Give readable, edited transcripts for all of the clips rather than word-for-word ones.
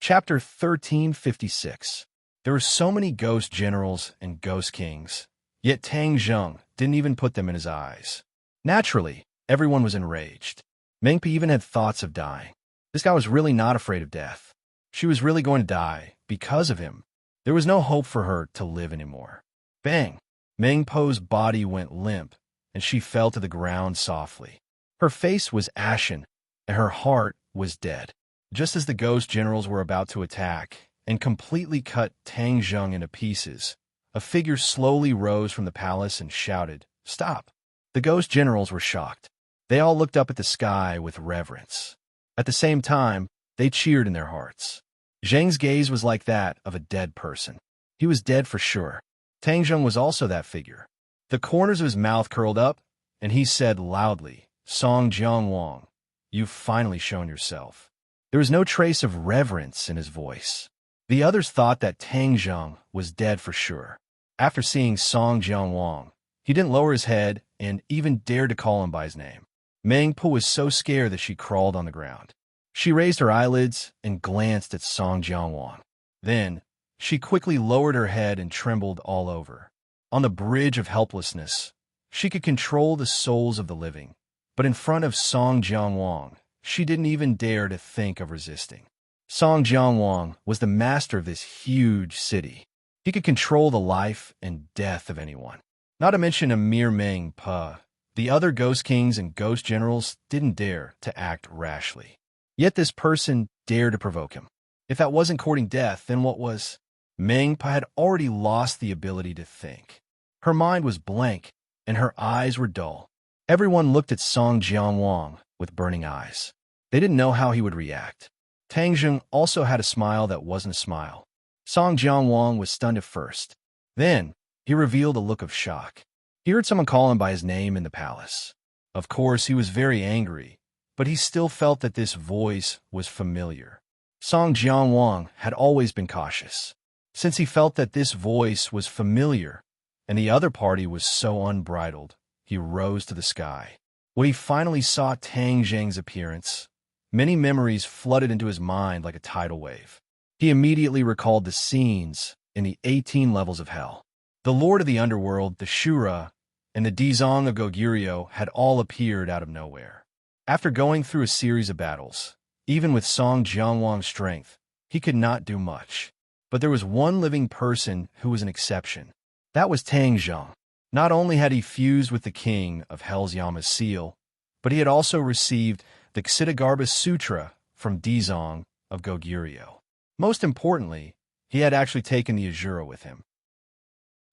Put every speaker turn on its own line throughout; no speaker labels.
Chapter 1356. There were so many ghost generals and ghost kings, yet Tang Zheng didn't even put them in his eyes. Naturally, everyone was enraged. Mengpe even had thoughts of dying. This guy was really not afraid of death. She was really going to die because of him. There was no hope for her to live anymore. Bang! Mengpo's body went limp, and she fell to the ground softly. Her face was ashen, and her heart was dead. Just as the ghost generals were about to attack and completely cut Tang Zheng into pieces, a figure slowly rose from the palace and shouted, "Stop!" The ghost generals were shocked. They all looked up at the sky with reverence. At the same time, they cheered in their hearts. Zheng's gaze was like that of a dead person. He was dead for sure. Tang Zheng was also that figure. The corners of his mouth curled up, and he said loudly, "Song Jiang Wang, you've finally shown yourself." There was no trace of reverence in his voice. The others thought that Tang Zheng was dead for sure. After seeing Song Jiang Wang, he didn't lower his head and even dared to call him by his name. Mengpe was so scared that she crawled on the ground. She raised her eyelids and glanced at Song Jiang Wang. Then, she quickly lowered her head and trembled all over. On the bridge of helplessness, she could control the souls of the living, but in front of Song Jiang Wang, she didn't even dare to think of resisting. Song Jiang Wang was the master of this huge city. He could control the life and death of anyone. Not to mention a mere Mengpe. The other ghost kings and ghost generals didn't dare to act rashly. Yet this person dared to provoke him. If that wasn't courting death, then what was? Mengpe had already lost the ability to think. Her mind was blank, and her eyes were dull. Everyone looked at Song Jiang Wang with burning eyes. They didn't know how he would react. Tang Zheng also had a smile that wasn't a smile. Song Jiang Wang was stunned at first. Then, he revealed a look of shock. He heard someone call him by his name in the palace. Of course, he was very angry, but he still felt that this voice was familiar. Song Jiang Wang had always been cautious. Since he felt that this voice was familiar, and the other party was so unbridled, he rose to the sky. When he finally saw Tang Zheng's appearance, many memories flooded into his mind like a tidal wave. He immediately recalled the scenes in the 18 levels of hell. The Lord of the Underworld, the Shura, and the Dizong of Goguryeo had all appeared out of nowhere. After going through a series of battles, even with Song Jiang Wang's strength, he could not do much. But there was one living person who was an exception. That was Tang Zheng. Not only had he fused with the king of Hell's Yama's seal, but he had also received the Ksitigarbha Sutra from Dizong of Goguryeo. Most importantly, he had actually taken the Azura with him.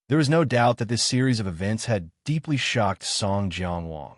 There was no doubt that this series of events had deeply shocked Song Jiang Wang,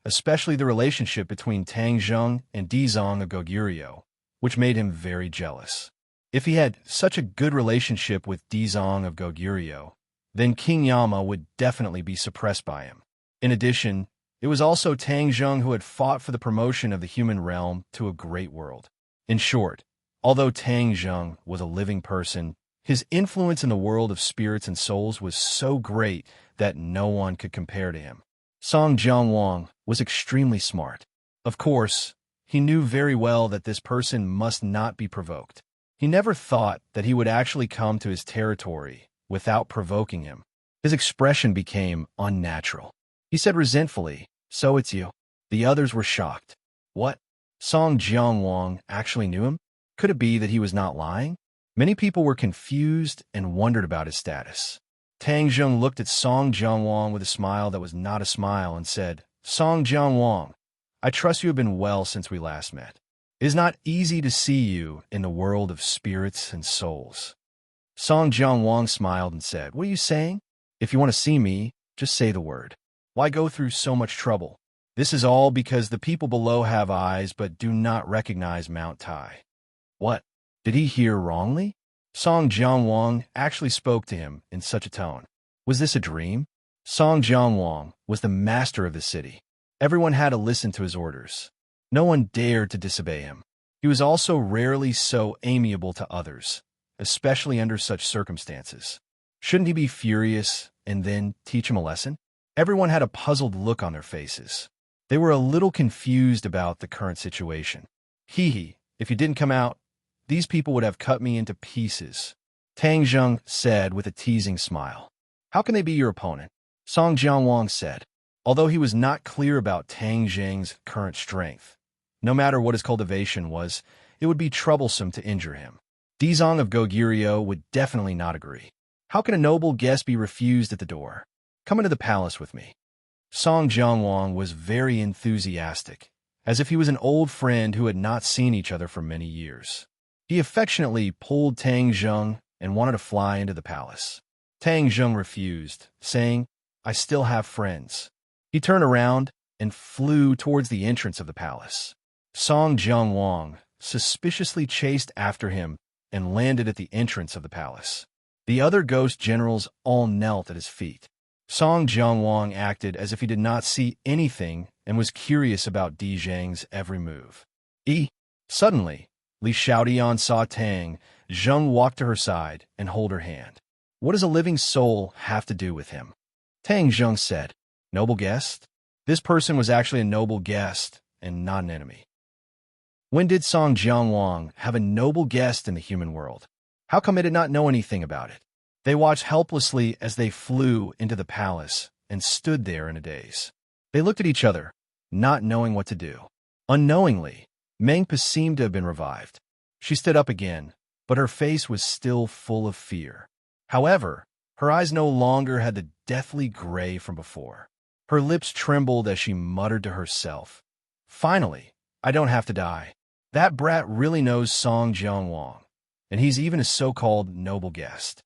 especially the relationship between Tang Zheng and Dizong of Goguryeo, which made him very jealous. If he had such a good relationship with Dizong of Goguryeo, then King Yama would definitely be suppressed by him. In addition, it was also Tang Zheng who had fought for the promotion of the human realm to a great world. In short, although Tang Zheng was a living person, his influence in the world of spirits and souls was so great that no one could compare to him. Song Jiang Wang was extremely smart. Of course, he knew very well that this person must not be provoked. He never thought that he would actually come to his territory without provoking him. His expression became unnatural. He said resentfully, "So it's you." The others were shocked. What? Song Jiang Wang actually knew him? Could it be that he was not lying? Many people were confused and wondered about his status. Tang Zheng looked at Song Jiang Wang with a smile that was not a smile and said, "Song Jiang Wang, I trust you have been well since we last met. It is not easy to see you in the world of spirits and souls." Song Jiang Wang smiled and said, "What are you saying? If you want to see me, just say the word. Why go through so much trouble? This is all because the people below have eyes but do not recognize Mount Tai." What? Did he hear wrongly? Song Jiang Wang actually spoke to him in such a tone. Was this a dream? Song Jiang Wang was the master of the city. Everyone had to listen to his orders. No one dared to disobey him. He was also rarely so amiable to others, especially under such circumstances. Shouldn't he be furious and then teach him a lesson? Everyone had a puzzled look on their faces. They were a little confused about the current situation. Hee hee, if you didn't come out, these people would have cut me into pieces, Tang Zheng said with a teasing smile. How can they be your opponent? Song Jianwang said, although he was not clear about Tang Zheng's current strength. No matter what his cultivation was, it would be troublesome to injure him. Dizong of Goguryeo would definitely not agree. How can a noble guest be refused at the door? Come into the palace with me. Song Jianwang was very enthusiastic, as if he was an old friend who had not seen each other for many years. He affectionately pulled Tang Zheng and wanted to fly into the palace. Tang Zheng refused, saying, I still have friends. He turned around and flew towards the entrance of the palace. Song Jianwang suspiciously chased after him and landed at the entrance of the palace. The other ghost generals all knelt at his feet. Song Jianwang acted as if he did not see anything and was curious about Di Zhang's every move. Suddenly, Li Xiaotian saw Tang Zheng walk to her side and hold her hand. What does a living soul have to do with him? Tang Zheng said, Noble guest? This person was actually a noble guest and not an enemy. When did Song Jianwang have a noble guest in the human world? How come it did not know anything about it? They watched helplessly as they flew into the palace and stood there in a daze. They looked at each other, not knowing what to do. Unknowingly, Mengpa seemed to have been revived. She stood up again, but her face was still full of fear. However, her eyes no longer had the deathly gray from before. Her lips trembled as she muttered to herself, Finally, I don't have to die. That brat really knows Song Jianwang, and he's even a so-called noble guest.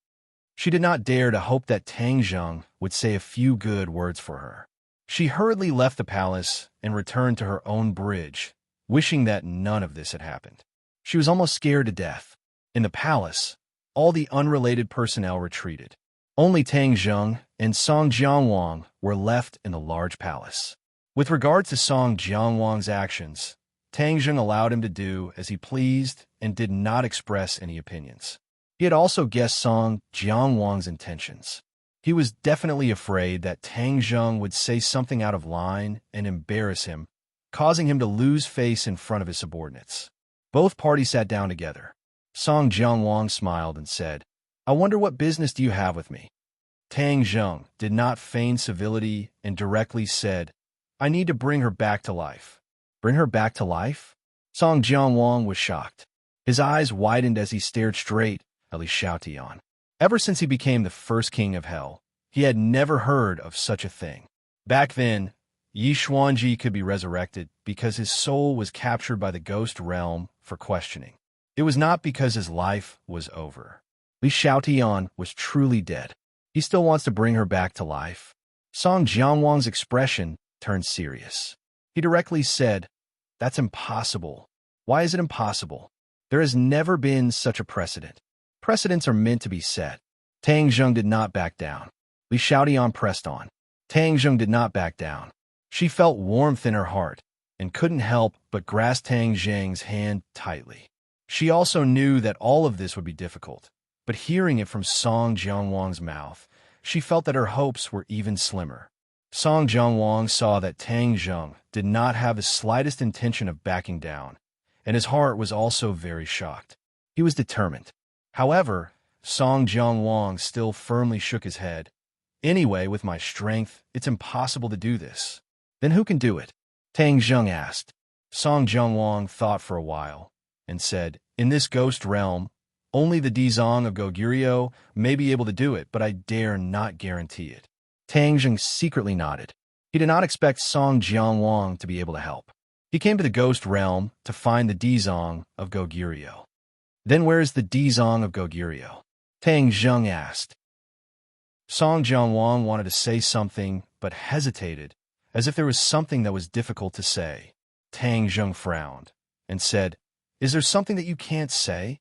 She did not dare to hope that Tang Zheng would say a few good words for her. She hurriedly left the palace and returned to her own bridge, wishing that none of this had happened. She was almost scared to death. In the palace, all the unrelated personnel retreated. Only Tang Zheng and Song Jianwang were left in the large palace. With regard to Song Jianwang's actions, Tang Zheng allowed him to do as he pleased and did not express any opinions. He had also guessed Song Jianwang's intentions. He was definitely afraid that Tang Zheng would say something out of line and embarrass him, causing him to lose face in front of his subordinates. Both parties sat down together. Song Jianwang smiled and said, I wonder what business do you have with me? Tang Zheng did not feign civility and directly said, I need to bring her back to life. Bring her back to life? Song Jianwang was shocked. His eyes widened as he stared straight at Li Xiaotian. Ever since he became the first king of hell, he had never heard of such a thing. Back then, Yi Xuanji could be resurrected because his soul was captured by the ghost realm for questioning. It was not because his life was over. Li Xiaotian was truly dead. He still wants to bring her back to life. Song Jianwang's expression turned serious. He directly said, That's impossible. Why is it impossible? There has never been such a precedent. Precedents are meant to be set. Tang Zheng did not back down. Li Xiaotian pressed on. Tang Zheng did not back down. She felt warmth in her heart and couldn't help but grasp Tang Zheng's hand tightly. She also knew that all of this would be difficult, but hearing it from Song Jianwang's mouth, she felt that her hopes were even slimmer. Song Jianwang saw that Tang Zheng did not have the slightest intention of backing down, and his heart was also very shocked. He was determined. However, Song Jianwang still firmly shook his head. Anyway, with my strength, it's impossible to do this. Then who can do it? Tang Zheng asked. Song Jianwang thought for a while and said, In this ghost realm, only the Dizong of Goguryeo may be able to do it, but I dare not guarantee it. Tang Zheng secretly nodded. He did not expect Song Jianwang to be able to help. He came to the ghost realm to find the Dizong of Goguryeo. Then where is the Dizong of Goguryeo? Tang Zheng asked. Song Jianwang wanted to say something, but hesitated, as if there was something that was difficult to say. Tang Zheng frowned and said, Is there something that you can't say?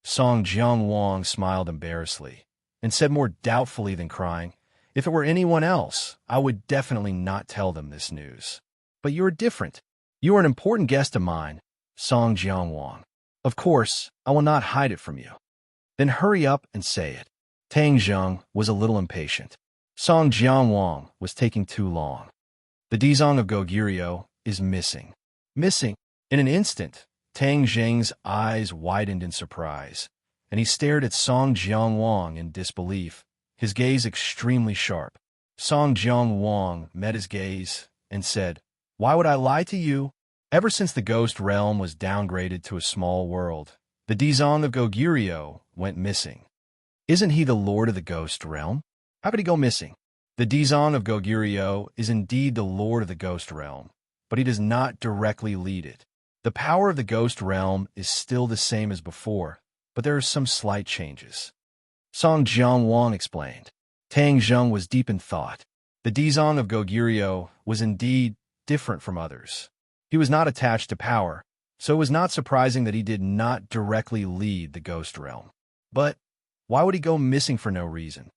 Song Jianwang smiled embarrassedly and said more doubtfully than crying, If it were anyone else, I would definitely not tell them this news. But you are different. You are an important guest of mine, Song Jianwang. Of course, I will not hide it from you. Then hurry up and say it. Tang Zheng was a little impatient. Song Jianwang was taking too long. The Dizong of Goguryeo is missing. Missing. In an instant, Tang Zheng's eyes widened in surprise, and he stared at Song Jianguang in disbelief, his gaze extremely sharp. Song Jianguang met his gaze and said, "Why would I lie to you? Ever since the ghost realm was downgraded to a small world, the Dizong of Goguryeo went missing. Isn't he the lord of the ghost realm? How could he go missing? The Dizong of Goguryeo is indeed the lord of the ghost realm, but he does not directly lead it. The power of the ghost realm is still the same as before, but there are some slight changes." Song Jianguang explained. Tang Zheng was deep in thought. The Dizong of Goguryeo was indeed different from others. He was not attached to power, so it was not surprising that he did not directly lead the ghost realm. But why would he go missing for no reason?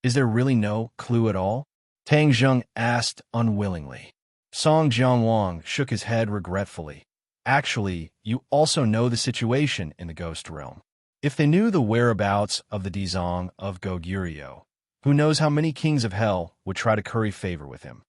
Is there really no clue at all? Tang Zheng asked unwillingly. Song Jianguang shook his head regretfully. Actually, you also know the situation in the ghost realm. If they knew the whereabouts of the Dizong of Goguryeo, who knows how many kings of hell would try to curry favor with him?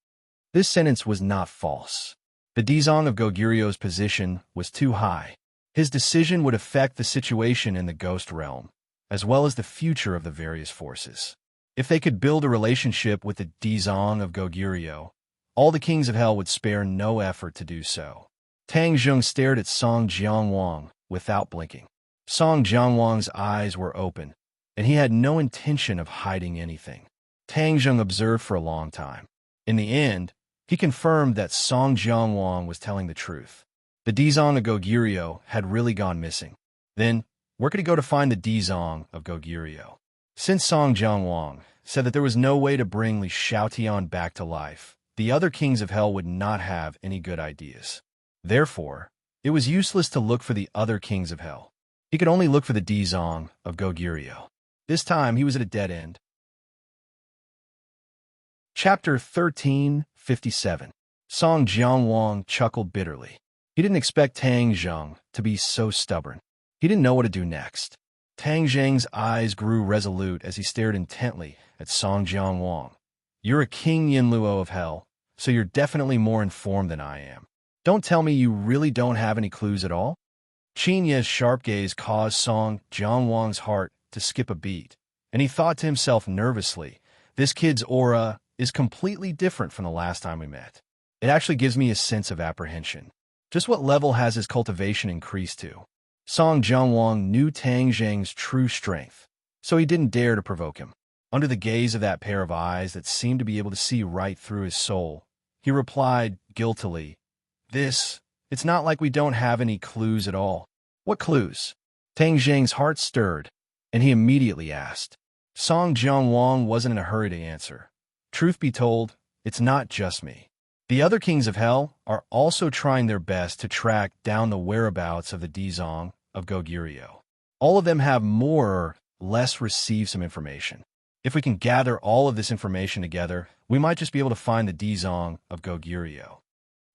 This sentence was not false. The Dizong of Goguryeo's position was too high. His decision would affect the situation in the ghost realm, as well as the future of the various forces. If they could build a relationship with the Dizong of Goguryeo, all the kings of hell would spare no effort to do so. Tang Zheng stared at Song Jianguang without blinking. Song Jianguang's eyes were open, and he had no intention of hiding anything. Tang Zheng observed for a long time. In the end, he confirmed that Song Jianguang was telling the truth. The Dizong of Goguryeo had really gone missing. Then, where could he go to find the Dizong of Goguryeo? Since Song Jianguang said that there was no way to bring Li Xiaotian back to life, the other kings of hell would not have any good ideas. Therefore, it was useless to look for the other kings of hell. He could only look for the Dizong of Goguryeo. This time, he was at a dead end. Chapter 1357. Song Jianguang chuckled bitterly. He didn't expect Tang Zheng to be so stubborn. He didn't know what to do next. Tang Zheng's eyes grew resolute as he stared intently at Song Jianguang. "You're a King Yinluo of hell, so you're definitely more informed than I am. Don't tell me you really don't have any clues at all?" Qin Ye's sharp gaze caused Song Jianguang's heart to skip a beat, and he thought to himself nervously, "This kid's aura is completely different from the last time we met. It actually gives me a sense of apprehension. Just what level has his cultivation increased to?" Song Jianguang knew Tang Zheng's true strength, so he didn't dare to provoke him. Under the gaze of that pair of eyes that seemed to be able to see right through his soul, he replied guiltily, It's not like we don't have any clues at all." "What clues?" Tang Zheng's heart stirred, and he immediately asked. Song Jianguang wasn't in a hurry to answer. "Truth be told, it's not just me. The other kings of hell are also trying their best to track down the whereabouts of the Dizong of Goguryeo. All of them have more or less received some information. If we can gather all of this information together, we might just be able to find the Dizong of Goguryeo."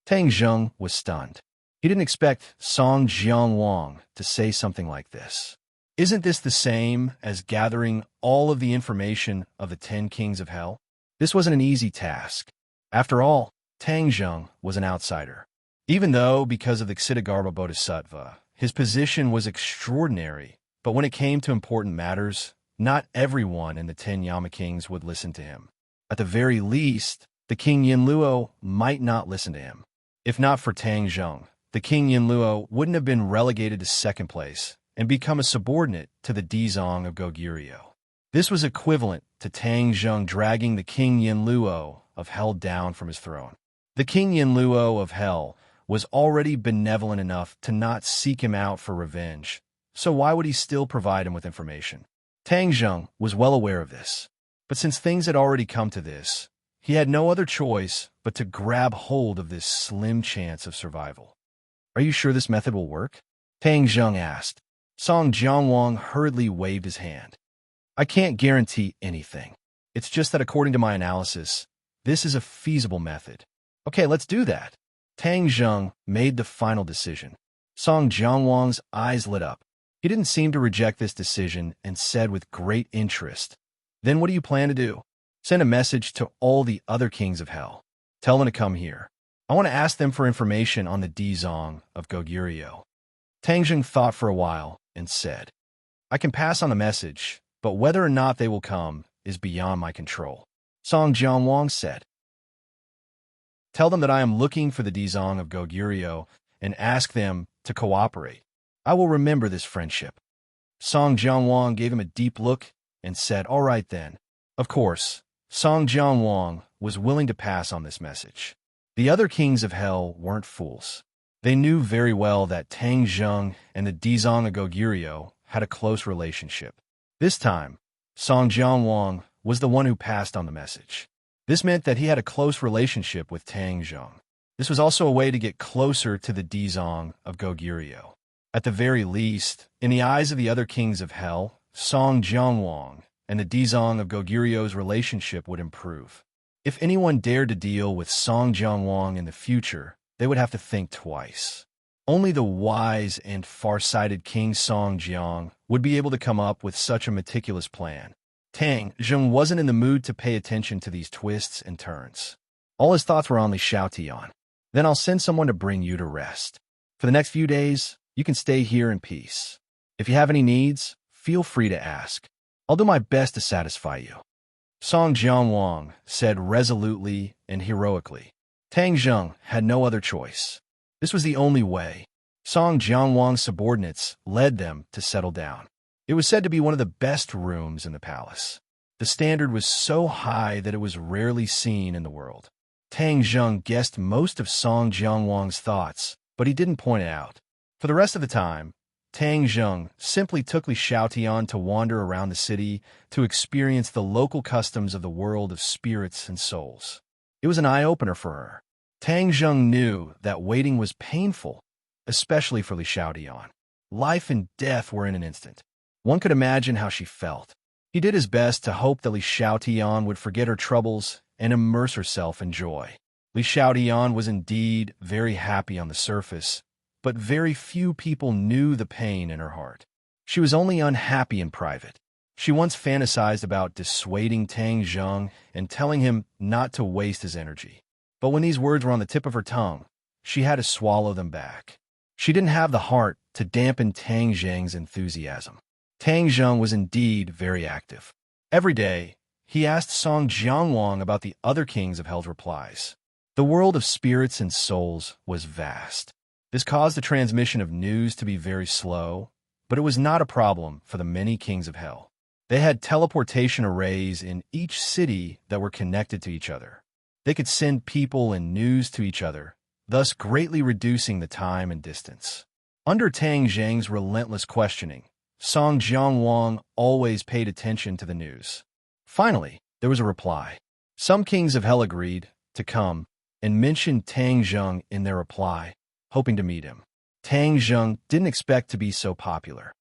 Tang Zheng was stunned. He didn't expect Song Jianguang to say something like this. Isn't this the same as gathering all of the information of the 10 kings of hell? This wasn't an easy task. After all, Tang Zheng was an outsider. Even though, because of the Ksitigarbha Bodhisattva, his position was extraordinary, but when it came to important matters, not everyone in the 10 Yama kings would listen to him. At the very least, the King Yinluo might not listen to him. If not for Tang Zheng, the King Yinluo wouldn't have been relegated to second place and become a subordinate to the Dizong of Goguryeo. This was equivalent to Tang Zheng dragging the King Yinluo of hell down from his throne. The King Yinluo of hell was already benevolent enough to not seek him out for revenge, so why would he still provide him with information? Tang Zheng was well aware of this, but since things had already come to this, he had no other choice but to grab hold of this slim chance of survival. "Are you sure this method will work?" Tang Zheng asked. Song Jianguang hurriedly waved his hand. "I can't guarantee anything. It's just that according to my analysis, this is a feasible method." "Okay, let's do that." Tang Zheng made the final decision. Song Jianguang's eyes lit up. He didn't seem to reject this decision and said with great interest, "Then what do you plan to do?" "Send a message to all the other kings of hell. Tell them to come here. I want to ask them for information on the Dizong of Goguryeo." Tang Zheng thought for a while and said, I can pass on the message, but whether or not they will come is beyond my control. Song Jianwang said, Tell them that I am looking for the Dizong of Goguryeo and ask them to cooperate. I will remember this friendship. Song Jianwang gave him a deep look and said, All right then. Of course, Song Jianwang was willing to pass on this message. The other kings of hell weren't fools. They knew very well that Tang Zheng and the Dizong of Goguryeo had a close relationship. This time, Song Jianwang was the one who passed on the message. This meant that he had a close relationship with Tang Zheng. This was also a way to get closer to the Dizong of Goguryeo. At the very least, in the eyes of the other kings of hell, Song Jianwang and the Dizong of Goguryeo's relationship would improve. If anyone dared to deal with Song Jianwang in the future, they would have to think twice. Only the wise and far-sighted King Song Jiang would be able to come up with such a meticulous plan. Tang Zheng wasn't in the mood to pay attention to these twists and turns. All his thoughts were on Li Xiaotian. Then I'll send someone to bring you to rest. For the next few days, you can stay here in peace. If you have any needs, feel free to ask. I'll do my best to satisfy you. Song Jianwang said resolutely and heroically. Tang Zheng had no other choice. This was the only way. Song Jianwang's subordinates led them to settle down. It was said to be one of the best rooms in the palace. The standard was so high that it was rarely seen in the world. Tang Zheng guessed most of Song Jianwang's thoughts, but he didn't point it out. For the rest of the time, Tang Zheng simply took Li Xiaotian to wander around the city to experience the local customs of the world of spirits and souls. It was an eye-opener for her. Tang Zheng knew that waiting was painful, especially for Li Xiaotian. Life and death were in an instant. One could imagine how she felt. He did his best to hope that Li Xiaotian would forget her troubles and immerse herself in joy. Li Xiaotian was indeed very happy on the surface, but very few people knew the pain in her heart. She was only unhappy in private. She once fantasized about dissuading Tang Zheng and telling him not to waste his energy. But when these words were on the tip of her tongue, she had to swallow them back. She didn't have the heart to dampen Tang Zheng's enthusiasm. Tang Zheng was indeed very active. Every day, he asked Song Jianwang about the other kings of hell's replies. The world of spirits and souls was vast. This caused the transmission of news to be very slow, but it was not a problem for the many kings of hell. They had teleportation arrays in each city that were connected to each other. They could send people and news to each other, thus greatly reducing the time and distance. Under Tang Zheng's relentless questioning, Song Jianwang always paid attention to the news. Finally, there was a reply. Some kings of hell agreed to come and mentioned Tang Zheng in their reply, hoping to meet him. Tang Zheng didn't expect to be so popular.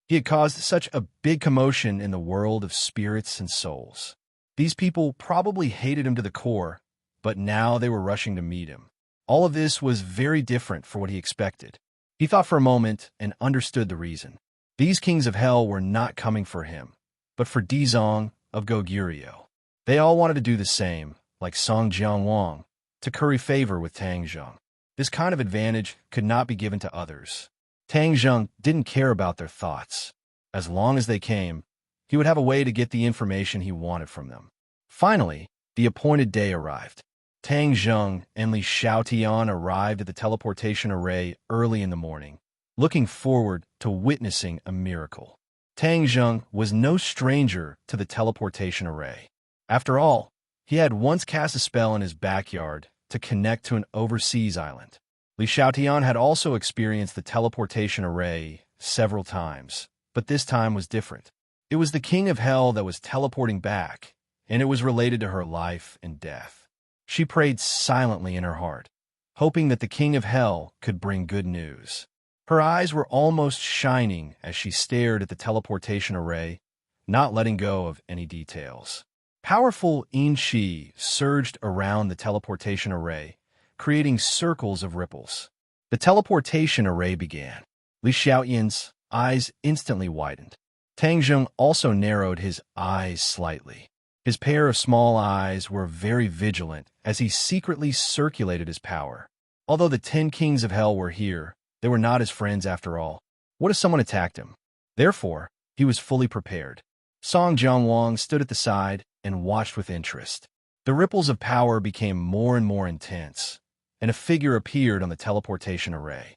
He had caused such a big commotion in the world of spirits and souls. These people probably hated him to the core, but now they were rushing to meet him. All of this was very different for what he expected. He thought for a moment and understood the reason. These kings of hell were not coming for him, but for Dizong of Goguryeo. They all wanted to do the same, like Song Jianwang, to curry favor with Tang Zheng. This kind of advantage could not be given to others. Tang Zheng didn't care about their thoughts. As long as they came, he would have a way to get the information he wanted from them. Finally, the appointed day arrived. Tang Zheng and Li Xiaotian arrived at the teleportation array early in the morning, looking forward to witnessing a miracle. Tang Zheng was no stranger to the teleportation array. After all, he had once cast a spell in his backyard to connect to an overseas island. Li Xiaotian had also experienced the teleportation array several times, but this time was different. It was the king of hell that was teleporting back, and it was related to her life and death. She prayed silently in her heart, hoping that the king of hell could bring good news. Her eyes were almost shining as she stared at the teleportation array, not letting go of any details. Powerful yin qi surged around the teleportation array, creating circles of ripples. The teleportation array began. Li Xiaotian's eyes instantly widened. Tang Zheng also narrowed his eyes slightly. His pair of small eyes were very vigilant as he secretly circulated his power. Although the 10 kings of hell were here, They were not his friends after all. What if someone attacked him? Therefore, he was fully prepared. Song Jianwang stood at the side and watched with interest. The ripples of power became more and more intense, and a figure appeared on the teleportation array.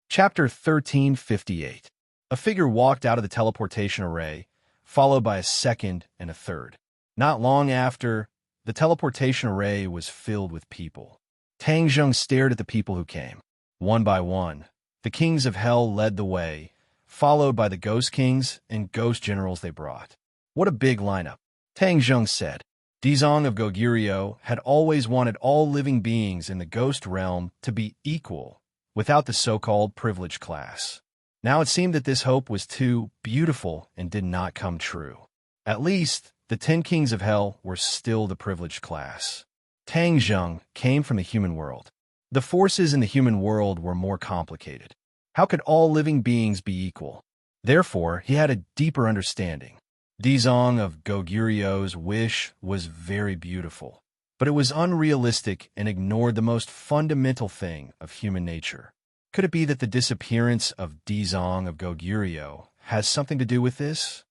Chapter 1358. A figure walked out of the teleportation array, followed by a second and a third. Not long after, the teleportation array was filled with people. Tang Zheng stared at the people who came. One by one, the kings of hell led the way, followed by the ghost kings and ghost generals they brought. What a big lineup, Tang Zheng said. Dizong of Goguryeo had always wanted all living beings in the ghost realm to be equal, without the so-called privileged class. Now it seemed that this hope was too beautiful and did not come true. At least, the 10 kings of hell were still the privileged class. Tang Zheng came from the human world. The forces in the human world were more complicated. How could all living beings be equal? Therefore, he had a deeper understanding. Dizong of Goguryeo's wish was very beautiful, but it was unrealistic and ignored the most fundamental thing of human nature. Could it be that the disappearance of Dizong of Goguryeo has something to do with this?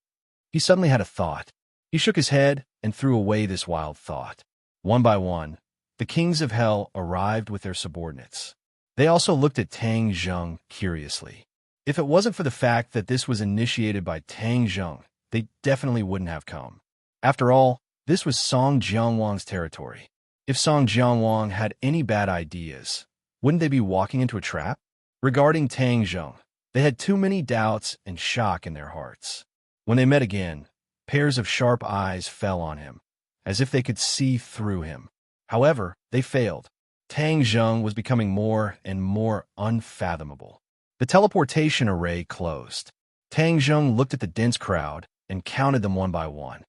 He suddenly had a thought. He shook his head and threw away this wild thought. One by one, the kings of hell arrived with their subordinates. They also looked at Tang Zheng curiously. If it wasn't for the fact that this was initiated by Tang Zheng, they definitely wouldn't have come. After all, this was Song Jianwang's territory. If Song Jianwang had any bad ideas, wouldn't they be walking into a trap? Regarding Tang Zheng, they had too many doubts and shock in their hearts. When they met again, pairs of sharp eyes fell on him, as if they could see through him. However, they failed. Tang Zheng was becoming more and more unfathomable. The teleportation array closed. Tang Zheng looked at the dense crowd and counted them one by one.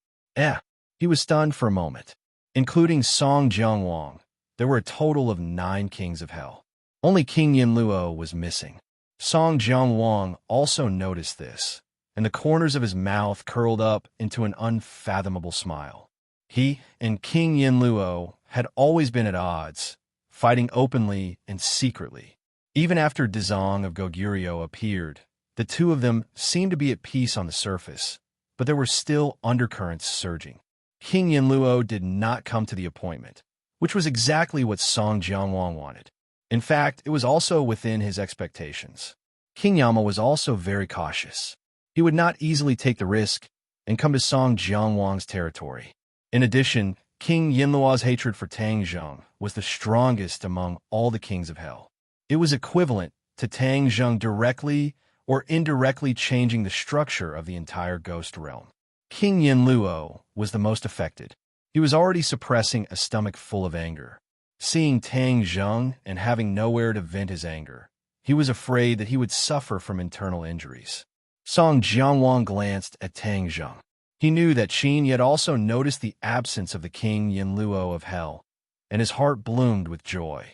He was stunned for a moment. Including Song Jianwang, there were a total of 9 kings of hell. Only King Yinluo was missing. Song Jianwang also noticed this, and the corners of his mouth curled up into an unfathomable smile. He and King Yinluo had always been at odds, fighting openly and secretly. Even after Dizong of Goguryeo appeared, the two of them seemed to be at peace on the surface, but there were still undercurrents surging. King Yinluo did not come to the appointment, which was exactly what Song Jianwang wanted. In fact, it was also within his expectations. King Yama was also very cautious. He would not easily take the risk and come to Song Jianwang's territory. In addition, King Yinluo's hatred for Tang Zheng was the strongest among all the kings of hell. It was equivalent to Tang Zheng directly or indirectly changing the structure of the entire ghost realm. King Yinluo was the most affected. He was already suppressing a stomach full of anger. Seeing Tang Zheng and having nowhere to vent his anger, he was afraid that he would suffer from internal injuries. Song Jianwang glanced at Tang Zheng. He knew that Qin yet also noticed the absence of the King Yinluo of hell, and his heart bloomed with joy.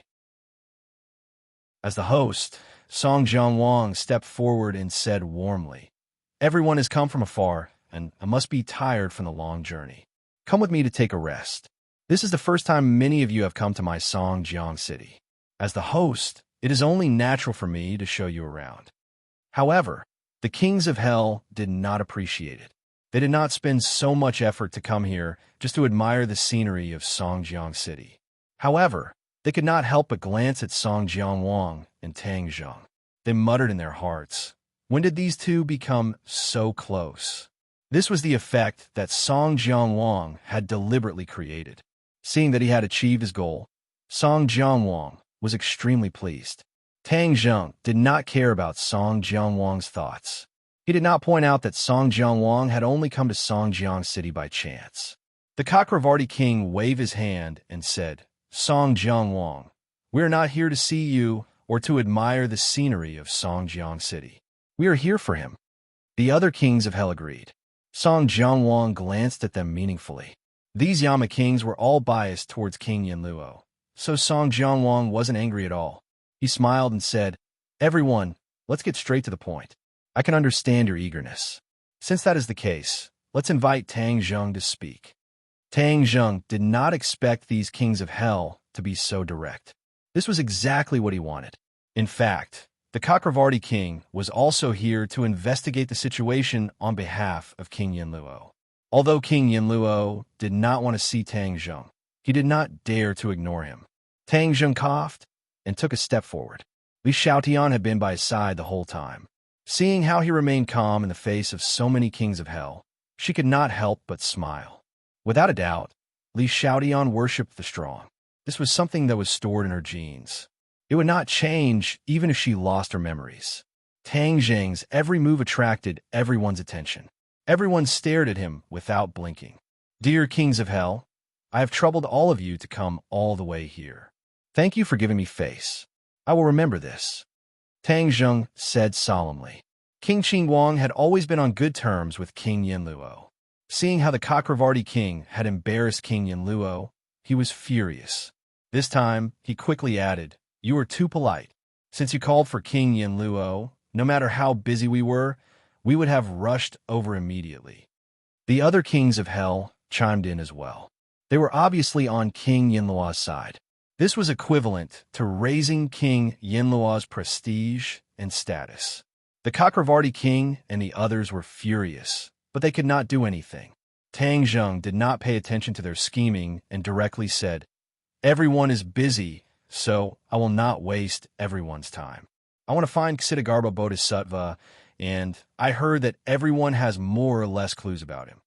As the host, Song Jianwang stepped forward and said warmly, "Everyone has come from afar, and I must be tired from the long journey. Come with me to take a rest. This is the first time many of you have come to my Songjiang city. As the host, it is only natural for me to show you around." However, the kings of hell did not appreciate it. They did not spend so much effort to come here just to admire the scenery of Songjiang city. However, they could not help but glance at Song Jianwang and Tang Zheng. They muttered in their hearts, when did these two become so close? This was the effect that Song Jianwang had deliberately created. Seeing that he had achieved his goal, Song Jianwang was extremely pleased. Tang Zheng did not care about Song Jianwang's thoughts. He did not point out that Song Jianwang had only come to Songjiang city by chance. The Chakravarti king waved his hand and said, "Song Jianwang, we are not here to see you or to admire the scenery of Songjiang city. We are here for him." The other kings of hell agreed. Song Jianwang glanced at them meaningfully. These Yama kings were all biased towards King Yinluo, so Song Jianwang wasn't angry at all. He smiled and said, "Everyone, let's get straight to the point. I can understand your eagerness. Since that is the case, let's invite Tang Zheng to speak." Tang Zheng did not expect these kings of hell to be so direct. This was exactly what he wanted. In fact, the Chakravarti king was also here to investigate the situation on behalf of King Yinluo. Although King Yinluo did not want to see Tang Zheng, he did not dare to ignore him. Tang Zheng coughed and took a step forward. Li Xiaotian had been by his side the whole time. Seeing how he remained calm in the face of so many kings of hell, she could not help but smile. Without a doubt, Li Xiaotian worshipped the strong. This was something that was stored in her genes. It would not change even if she lost her memories. Tang Zheng's every move attracted everyone's attention. Everyone stared at him without blinking. Dear kings of hell, I have troubled all of you to come all the way here. Thank you for giving me face. I will remember this. Tang Zheng said solemnly. King Qingguang had always been on good terms with King Yinluo. Seeing how the Chakravarti king had embarrassed King Yinluo, he was furious. This time, he quickly added, "You are too polite. Since you called for King Yinluo, no matter how busy we were, we would have rushed over immediately." The other kings of hell chimed in as well. They were obviously on King Yinluo's side. This was equivalent to raising King Yinluo's prestige and status. The Chakravarti king and the others were furious, but they could not do anything. Tang Zheng did not pay attention to their scheming and directly said, "Everyone is busy, so I will not waste everyone's time. I want to find Ksitigarbha Bodhisattva, and I heard that everyone has more or less clues about him.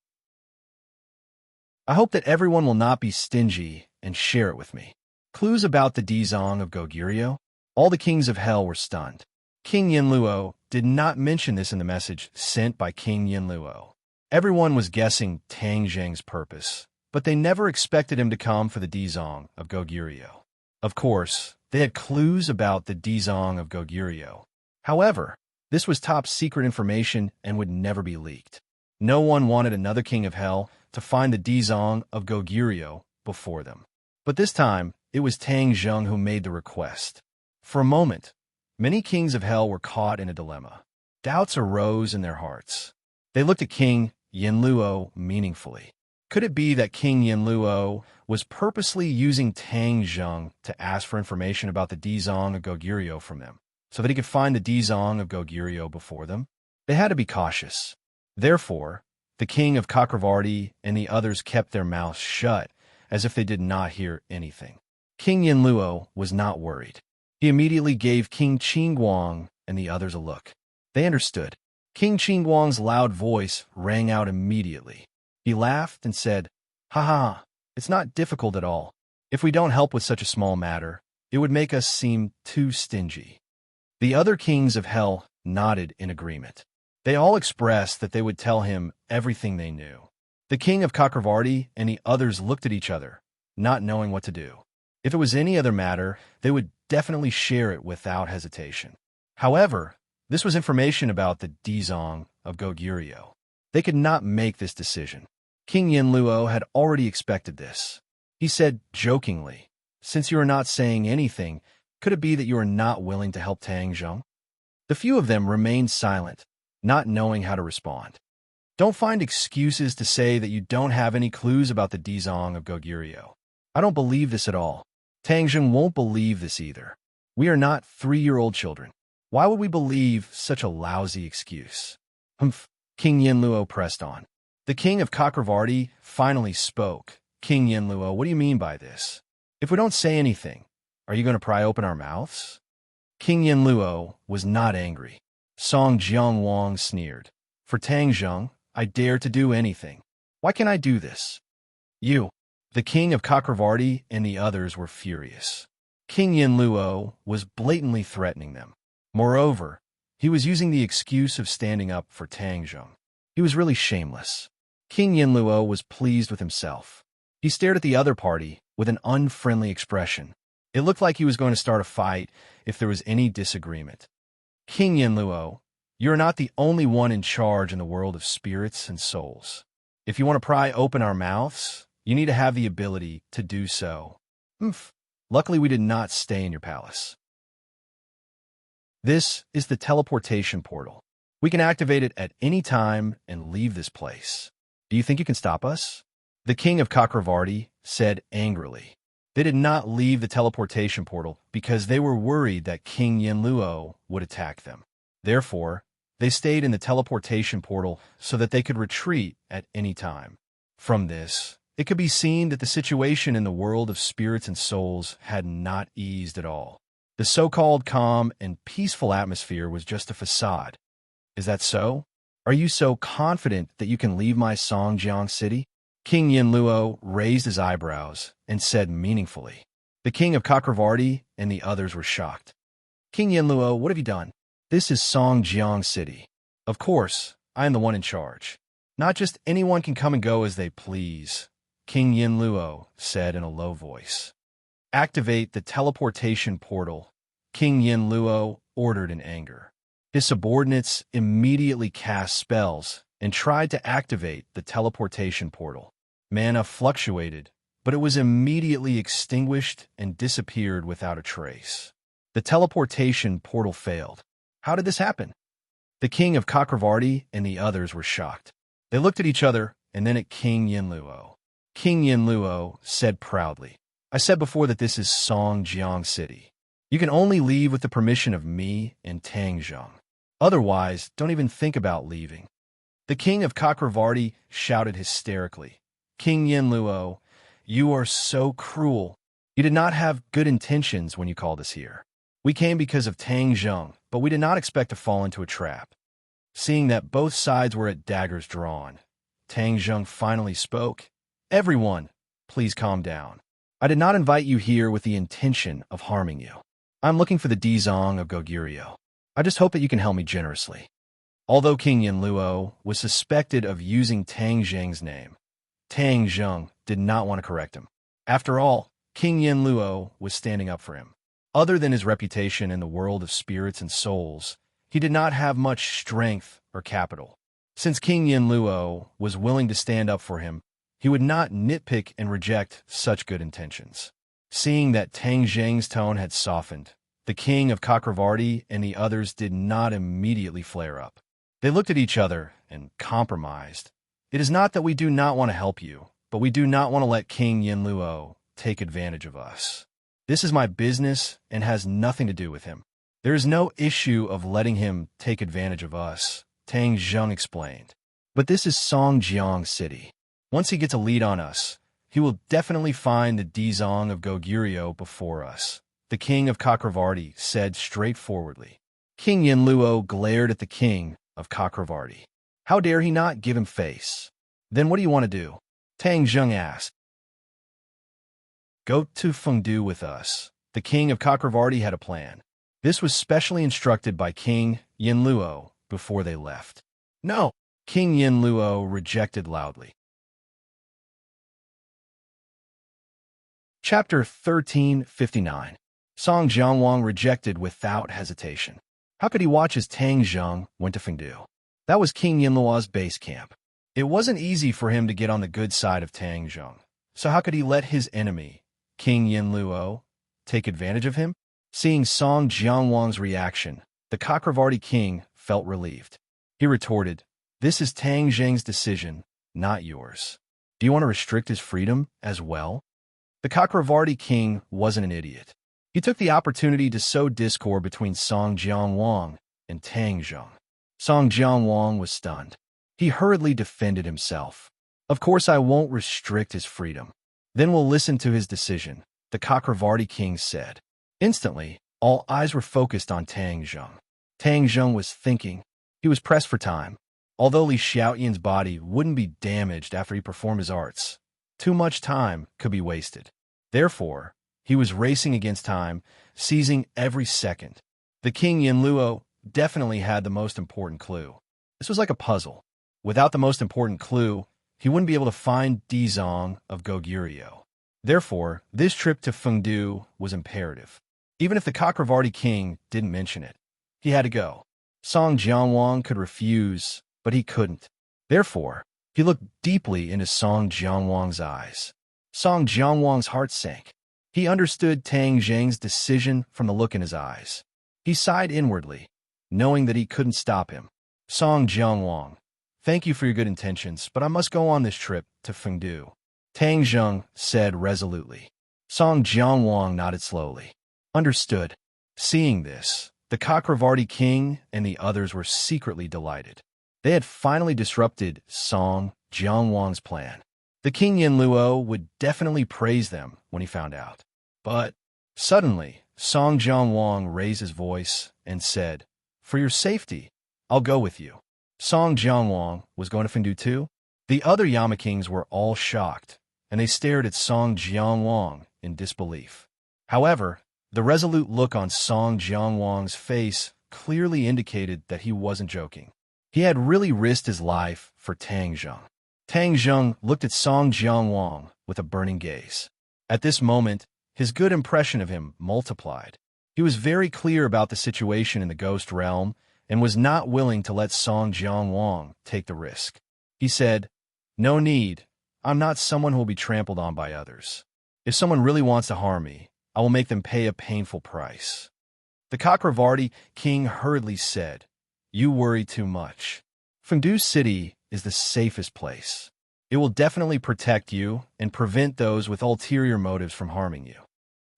I hope that everyone will not be stingy and share it with me." Clues about the Dizong of Goguryeo? All the kings of hell were stunned. King Yinluo did not mention this in the message sent by King Yinluo. Everyone was guessing Tang Zheng's purpose, but they never expected him to come for the Dizong of Goguryeo. Of course, they had clues about the Dizong of Goguryeo. However, this was top secret information and would never be leaked. No one wanted another king of hell to find the Dizong of Goguryeo before them. But this time, it was Tang Zheng who made the request. For a moment, many kings of hell were caught in a dilemma. Doubts arose in their hearts. They looked at King Yinluo meaningfully. Could it be that King Yinluo was purposely using Tang Zheng to ask for information about the Dizong of Goguryeo from them, so that he could find the Dizong of Goguryeo before them? They had to be cautious. Therefore, the king of Chakravarti and the others kept their mouths shut, as if they did not hear anything. King Yinluo was not worried. He immediately gave King Qingguang and the others a look. They understood. King Qingguang's loud voice rang out immediately. He laughed and said, "Ha ha, it's not difficult at all. If we don't help with such a small matter, it would make us seem too stingy." The other kings of hell nodded in agreement. They all expressed that they would tell him everything they knew. The king of Chakravarti and the others looked at each other, not knowing what to do. If it was any other matter, they would definitely share it without hesitation. However, this was information about the Dizong of Goguryeo. They could not make this decision. King Yinluo had already expected this. He said jokingly, "Since you are not saying anything, could it be that you are not willing to help Tang Zheng?" The few of them remained silent, not knowing how to respond. Don't find excuses to say that you don't have any clues about the Dizong of Goguryeo. I don't believe this at all. Tang Zheng won't believe this either. We are not 3-year-old children. Why would we believe such a lousy excuse? Humph, King Yinluo pressed on. The king of Chakravarti finally spoke. "King Yinluo, what do you mean by this? If we don't say anything, are you going to pry open our mouths?" King Yinluo was not angry. Song Jiangwang sneered. "For Tang Zheng, I dare to do anything. Why can't I do this?" "You." The king of Chakravarti and the others were furious. King Yinluo was blatantly threatening them. Moreover, he was using the excuse of standing up for Tang Zheng. He was really shameless. King Yinluo was pleased with himself. He stared at the other party with an unfriendly expression. It looked like he was going to start a fight if there was any disagreement. "King Yinluo, you are not the only one in charge in the world of spirits and souls. If you want to pry open our mouths, you need to have the ability to do so." Humph. Luckily, we did not stay in your palace. This is the teleportation portal. We can activate it at any time and leave this place. Do you think you can stop us? The king of Chakravarti said angrily. They did not leave the teleportation portal because they were worried that King Yinluo would attack them. Therefore, they stayed in the teleportation portal so that they could retreat at any time. From this, it could be seen that the situation in the world of spirits and souls had not eased at all. The so-called calm and peaceful atmosphere was just a facade. Is that so? Are you so confident that you can leave my Songjiang city? King Yinluo raised his eyebrows and said meaningfully. The king of Chakravarti and the others were shocked. King Yinluo, what have you done? This is Songjiang city. Of course, I am the one in charge. Not just anyone can come and go as they please, King Yinluo said in a low voice. Activate the teleportation portal, King Yinluo ordered in anger. His subordinates immediately cast spells and tried to activate the teleportation portal. Mana fluctuated, but it was immediately extinguished and disappeared without a trace. The teleportation portal failed. How did this happen? The king of Chakravarti and the others were shocked. They looked at each other and then at King Yinluo. King Yinluo said proudly, I said before that this is Songjiang city. You can only leave with the permission of me and Tangzheng. Otherwise, don't even think about leaving. The king of Chakravarti shouted hysterically, King Yinluo, you are so cruel. You did not have good intentions when you called us here. We came because of Tangzheng, but we did not expect to fall into a trap. Seeing that both sides were at daggers drawn, Tangzheng finally spoke. Everyone, please calm down. I did not invite you here with the intention of harming you. I'm looking for the Dizong of Goguryeo. I just hope that you can help me generously. Although King Yinluo was suspected of using Tangzheng's name, Tangzheng did not want to correct him. After all, King Yinluo was standing up for him. Other than his reputation in the world of spirits and souls, he did not have much strength or capital. Since King Yinluo was willing to stand up for him, he would not nitpick and reject such good intentions. Seeing that Tangzheng's tone had softened, the king of Chakravarti and the others did not immediately flare up. They looked at each other and compromised. It is not that we do not want to help you, but we do not want to let King Yinluo take advantage of us. This is my business and has nothing to do with him. There is no issue of letting him take advantage of us, Tangzheng explained. But this is Songjiang city. Once he gets a lead on us, he will definitely find the Dizong of Goguryeo before us, the king of Chakravarti said straightforwardly. King Yinluo glared at the king of Chakravarti. How dare he not give him face? Then what do you want to do? Tangzheng asked. Go to Fengdu with us. The king of Chakravarti had a plan. This was specially instructed by King Yinluo before they left. No, King Yinluo rejected loudly. Chapter 1359. Song Jianwang rejected without hesitation. How could he watch as Tangzheng went to Fengdu? That was King Yinluo's base camp. It wasn't easy for him to get on the good side of Tangzheng. So how could he let his enemy, King Yinluo, take advantage of him? Seeing Song Jianwang's reaction, the Chakravarti king felt relieved. He retorted, This is Tangzheng's decision, not yours. Do you want to restrict his freedom as well? The Chakravarti king wasn't an idiot. He took the opportunity to sow discord between Song Jianwang and Tangzheng. Song Jianwang was stunned. He hurriedly defended himself. Of course I won't restrict his freedom. Then we'll listen to his decision, the Chakravarti king said. Instantly, all eyes were focused on Tangzheng. Tangzheng was thinking. He was pressed for time. Although Li Xiaoyan's body wouldn't be damaged after he performed his arts, too much time could be wasted. Therefore, he was racing against time, seizing every second. The king Yinluo definitely had the most important clue. This was like a puzzle. Without the most important clue, he wouldn't be able to find Dizong of Goguryeo. Therefore, this trip to Fengdu was imperative. Even if the Chakravarti king didn't mention it, he had to go. Song Jianwang could refuse, but he couldn't. Therefore, he looked deeply into Song Jianwang's eyes. Song Jianwang's heart sank. He understood Tangzheng's decision from the look in his eyes. He sighed inwardly, knowing that he couldn't stop him. Song Jianwang, thank you for your good intentions, but I must go on this trip to Fengdu, Tangzheng said resolutely. Song Jianwang nodded slowly. Understood. Seeing this, the Cakravarti king and the others were secretly delighted. They had finally disrupted Song Jianwang's plan. The king Yanluo would definitely praise them when he found out. But suddenly, Song Jianwang raised his voice and said, "For your safety, I'll go with you." Song Jianwang was going to Fengdu too? The other Yama kings were all shocked, and they stared at Song Jianwang in disbelief. However, the resolute look on Song Jianwang's face clearly indicated that he wasn't joking. He had really risked his life for Tang Zheng. Tang Zheng looked at Song Jianwang with a burning gaze. At this moment, his good impression of him multiplied. He was very clear about the situation in the ghost realm and was not willing to let Song Jianwang take the risk. He said, "No need. I'm not someone who will be trampled on by others. If someone really wants to harm me, I will make them pay a painful price." The Cakravarti king hurriedly said, "You worry too much. Fengdu City is the safest place. It will definitely protect you and prevent those with ulterior motives from harming you."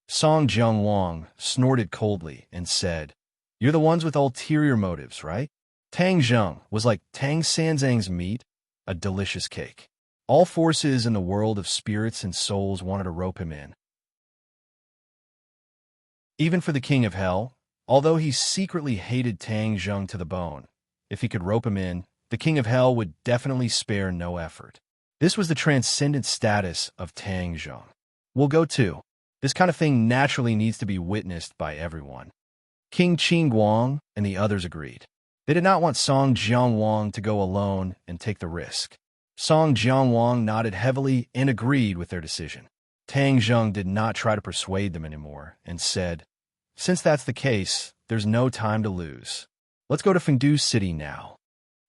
Song Jianwang snorted coldly and said, "You're the ones with ulterior motives, right?" Tang Zheng was like Tang Sanzang's meat, a delicious cake. All forces in the world of spirits and souls wanted to rope him in. Even for the king of hell, although he secretly hated Tang Zheng to the bone, if he could rope him in, the king of hell would definitely spare no effort. This was the transcendent status of Tang Zheng. We'll go too. This kind of thing naturally needs to be witnessed by everyone. King Qingguang and the others agreed. They did not want Song Jianwang to go alone and take the risk. Song Jianwang nodded heavily and agreed with their decision. Tang Zheng did not try to persuade them anymore and said, "Since that's the case, there's no time to lose. Let's go to Fengdu City now."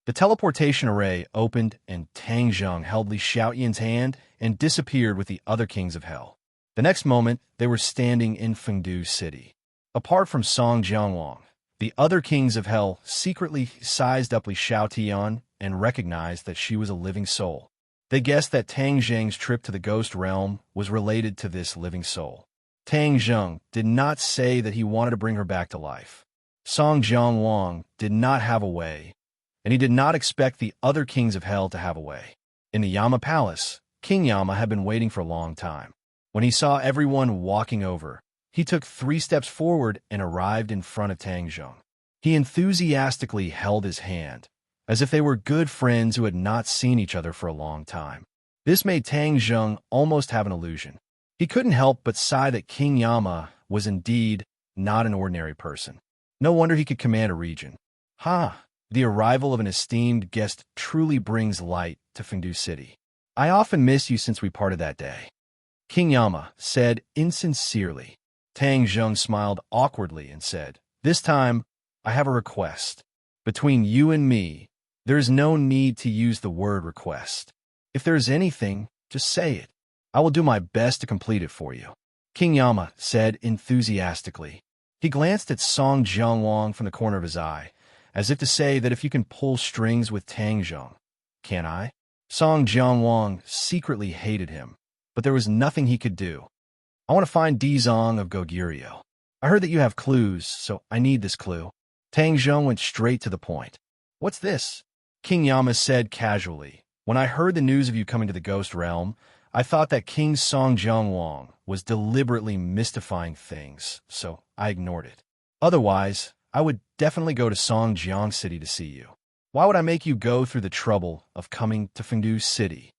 The teleportation array opened and Tang Zheng held Li Xiaoyan's hand and disappeared with the other kings of hell. The next moment, they were standing in Fengdu City. Apart from Song Jianwang, the other kings of hell secretly sized up Li Xiaotian and recognized that she was a living soul. They guessed that Tang Zheng's trip to the ghost realm was related to this living soul. Tang Zheng did not say that he wanted to bring her back to life. Song Jianwang did not have a way, and he did not expect the other kings of hell to have a way. In the Yama Palace, King Yama had been waiting for a long time. When he saw everyone walking over, he took 3 steps forward and arrived in front of Tang Zheng. He enthusiastically held his hand, as if they were good friends who had not seen each other for a long time. This made Tang Zheng almost have an illusion. He couldn't help but sigh that King Yama was indeed not an ordinary person. No wonder he could command a region. The arrival of an esteemed guest truly brings light to Fengdu City. I often miss you since we parted that day. King Yama said insincerely. Tang Zheng smiled awkwardly and said, "This time, I have a request. Between you and me, there is no need to use the word request. If there is anything, just say it. I will do my best to complete it for you." King Yama said enthusiastically. He glanced at Song Jianwang from the corner of his eye, as if to say that if you can pull strings with Tang Zheng, can I? Song Jianwang secretly hated him, but there was nothing he could do. "I want to find Dizong of Goguryeo. I heard that you have clues, so I need this clue." Tang Zheng went straight to the point. "What's this?" King Yama said casually. "When I heard the news of you coming to the ghost realm, I thought that King Song Jianwang was deliberately mystifying things, so I ignored it. Otherwise, I would definitely go to Song Jiang City to see you. Why would I make you go through the trouble of coming to Fengdu City?"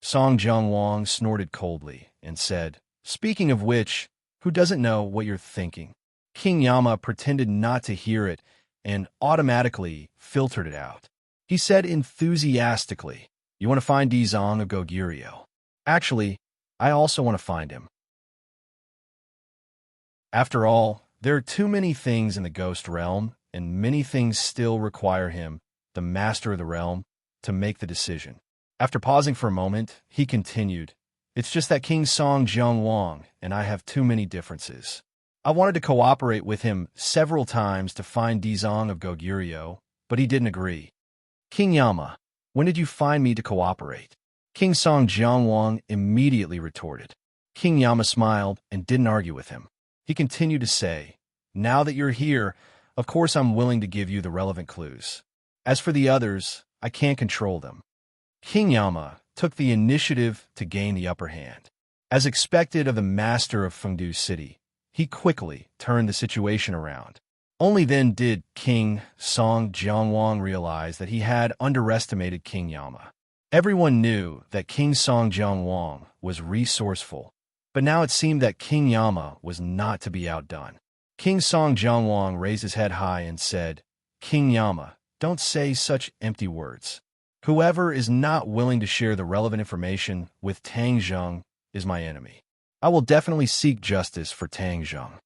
Song Jianwang snorted coldly and said, "Speaking of which, who doesn't know what you're thinking?" King Yama pretended not to hear it and automatically filtered it out. He said enthusiastically, "You want to find Dizong of Goguryeo. Actually, I also want to find him. After all, there are too many things in the ghost realm, and many things still require him, the master of the realm, to make the decision." After pausing for a moment, he continued, "It's just that King Song Jianwang and I have too many differences. I wanted to cooperate with him several times to find Dizong of Goguryeo, but he didn't agree." "King Yama, when did you find me to cooperate?" King Song Jianwang immediately retorted. King Yama smiled and didn't argue with him. He continued to say, "Now that you're here, of course I'm willing to give you the relevant clues. As for the others, I can't control them." King Yama took the initiative to gain the upper hand. As expected of the master of Fengdu City, he quickly turned the situation around. Only then did King Song Jianwang realize that he had underestimated King Yama. Everyone knew that King Song Jianwang was resourceful, but now it seemed that King Yama was not to be outdone. King Song Jianwang raised his head high and said, "King Yama, don't say such empty words. Whoever is not willing to share the relevant information with Tang Zheng is my enemy. I will definitely seek justice for Tang Zheng.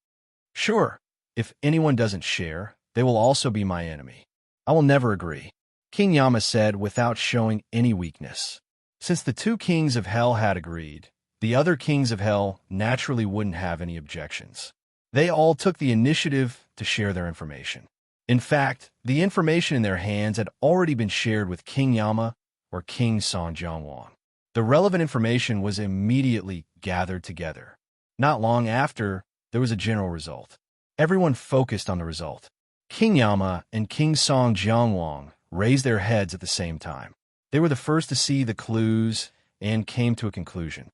Sure, if anyone doesn't share, they will also be my enemy. I will never agree," King Yama said without showing any weakness. Since the two kings of hell had agreed, the other kings of hell naturally wouldn't have any objections. They all took the initiative to share their information. In fact, the information in their hands had already been shared with King Yama or King Song Jianwang. The relevant information was immediately gathered together. Not long after, there was a general result. Everyone focused on the result. King Yama and King Song Jianwang raised their heads at the same time. They were the first to see the clues and came to a conclusion.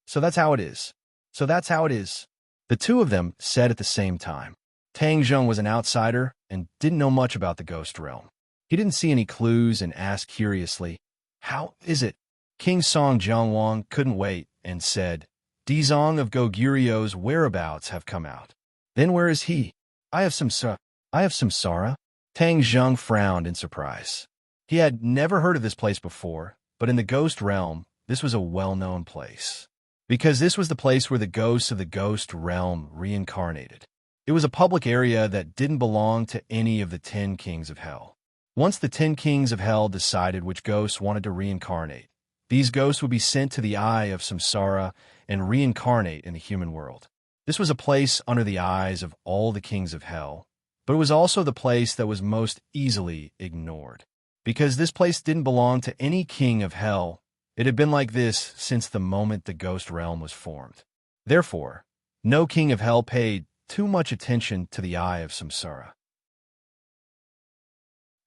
So that's how it is. So that's how it is. The two of them said at the same time. Tang Zheng was an outsider and didn't know much about the ghost realm. He didn't see any clues and asked curiously, "How is it?" King Song Jianwang couldn't wait and said, "Dizong of Goguryu's whereabouts have come out." "Then where is he?" I have samsara." Tang Zheng frowned in surprise. He had never heard of this place before, but in the ghost realm, this was a well-known place. Because this was the place where the ghosts of the ghost realm reincarnated. It was a public area that didn't belong to any of the 10 kings of hell. Once the 10 kings of hell decided which ghosts wanted to reincarnate, these ghosts would be sent to the eye of samsara and reincarnate in the human world. This was a place under the eyes of all the kings of hell, but it was also the place that was most easily ignored. Because this place didn't belong to any king of hell, it had been like this since the moment the ghost realm was formed. Therefore, no king of hell paid too much attention to the eye of samsara.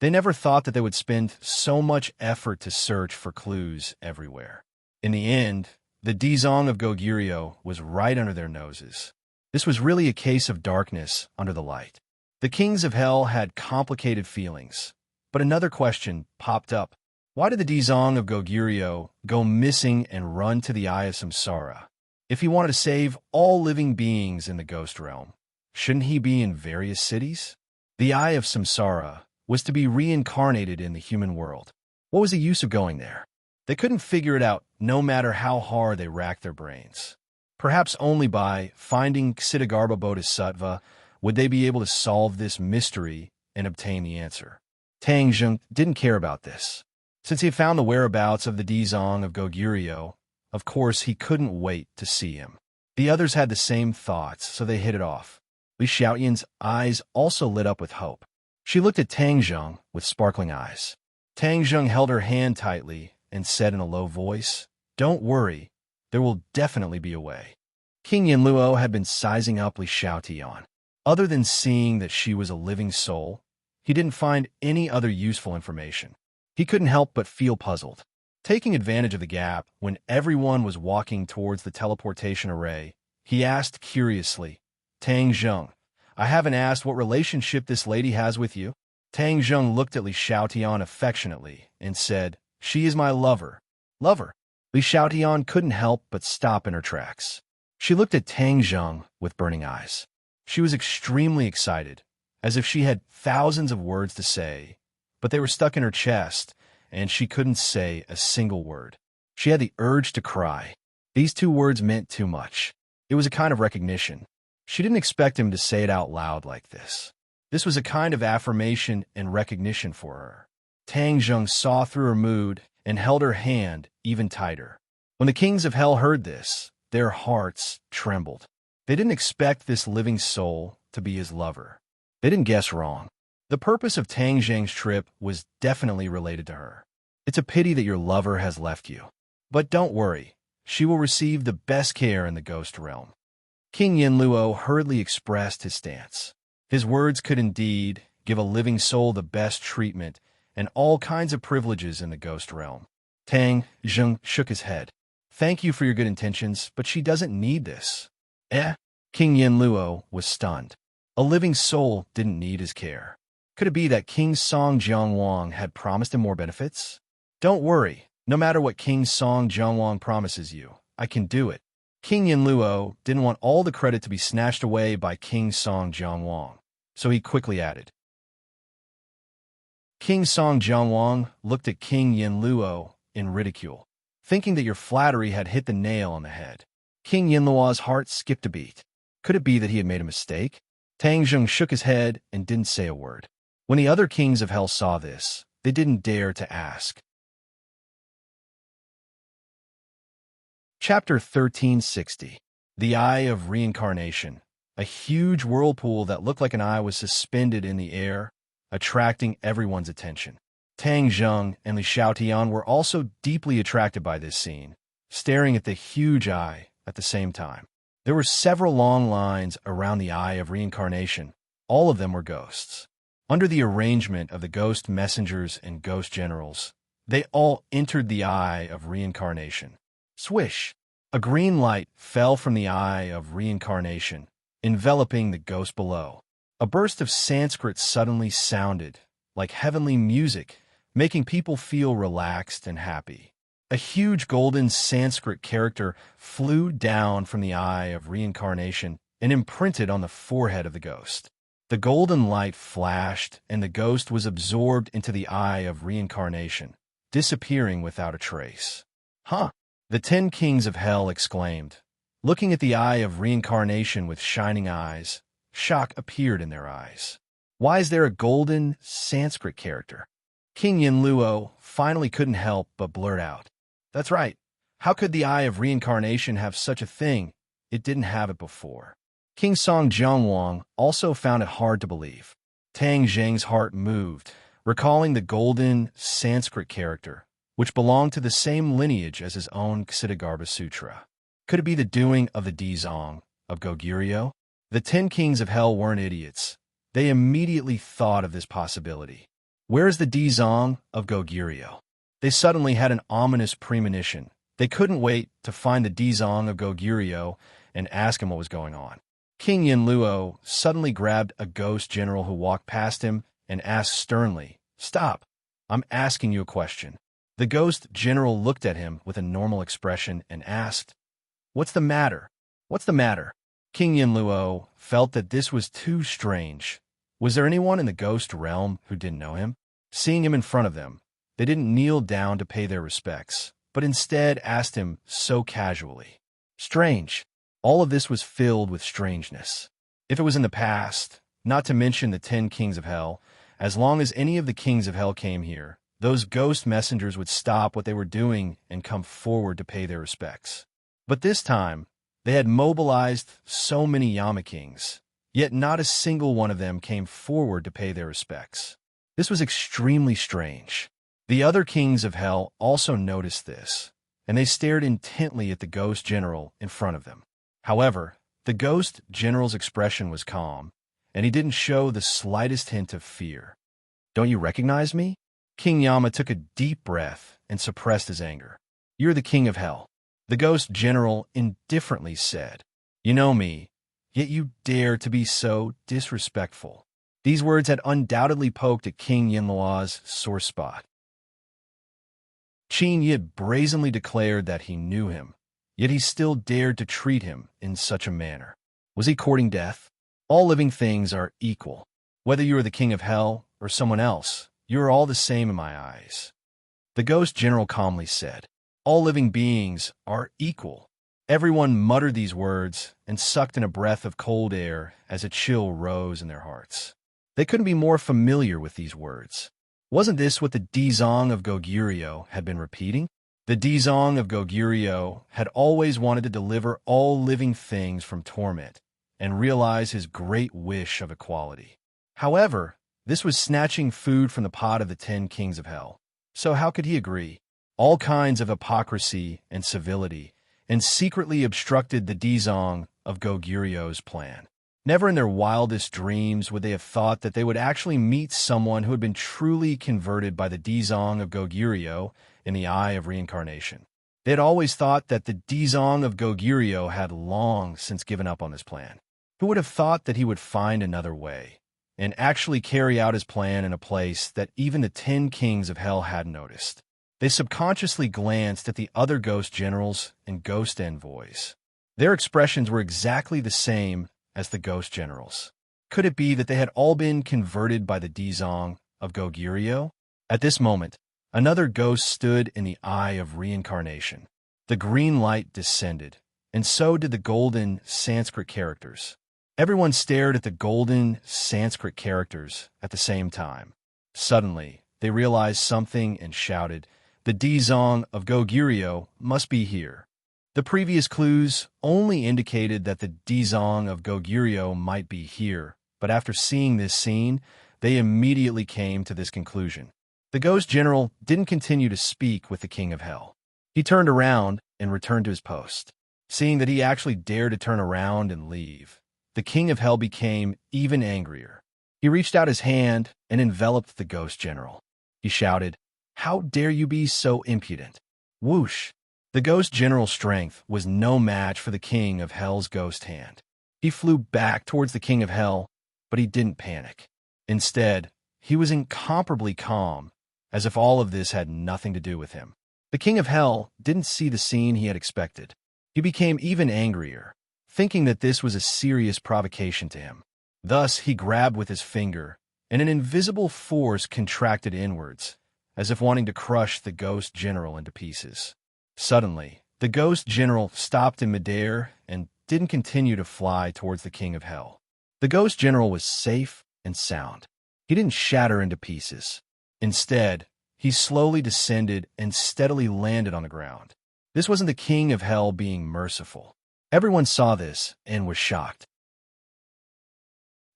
They never thought that they would spend so much effort to search for clues everywhere. In the end, the Dizong of Goguryo was right under their noses. This was really a case of darkness under the light. The kings of hell had complicated feelings, but another question popped up. Why did the Dizong of Goguryo go missing and run to the eye of samsara? If he wanted to save all living beings in the ghost realm, shouldn't he be in various cities? The eye of samsara was to be reincarnated in the human world. What was the use of going there? They couldn't figure it out no matter how hard they racked their brains. Perhaps only by finding Ksitigarbha Bodhisattva would they be able to solve this mystery and obtain the answer. Tang Zheng didn't care about this. Since he had found the whereabouts of the Dizong of Goguryo, of course he couldn't wait to see him. The others had the same thoughts, so they hit it off. Li Xiaoyan's eyes also lit up with hope. She looked at Tang Zheng with sparkling eyes. Tang Zheng held her hand tightly and said in a low voice, "Don't worry, there will definitely be a way." King Yanluo had been sizing up Li Xiaotian. Other than seeing that she was a living soul, he didn't find any other useful information. He couldn't help but feel puzzled. Taking advantage of the gap, when everyone was walking towards the teleportation array, he asked curiously, "Tang Zheng, I haven't asked what relationship this lady has with you?" Tang Zheng looked at Li Xiaotian affectionately and said, "She is my lover." Lover? Li Xiaotian couldn't help but stop in her tracks. She looked at Tang Zheng with burning eyes. She was extremely excited, as if she had thousands of words to say, but they were stuck in her chest, and she couldn't say a single word. She had the urge to cry. These two words meant too much. It was a kind of recognition. She didn't expect him to say it out loud like this. This was a kind of affirmation and recognition for her. Tang Zheng saw through her mood and held her hand even tighter. When the kings of hell heard this, their hearts trembled. They didn't expect this living soul to be his lover. They didn't guess wrong. The purpose of Tang Zheng's trip was definitely related to her. It's a pity that your lover has left you. But don't worry, she will receive the best care in the ghost realm. King Yinluo hurriedly expressed his stance. His words could indeed give a living soul the best treatment and all kinds of privileges in the ghost realm. Tang Zheng shook his head. Thank you for your good intentions, but she doesn't need this. Eh? King Yinluo was stunned. A living soul didn't need his care. Could it be that King Song Jiangwang had promised him more benefits? Don't worry. No matter what King Song Jiangwang promises you, I can do it. King Yinluo didn't want all the credit to be snatched away by King Song Jiangwang, so he quickly added. King Song Jiangwang looked at King Yinluo in ridicule, thinking that your flattery had hit the nail on the head. King Yinluo's heart skipped a beat. Could it be that he had made a mistake? Tang Zheng shook his head and didn't say a word. When the other kings of hell saw this, they didn't dare to ask. Chapter 1360. The Eye of Reincarnation. A huge whirlpool that looked like an eye was suspended in the air, attracting everyone's attention. Tang Zheng and Li Xiaotian were also deeply attracted by this scene, staring at the huge eye at the same time. There were several long lines around the Eye of Reincarnation. All of them were ghosts. Under the arrangement of the ghost messengers and ghost generals, they all entered the Eye of Reincarnation. Swish! A green light fell from the Eye of Reincarnation, enveloping the ghost below. A burst of Sanskrit suddenly sounded, like heavenly music, making people feel relaxed and happy. A huge golden Sanskrit character flew down from the Eye of Reincarnation and imprinted on the forehead of the ghost. The golden light flashed, and the ghost was absorbed into the Eye of Reincarnation, disappearing without a trace. Huh! The 10 kings of hell exclaimed. Looking at the Eye of Reincarnation with shining eyes, shock appeared in their eyes. Why is there a golden Sanskrit character? King Yinluo finally couldn't help but blurt out. That's right. How could the Eye of Reincarnation have such a thing? It didn't have it before. King Song Jiangwang also found it hard to believe. Tang Zheng's heart moved, recalling the golden Sanskrit character, which belonged to the same lineage as his own Ksitigarbha Sutra. Could it be the doing of the Dizong of Goguryeo? The 10 kings of hell weren't idiots. They immediately thought of this possibility. Where is the Dizong of Goguryeo? They suddenly had an ominous premonition. They couldn't wait to find the Dizong of Goguryeo and ask him what was going on. King Yinluo suddenly grabbed a ghost general who walked past him and asked sternly, Stop! I'm asking you a question. The ghost general looked at him with a normal expression and asked, What's the matter? What's the matter? King Yinluo felt that this was too strange. Was there anyone in the ghost realm who didn't know him? Seeing him in front of them, they didn't kneel down to pay their respects, but instead asked him so casually. Strange. All of this was filled with strangeness. If it was in the past, not to mention the 10 kings of hell, as long as any of the kings of hell came here, those ghost messengers would stop what they were doing and come forward to pay their respects. But this time, they had mobilized so many Yama kings, yet not a single one of them came forward to pay their respects. This was extremely strange. The other kings of hell also noticed this, and they stared intently at the ghost general in front of them. However, the ghost general's expression was calm, and he didn't show the slightest hint of fear. Don't you recognize me? King Yama took a deep breath and suppressed his anger. You're the king of hell. The ghost general indifferently said, You know me, yet you dare to be so disrespectful. These words had undoubtedly poked at King Yinluo's sore spot. Qin Yi brazenly declared that he knew him, yet he still dared to treat him in such a manner. Was he courting death? All living things are equal. Whether you are the king of hell or someone else, you are all the same in my eyes. The ghost general calmly said, All living beings are equal. Everyone muttered these words and sucked in a breath of cold air as a chill rose in their hearts. They couldn't be more familiar with these words. Wasn't this what the Dizong of Goguryeo had been repeating? The Dizong of Goguryeo had always wanted to deliver all living things from torment and realize his great wish of equality. However, this was snatching food from the pot of the 10 kings of hell. So how could he agree? All kinds of hypocrisy and civility and secretly obstructed the Dizong of Goguryu's plan. Never in their wildest dreams would they have thought that they would actually meet someone who had been truly converted by the Dizong of Goguryo in the eye of reincarnation. They had always thought that the Dizong of Goguryo had long since given up on his plan. Who would have thought that he would find another way and actually carry out his plan in a place that even the 10 kings of hell hadn't noticed? They subconsciously glanced at the other ghost generals and ghost envoys. Their expressions were exactly the same as the ghost generals. Could it be that they had all been converted by the Dizong of Goguryo? At this moment, another ghost stood in the eye of reincarnation. The green light descended, and so did the golden Sanskrit characters. Everyone stared at the golden Sanskrit characters at the same time. Suddenly, they realized something and shouted, "The Dizong of Goguryo must be here." The previous clues only indicated that the Dizong of Goguryo might be here, but after seeing this scene, they immediately came to this conclusion. The ghost general didn't continue to speak with the king of hell. He turned around and returned to his post. Seeing that he actually dared to turn around and leave, the king of hell became even angrier. He reached out his hand and enveloped the ghost general. He shouted, "How dare you be so impudent?" Whoosh! The ghost general's strength was no match for the king of hell's ghost hand. He flew back towards the king of hell, but he didn't panic. Instead, he was incomparably calm, as if all of this had nothing to do with him. The king of hell didn't see the scene he had expected. He became even angrier, thinking that this was a serious provocation to him. Thus, he grabbed with his finger, and an invisible force contracted inwards, as if wanting to crush the ghost general into pieces. Suddenly, the ghost general stopped in midair and didn't continue to fly towards the king of hell. The ghost general was safe and sound. He didn't shatter into pieces. Instead, he slowly descended and steadily landed on the ground. This wasn't the king of hell being merciful. Everyone saw this and was shocked.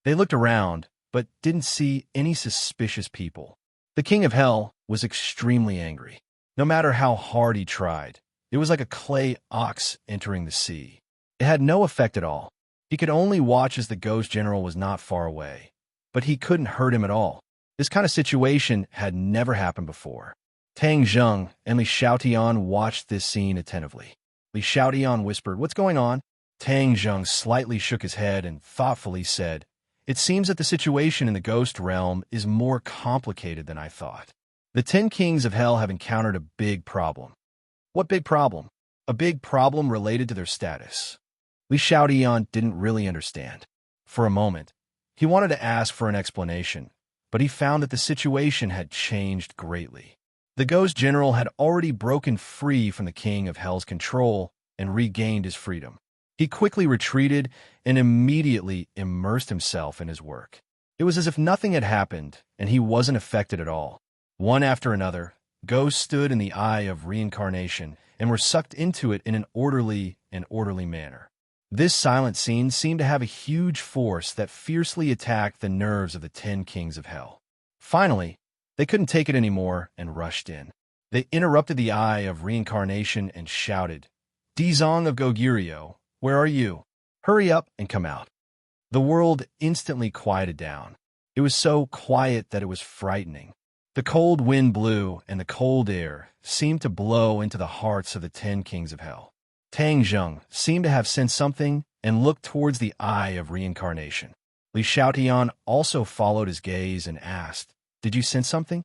They looked around, but didn't see any suspicious people. The king of hell was extremely angry. No matter how hard he tried, it was like a clay ox entering the sea. It had no effect at all. He could only watch as the ghost general was not far away, but he couldn't hurt him at all. This kind of situation had never happened before. Tang Zheng and Li Xiaotian watched this scene attentively. Li Xiaotian whispered, "What's going on?" Tang Zheng slightly shook his head and thoughtfully said, "It seems that the situation in the ghost realm is more complicated than I thought. The 10 kings of hell have encountered a big problem." "What big problem?" "A big problem related to their status." Li Xiaotian didn't really understand. For a moment, he wanted to ask for an explanation, but he found that the situation had changed greatly. The ghost general had already broken free from the king of hell's control and regained his freedom. He quickly retreated and immediately immersed himself in his work. It was as if nothing had happened and he wasn't affected at all. One after another, ghosts stood in the eye of reincarnation and were sucked into it in an orderly manner. This silent scene seemed to have a huge force that fiercely attacked the nerves of the 10 kings of hell. Finally, they couldn't take it anymore and rushed in. They interrupted the eye of reincarnation and shouted, "Dizong of Goguryo, where are you? Hurry up and come out." The world instantly quieted down. It was so quiet that it was frightening. The cold wind blew, and the cold air seemed to blow into the hearts of the 10 kings of hell. Tang Zheng seemed to have sensed something and looked towards the eye of reincarnation. Li Xiaotian also followed his gaze and asked, "Did you sense something?"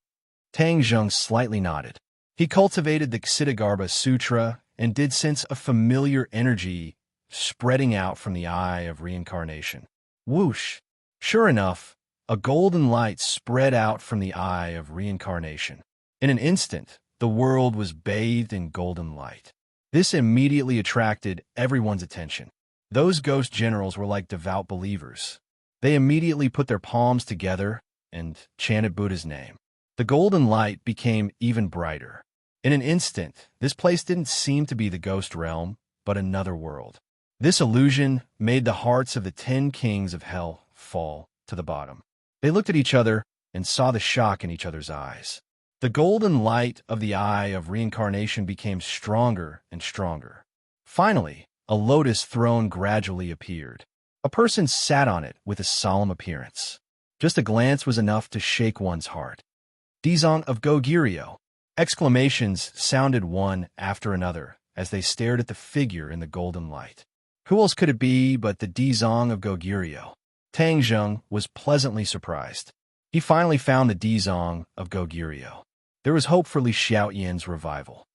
Tang Zheng slightly nodded. He cultivated the Ksitigarbha Sutra and did sense a familiar energy spreading out from the eye of reincarnation. Whoosh! Sure enough, a golden light spread out from the eye of reincarnation. In an instant, the world was bathed in golden light. This immediately attracted everyone's attention. Those ghost generals were like devout believers. They immediately put their palms together and chanted Buddha's name. The golden light became even brighter. In an instant, this place didn't seem to be the ghost realm, but another world. This illusion made the hearts of the 10 kings of hell fall to the bottom. They looked at each other and saw the shock in each other's eyes. The golden light of the eye of reincarnation became stronger and stronger. Finally, a lotus throne gradually appeared. A person sat on it with a solemn appearance. Just a glance was enough to shake one's heart. Dizong of Goguryeo! Exclamations sounded one after another as they stared at the figure in the golden light. Who else could it be but the Dizong of Goguryeo? Tang Zheng was pleasantly surprised. He finally found the Dizong of Goguryeo. There was hope for Li Xiaoyan's revival.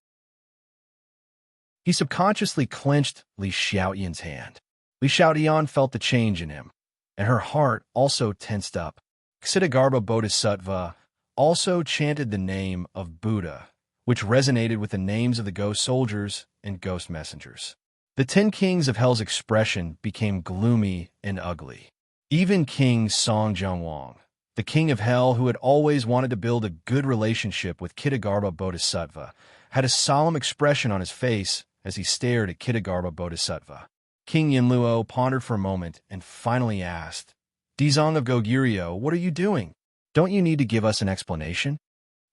He subconsciously clenched Li Xiaoyan's hand. Li Xiaoyan felt the change in him, and her heart also tensed up. Ksitigarbha Bodhisattva also chanted the name of Buddha, which resonated with the names of the ghost soldiers and ghost messengers. The 10 kings of hell's expression became gloomy and ugly. Even King Song Zhongwang, the king of hell who had always wanted to build a good relationship with Ksitigarbha Bodhisattva, had a solemn expression on his face as he stared at Ksitigarbha Bodhisattva. King Yinluo pondered for a moment and finally asked, Dizong of Goguryeo, what are you doing? Don't you need to give us an explanation?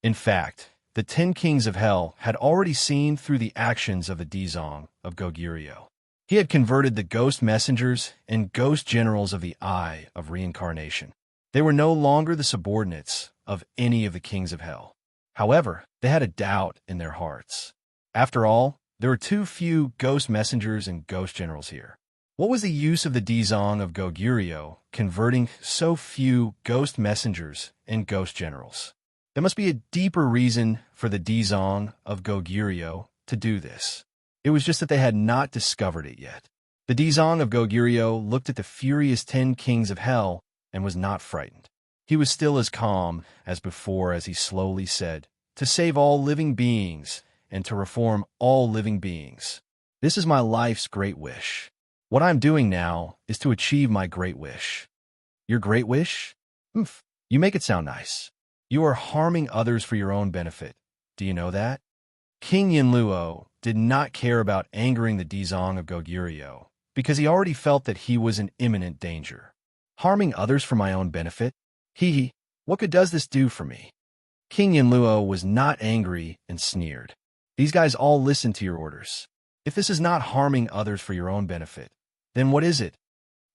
In fact, the 10 kings of hell had already seen through the actions of the Dizong of Goguryeo. He had converted the ghost messengers and ghost generals of the Eye of Reincarnation. They were no longer the subordinates of any of the kings of hell. However, they had a doubt in their hearts. After all, there were too few ghost messengers and ghost generals here. What was the use of the Dizong of Goguryeo converting so few ghost messengers and ghost generals? There must be a deeper reason for the Dizong of Goguryeo to do this. It was just that they had not discovered it yet. The Dizong of Goguryeo looked at the furious 10 kings of hell and was not frightened. He was still as calm as before as he slowly said, to save all living beings and to reform all living beings. This is my life's great wish. What I'm doing now is to achieve my great wish. Your great wish? Oomph, you make it sound nice. You are harming others for your own benefit. Do you know that? King Yinluo did not care about angering the Dizong of Goguryeo because he already felt that he was in imminent danger. Harming others for my own benefit? Hee, what good does this do for me? King Yinluo was not angry and sneered. These guys all listen to your orders. If this is not harming others for your own benefit, then what is it?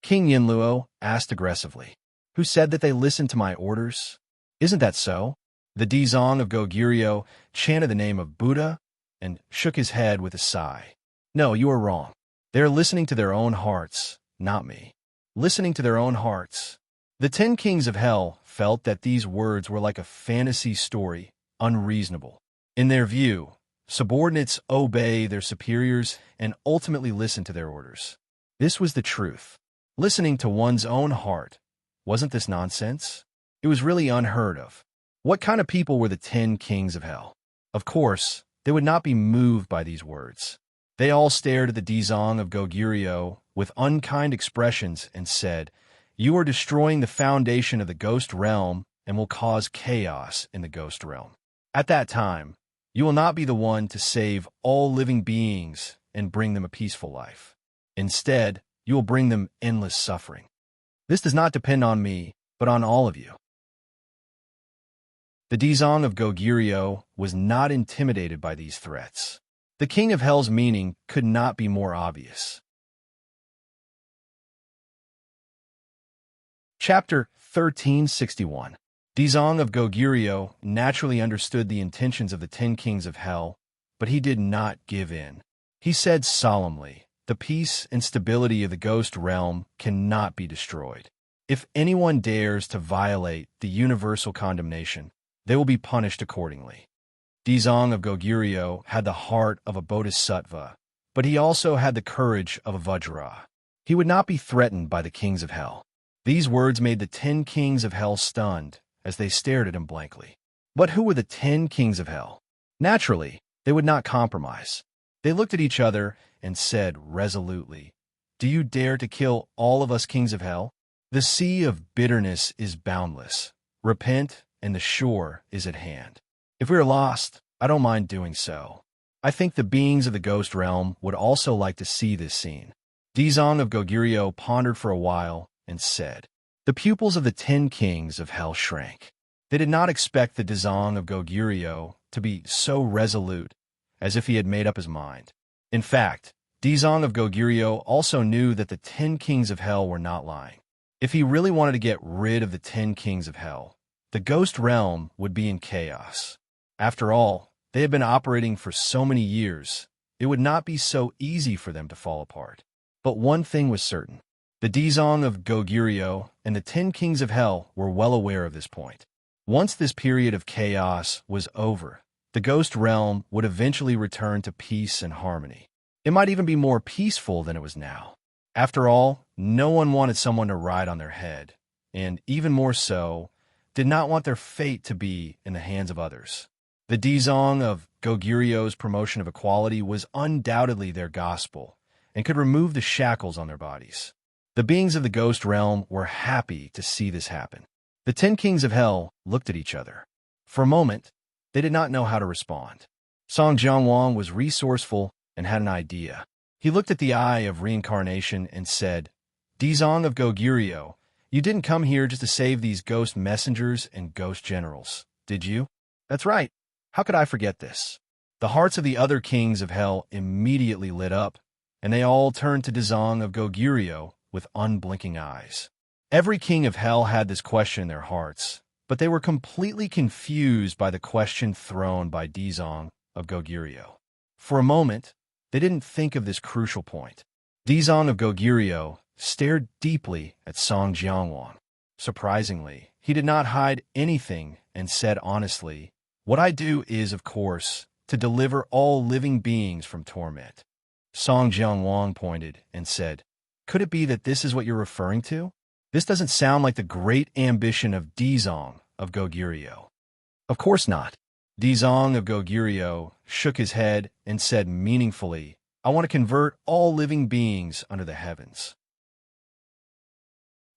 King Yinluo asked aggressively. Who said that they listened to my orders? Isn't that so? The Dizong of Goguryeo chanted the name of Buddha and shook his head with a sigh. No, you are wrong. They are listening to their own hearts, not me. Listening to their own hearts. The 10 kings of hell felt that these words were like a fantasy story, unreasonable. In their view, subordinates obey their superiors and ultimately listen to their orders. This was the truth. Listening to one's own heart. Wasn't this nonsense? It was really unheard of. What kind of people were the 10 kings of hell? Of course, they would not be moved by these words. They all stared at the Dizong of Goguryeo with unkind expressions and said, You are destroying the foundation of the ghost realm and will cause chaos in the ghost realm. At that time, you will not be the one to save all living beings and bring them a peaceful life. Instead, you will bring them endless suffering. This does not depend on me, but on all of you. The Dizong of Goguryeo was not intimidated by these threats. The king of hell's meaning could not be more obvious. Chapter 1361. Dizong of Goguryeo naturally understood the intentions of the 10 kings of hell, but he did not give in. He said solemnly, the peace and stability of the ghost realm cannot be destroyed. If anyone dares to violate the universal condemnation, they will be punished accordingly. Dizong of Goguryeo had the heart of a bodhisattva, but he also had the courage of a vajra. He would not be threatened by the kings of hell. These words made the 10 kings of hell stunned as they stared at him blankly. But who were the 10 kings of hell? Naturally, they would not compromise. They looked at each other and said resolutely, Do you dare to kill all of us kings of hell? The sea of bitterness is boundless. Repent, and the shore is at hand. If we are lost, I don't mind doing so. I think the beings of the ghost realm would also like to see this scene. Dizong of Goguryeo pondered for a while and said, The pupils of the 10 kings of hell shrank. They did not expect the Dizong of Goguryeo to be so resolute as if he had made up his mind. In fact, Dizong of Goguryeo also knew that the 10 kings of hell were not lying. If he really wanted to get rid of the 10 kings of hell, the ghost realm would be in chaos. After all, they had been operating for so many years, it would not be so easy for them to fall apart. But one thing was certain. The Dizong of Goguryeo and the 10 kings of hell were well aware of this point. Once this period of chaos was over, the ghost realm would eventually return to peace and harmony. It might even be more peaceful than it was now. After all, no one wanted someone to ride on their head, and even more so, did not want their fate to be in the hands of others. The Dizong of Goguryeo's promotion of equality was undoubtedly their gospel, and could remove the shackles on their bodies. The beings of the ghost realm were happy to see this happen. The 10 kings of hell looked at each other. For a moment, they did not know how to respond. Song Jianguang was resourceful and had an idea. He looked at the Eye of Reincarnation and said, Dizong of Goguryeo, you didn't come here just to save these ghost messengers and ghost generals, did you? That's right. How could I forget this? The hearts of the other kings of hell immediately lit up, and they all turned to Dizong of Goguryeo with unblinking eyes. Every king of hell had this question in their hearts, but they were completely confused by the question thrown by Dizong of Goguryeo. For a moment, they didn't think of this crucial point. Dizong of Goguryeo stared deeply at Song Jianguang. Surprisingly, he did not hide anything and said honestly, what I do is, of course, to deliver all living beings from torment. Song Jianguang pointed and said, could it be that this is what you're referring to? This doesn't sound like the great ambition of Dizong of Goguryeo. Of course not. Dizong of Goguryeo shook his head and said meaningfully, I want to convert all living beings under the heavens.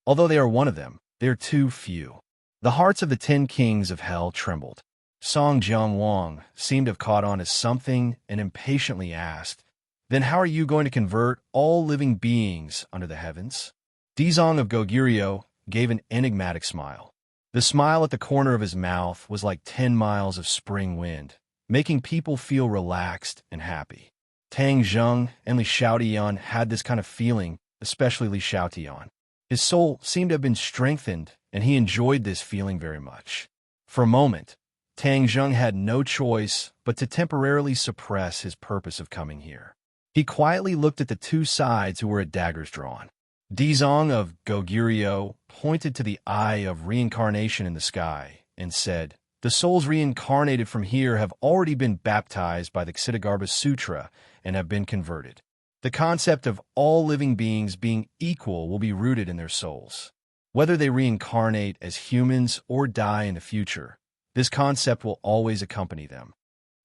Although they are one of them, they are too few. The hearts of the 10 kings of hell trembled. Song Jianguang seemed to have caught on to something and impatiently asked, then how are you going to convert all living beings under the heavens? Dizong of Goguryeo gave an enigmatic smile. The smile at the corner of his mouth was like 10 miles of spring wind, making people feel relaxed and happy. Tang Zheng and Li Xiaotian had this kind of feeling, especially Li Xiaotian. His soul seemed to have been strengthened, and he enjoyed this feeling very much. For a moment, Tang Zheng had no choice but to temporarily suppress his purpose of coming here. He quietly looked at the two sides who were at daggers drawn. Dizong of Goguryeo pointed to the Eye of Reincarnation in the sky and said, the souls reincarnated from here have already been baptized by the Ksitigarbha Sutra and have been converted. The concept of all living beings being equal will be rooted in their souls. Whether they reincarnate as humans or die in the future, this concept will always accompany them.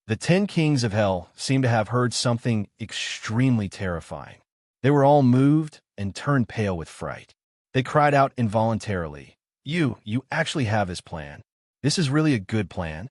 The 10 kings of hell seemed to have heard something extremely terrifying. They were all moved and turned pale with fright. They cried out involuntarily, You actually have this plan. This is really a good plan.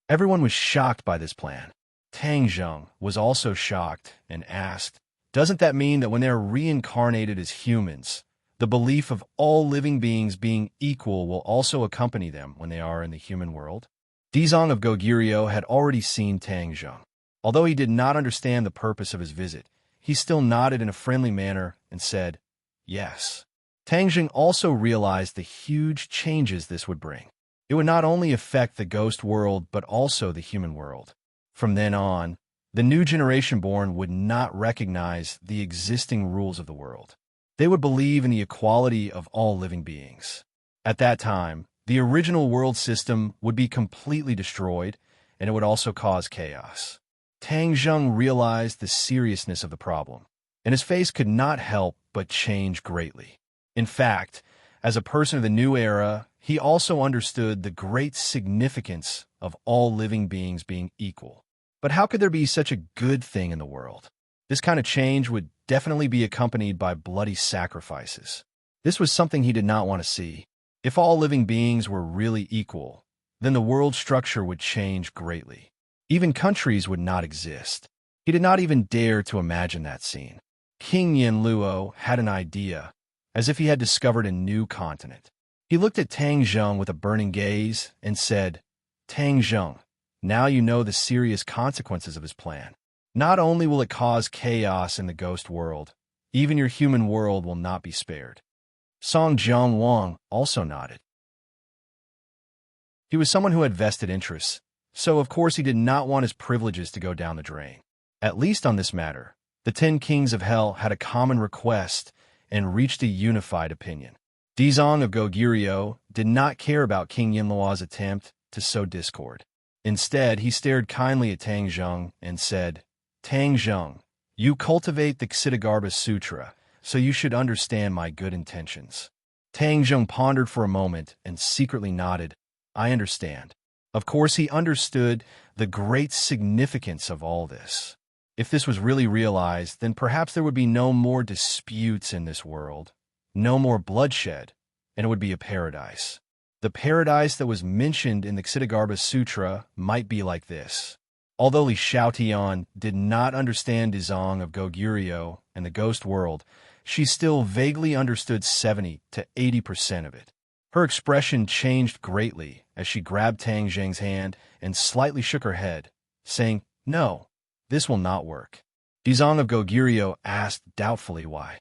Everyone was shocked by this plan. Tang Zheng was also shocked and asked, doesn't that mean that when they are reincarnated as humans, the belief of all living beings being equal will also accompany them when they are in the human world? Dizong of Goguryeo had already seen Tang Zheng. Although he did not understand the purpose of his visit, he still nodded in a friendly manner and said, yes. Tang Zheng also realized the huge changes this would bring. It would not only affect the ghost world, but also the human world. From then on, the new generation born would not recognize the existing rules of the world. They would believe in the equality of all living beings. At that time, the original world system would be completely destroyed, and it would also cause chaos. Tang Zheng realized the seriousness of the problem, and his face could not help but change greatly. In fact, as a person of the new era, he also understood the great significance of all living beings being equal. But how could there be such a good thing in the world? This kind of change would definitely be accompanied by bloody sacrifices. This was something he did not want to see. If all living beings were really equal, then the world structure would change greatly. Even countries would not exist. He did not even dare to imagine that scene. King Yin Luo had an idea, as if he had discovered a new continent. He looked at Tang Zheng with a burning gaze and said, Tang Zheng, now you know the serious consequences of his plan. Not only will it cause chaos in the ghost world, even your human world will not be spared. Song Jiang Wang also nodded. He was someone who had vested interests, so of course he did not want his privileges to go down the drain. At least on this matter, the 10 kings of hell had a common request and reached a unified opinion. Dizong of Goguryeo did not care about King Yinluo's attempt to sow discord. Instead, he stared kindly at Tang Zheng and said, Tang Zheng, you cultivate the Ksitigarbha Sutra, so you should understand my good intentions. Tang Zheng pondered for a moment and secretly nodded. I understand. Of course, he understood the great significance of all this. If this was really realized, then perhaps there would be no more disputes in this world, no more bloodshed, and it would be a paradise. The paradise that was mentioned in the Ksitigarbha Sutra might be like this. Although Li Xiaotian did not understand Dizong of Goguryeo and the ghost world, she still vaguely understood 70 to 80% of it. Her expression changed greatly as she grabbed Tang Zheng's hand and slightly shook her head, saying, No, this will not work. Dizong of Goguryeo asked doubtfully why.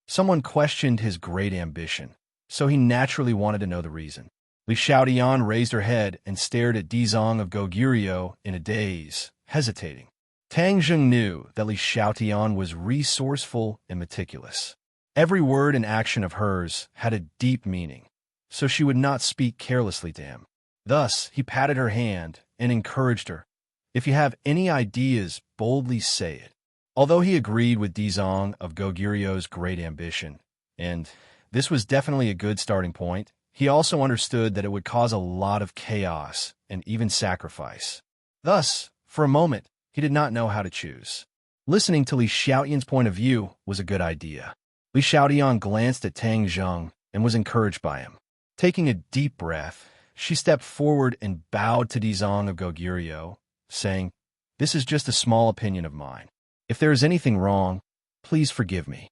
Someone questioned his great ambition, so he naturally wanted to know the reason. Li Xiaotian raised her head and stared at Dizong of Goguryeo in a daze, hesitating. Tang Zheng knew that Li Xiaotian was resourceful and meticulous. Every word and action of hers had a deep meaning, so she would not speak carelessly to him. Thus, he patted her hand and encouraged her. If you have any ideas, boldly say it. Although he agreed with Dizong of Goguryeo's great ambition, and this was definitely a good starting point, he also understood that it would cause a lot of chaos and even sacrifice. Thus, for a moment, he did not know how to choose. Listening to Li Xiaotian's point of view was a good idea. Li Xiaotian glanced at Tang Zheng and was encouraged by him. Taking a deep breath, she stepped forward and bowed to Dizong of Goguryeo, saying, This is just a small opinion of mine. If there is anything wrong, please forgive me.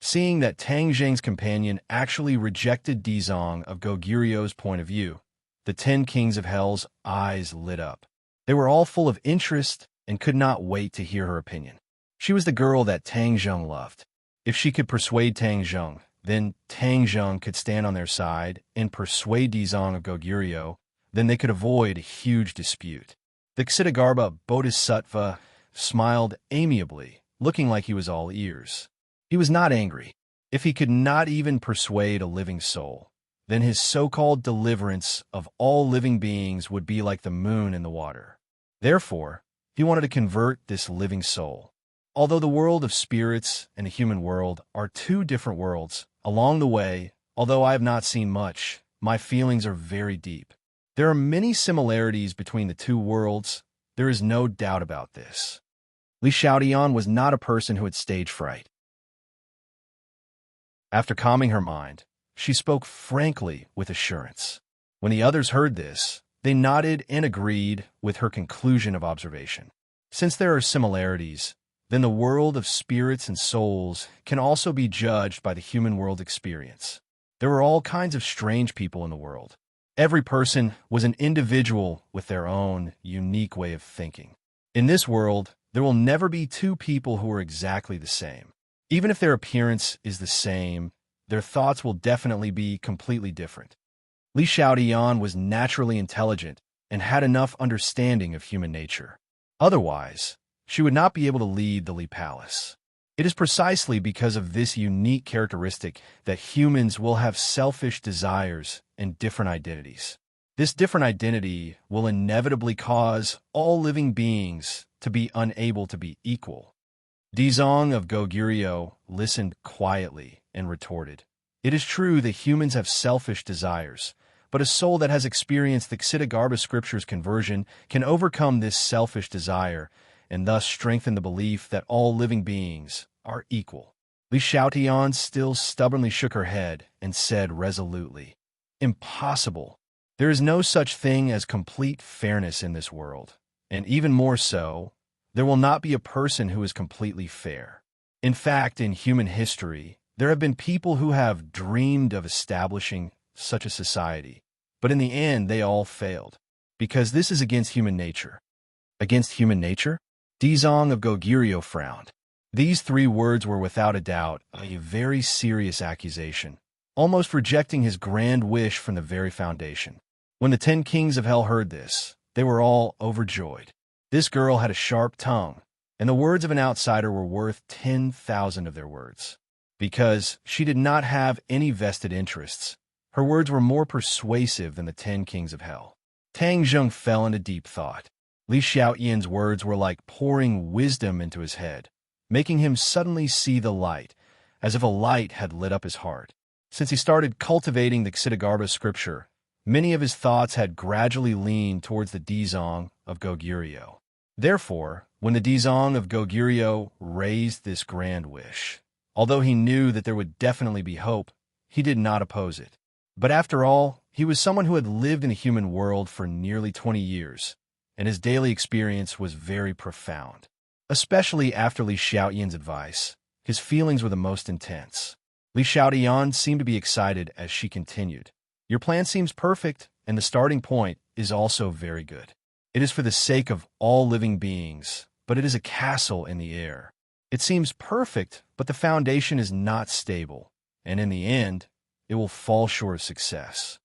Seeing that Tang Zheng's companion actually rejected Dizong of Goguryeo's point of view, the 10 kings of hell's eyes lit up. They were all full of interest and could not wait to hear her opinion. She was the girl that Tang Zheng loved. If she could persuade Tang Zheng, then Tang Zheng could stand on their side and persuade Dizong of Goguryeo, then they could avoid a huge dispute. The Ksitigarbha Bodhisattva smiled amiably, looking like he was all ears. He was not angry. If he could not even persuade a living soul, then his so-called deliverance of all living beings would be like the moon in the water. Therefore, he wanted to convert this living soul. Although the world of spirits and the human world are two different worlds, along the way, although I have not seen much, my feelings are very deep. There are many similarities between the two worlds. There is no doubt about this. Li Xiaotian was not a person who had stage fright. After calming her mind, she spoke frankly with assurance. When the others heard this, they nodded and agreed with her conclusion of observation. Since there are similarities, then the world of spirits and souls can also be judged by the human world experience. There were all kinds of strange people in the world. Every person was an individual with their own unique way of thinking. In this world, there will never be two people who are exactly the same. Even if their appearance is the same, their thoughts will definitely be completely different. Li Xiaotian was naturally intelligent and had enough understanding of human nature. Otherwise, she would not be able to lead the Li Palace. It is precisely because of this unique characteristic that humans will have selfish desires and different identities. This different identity will inevitably cause all living beings to be unable to be equal. Dizong of Goguryeo listened quietly and retorted, It is true that humans have selfish desires, but a soul that has experienced the Ksitigarbha scripture's conversion can overcome this selfish desire and thus strengthen the belief that all living beings are equal. Li Xiaotian still stubbornly shook her head and said resolutely, Impossible. There is no such thing as complete fairness in this world, and even more so, there will not be a person who is completely fair. In fact, in human history, there have been people who have dreamed of establishing such a society, but in the end they all failed, because this is against human nature. Against human nature? Dizong of Goguryeo frowned. These 3 words were without a doubt a very serious accusation, almost rejecting his grand wish from the very foundation. When the 10 kings of hell heard this, they were all overjoyed. This girl had a sharp tongue, and the words of an outsider were worth 10,000 of their words. Because she did not have any vested interests, her words were more persuasive than the 10 kings of hell. Tang Zheng fell into deep thought. Li Xiaoyan's words were like pouring wisdom into his head, making him suddenly see the light, as if a light had lit up his heart. Since he started cultivating the Ksitigarbha scripture, many of his thoughts had gradually leaned towards the Dizong of Goguryeo. Therefore, when the Dizong of Goguryeo raised this grand wish, although he knew that there would definitely be hope, he did not oppose it. But after all, he was someone who had lived in the human world for nearly 20 years, and his daily experience was very profound. Especially after Li Xiaoyan's advice, his feelings were the most intense. Li Xiaoyan seemed to be excited as she continued. Your plan seems perfect, and the starting point is also very good. It is for the sake of all living beings, but it is a castle in the air. It seems perfect, but the foundation is not stable, and in the end, it will fall short of success.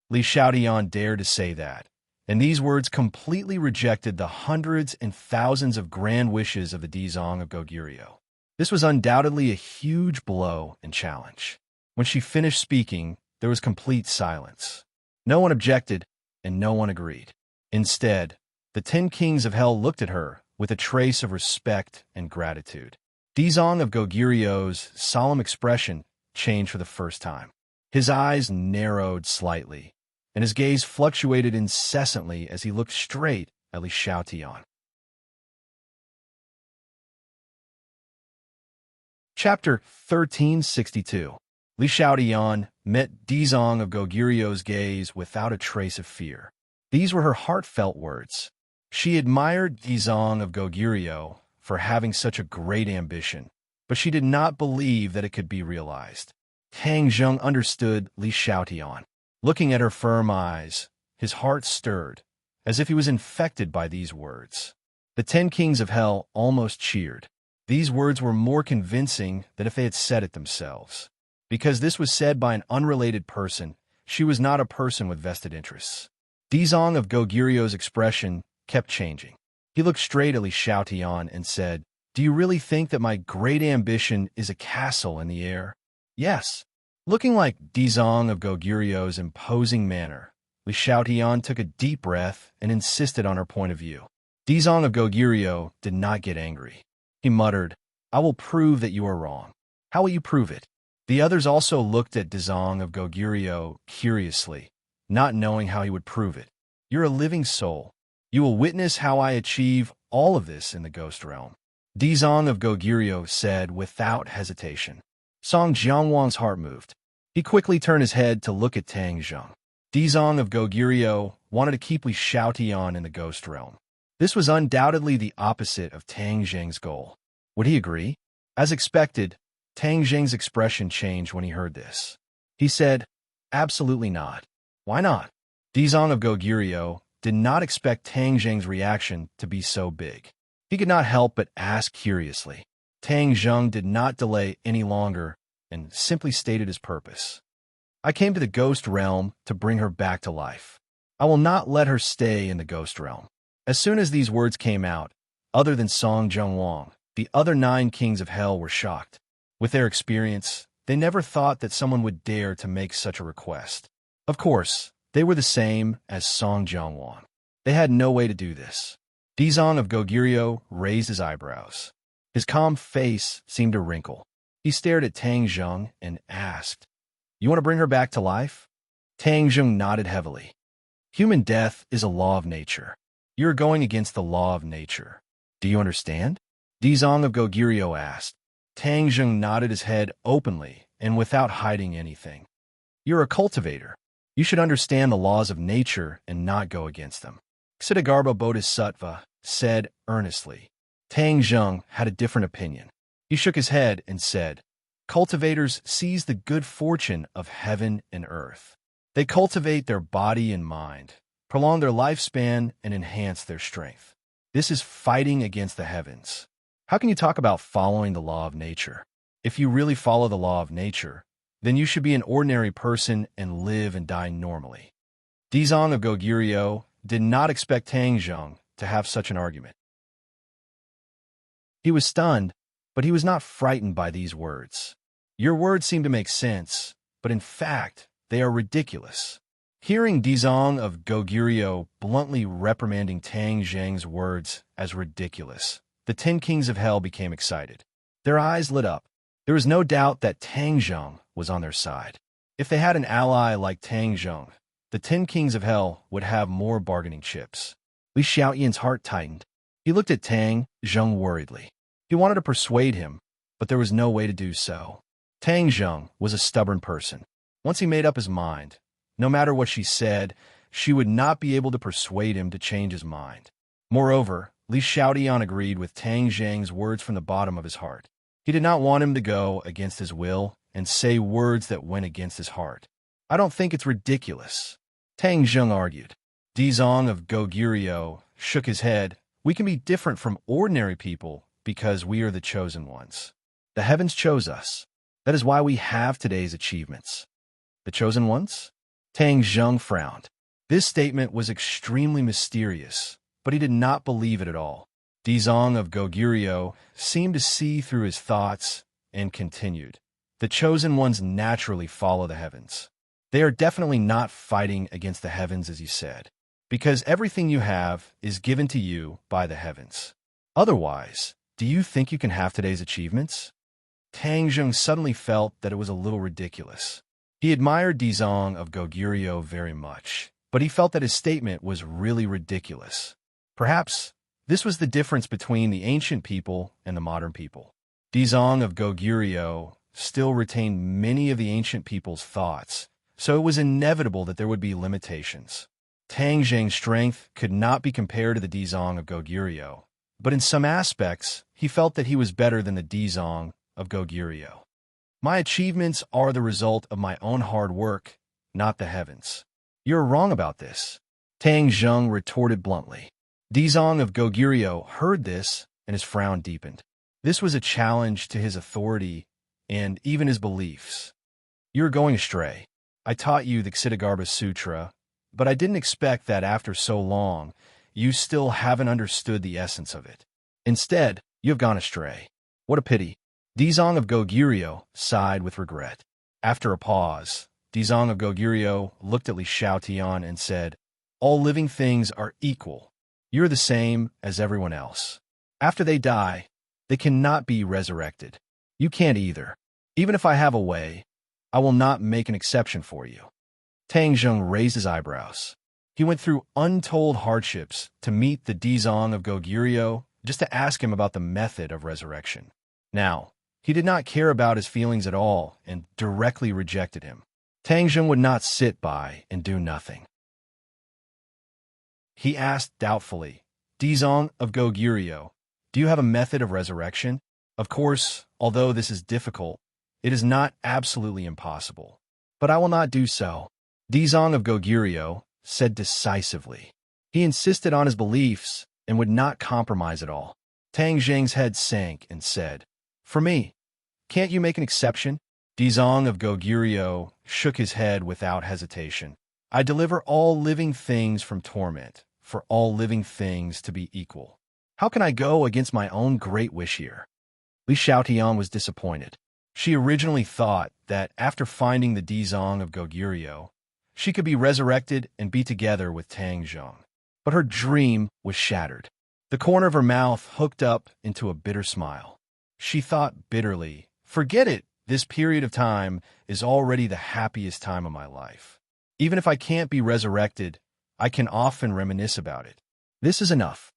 Li Xiaoyan dared to say that, and these words completely rejected the hundreds and thousands of grand wishes of the Dizong of Goguryeo. This was undoubtedly a huge blow and challenge. When she finished speaking, there was complete silence. No one objected, and no one agreed. Instead, the 10 kings of hell looked at her with a trace of respect and gratitude. Dizong of Goguryeo's solemn expression changed for the first time. His eyes narrowed slightly, and his gaze fluctuated incessantly as he looked straight at Li Xiaoyan. Chapter 1362. Li Xiaoyan met Dizong of Goguryeo's gaze without a trace of fear. These were her heartfelt words. She admired Dizong of Goguryeo for having such a great ambition, but she did not believe that it could be realized. Tang Zheng understood Li Xiaoyan. Looking at her firm eyes, his heart stirred, as if he was infected by these words. The 10 kings of hell almost cheered. These words were more convincing than if they had said it themselves. Because this was said by an unrelated person, she was not a person with vested interests. Dizong of Goguryeo's expression kept changing. He looked straight at Li Xiaoyan and said, "Do you really think that my great ambition is a castle in the air?" "Yes." Looking like Dizong of Goguryeo's imposing manner, Li Xiaoyan took a deep breath and insisted on her point of view. Dizong of Goguryeo did not get angry. He muttered, "I will prove that you are wrong." "How will you prove it?" The others also looked at Dizong of Goguryeo curiously, not knowing how he would prove it. "You're a living soul. You will witness how I achieve all of this in the ghost realm," Dizong of Goguryeo said without hesitation. Song Jiangwang's heart moved. He quickly turned his head to look at Tang Zheng. Dizong of Goguryeo wanted to keep Li Xiaoyan in the ghost realm. This was undoubtedly the opposite of Tang Zheng's goal. Would he agree? As expected, Tang Zheng's expression changed when he heard this. He said, "Absolutely not." "Why not?" Dizong of Goguryeo did not expect Tang Zheng's reaction to be so big. He could not help but ask curiously. Tang Zheng did not delay any longer and simply stated his purpose. "I came to the ghost realm to bring her back to life. I will not let her stay in the ghost realm." As soon as these words came out, other than Song Jiangwang, the other 9 kings of hell were shocked. With their experience, they never thought that someone would dare to make such a request. Of course, they were the same as Song Jiangwang. They had no way to do this. Dizong of Goguryeo raised his eyebrows. His calm face seemed to wrinkle. He stared at Tang Zheng and asked, "You want to bring her back to life?" Tang Zheng nodded heavily. "Human death is a law of nature. You're going against the law of nature. Do you understand?" Dizong of Goguryeo asked. Tang Zheng nodded his head openly and without hiding anything. "You're a cultivator. You should understand the laws of nature and not go against them," Ksitigarbha Bodhisattva said earnestly. Tang Zheng had a different opinion. He shook his head and said, "Cultivators seize the good fortune of heaven and earth. They cultivate their body and mind, prolong their lifespan, and enhance their strength. This is fighting against the heavens. How can you talk about following the law of nature? If you really follow the law of nature, then you should be an ordinary person and live and die normally. Dizong of Goguryeo did not expect Tang Zheng to have such an argument. He was stunned, but he was not frightened by these words. Your words seem to make sense, but in fact, they are ridiculous. Hearing Dizong of Goguryeo bluntly reprimanding Tang Zheng's words as ridiculous, the 10 kings of hell became excited. Their eyes lit up. There was no doubt that Tang Zheng was on their side. If they had an ally like Tang Zheng, the 10 kings of hell would have more bargaining chips. Li Xiaoyan's heart tightened. He looked at Tang Zheng worriedly. He wanted to persuade him, but there was no way to do so. Tang Zheng was a stubborn person. Once he made up his mind, no matter what she said, she would not be able to persuade him to change his mind. Moreover, Li Xiaoyan agreed with Tang Zheng's words from the bottom of his heart. He did not want him to go against his will and say words that went against his heart. I don't think it's ridiculous, Tang Zheng argued. Dizong of Goguryeo shook his head. We can be different from ordinary people because we are the chosen ones. The heavens chose us. That is why we have today's achievements. The chosen ones? Tang Zheng frowned. This statement was extremely mysterious, but he did not believe it at all. Dizong of Goguryeo seemed to see through his thoughts and continued. The chosen ones naturally follow the heavens. They are definitely not fighting against the heavens, as you said, because everything you have is given to you by the heavens. Otherwise, do you think you can have today's achievements? Tang Zheng suddenly felt that it was a little ridiculous. He admired Dizong of Goguryeo very much, but he felt that his statement was really ridiculous. Perhaps this was the difference between the ancient people and the modern people. Dizong of Goguryeo still retained many of the ancient people's thoughts, so it was inevitable that there would be limitations. Tang Zheng's strength could not be compared to the Dizong of Goguryeo, but in some aspects, he felt that he was better than the Dizong of Goguryeo. My achievements are the result of my own hard work, not the heavens. You're wrong about this, Tang Zheng retorted bluntly. Dizong of Goguryeo heard this, and his frown deepened. This was a challenge to his authority and even his beliefs. You're going astray. I taught you the Ksitigarbha Sutra, but I didn't expect that after so long, you still haven't understood the essence of it. Instead, you have gone astray. What a pity. Dizong of Goguryeo sighed with regret. After a pause, Dizong of Goguryeo looked at Li Xiaoyan and said, All living things are equal. You're the same as everyone else. After they die, they cannot be resurrected. You can't either. Even if I have a way, I will not make an exception for you. Tang Zheng raised his eyebrows. He went through untold hardships to meet the Dizong of Goguryeo just to ask him about the method of resurrection. Now, he did not care about his feelings at all and directly rejected him. Tang Zheng would not sit by and do nothing. He asked doubtfully, Dizong of Goguryeo, do you have a method of resurrection? Of course, although this is difficult, it is not absolutely impossible. But I will not do so, Dizong of Goguryeo said decisively. He insisted on his beliefs and would not compromise at all. Tang Zheng's head sank and said, For me, can't you make an exception? Dizong of Goguryeo shook his head without hesitation. I deliver all living things from torment, for all living things to be equal. How can I go against my own great wish here? Li Xiaoyan was disappointed. She originally thought that after finding the Dizong of Goguryeo, she could be resurrected and be together with Tang Zheng. But her dream was shattered. The corner of her mouth hooked up into a bitter smile. She thought bitterly, Forget it, this period of time is already the happiest time of my life. Even if I can't be resurrected, I can often reminisce about it. This is enough.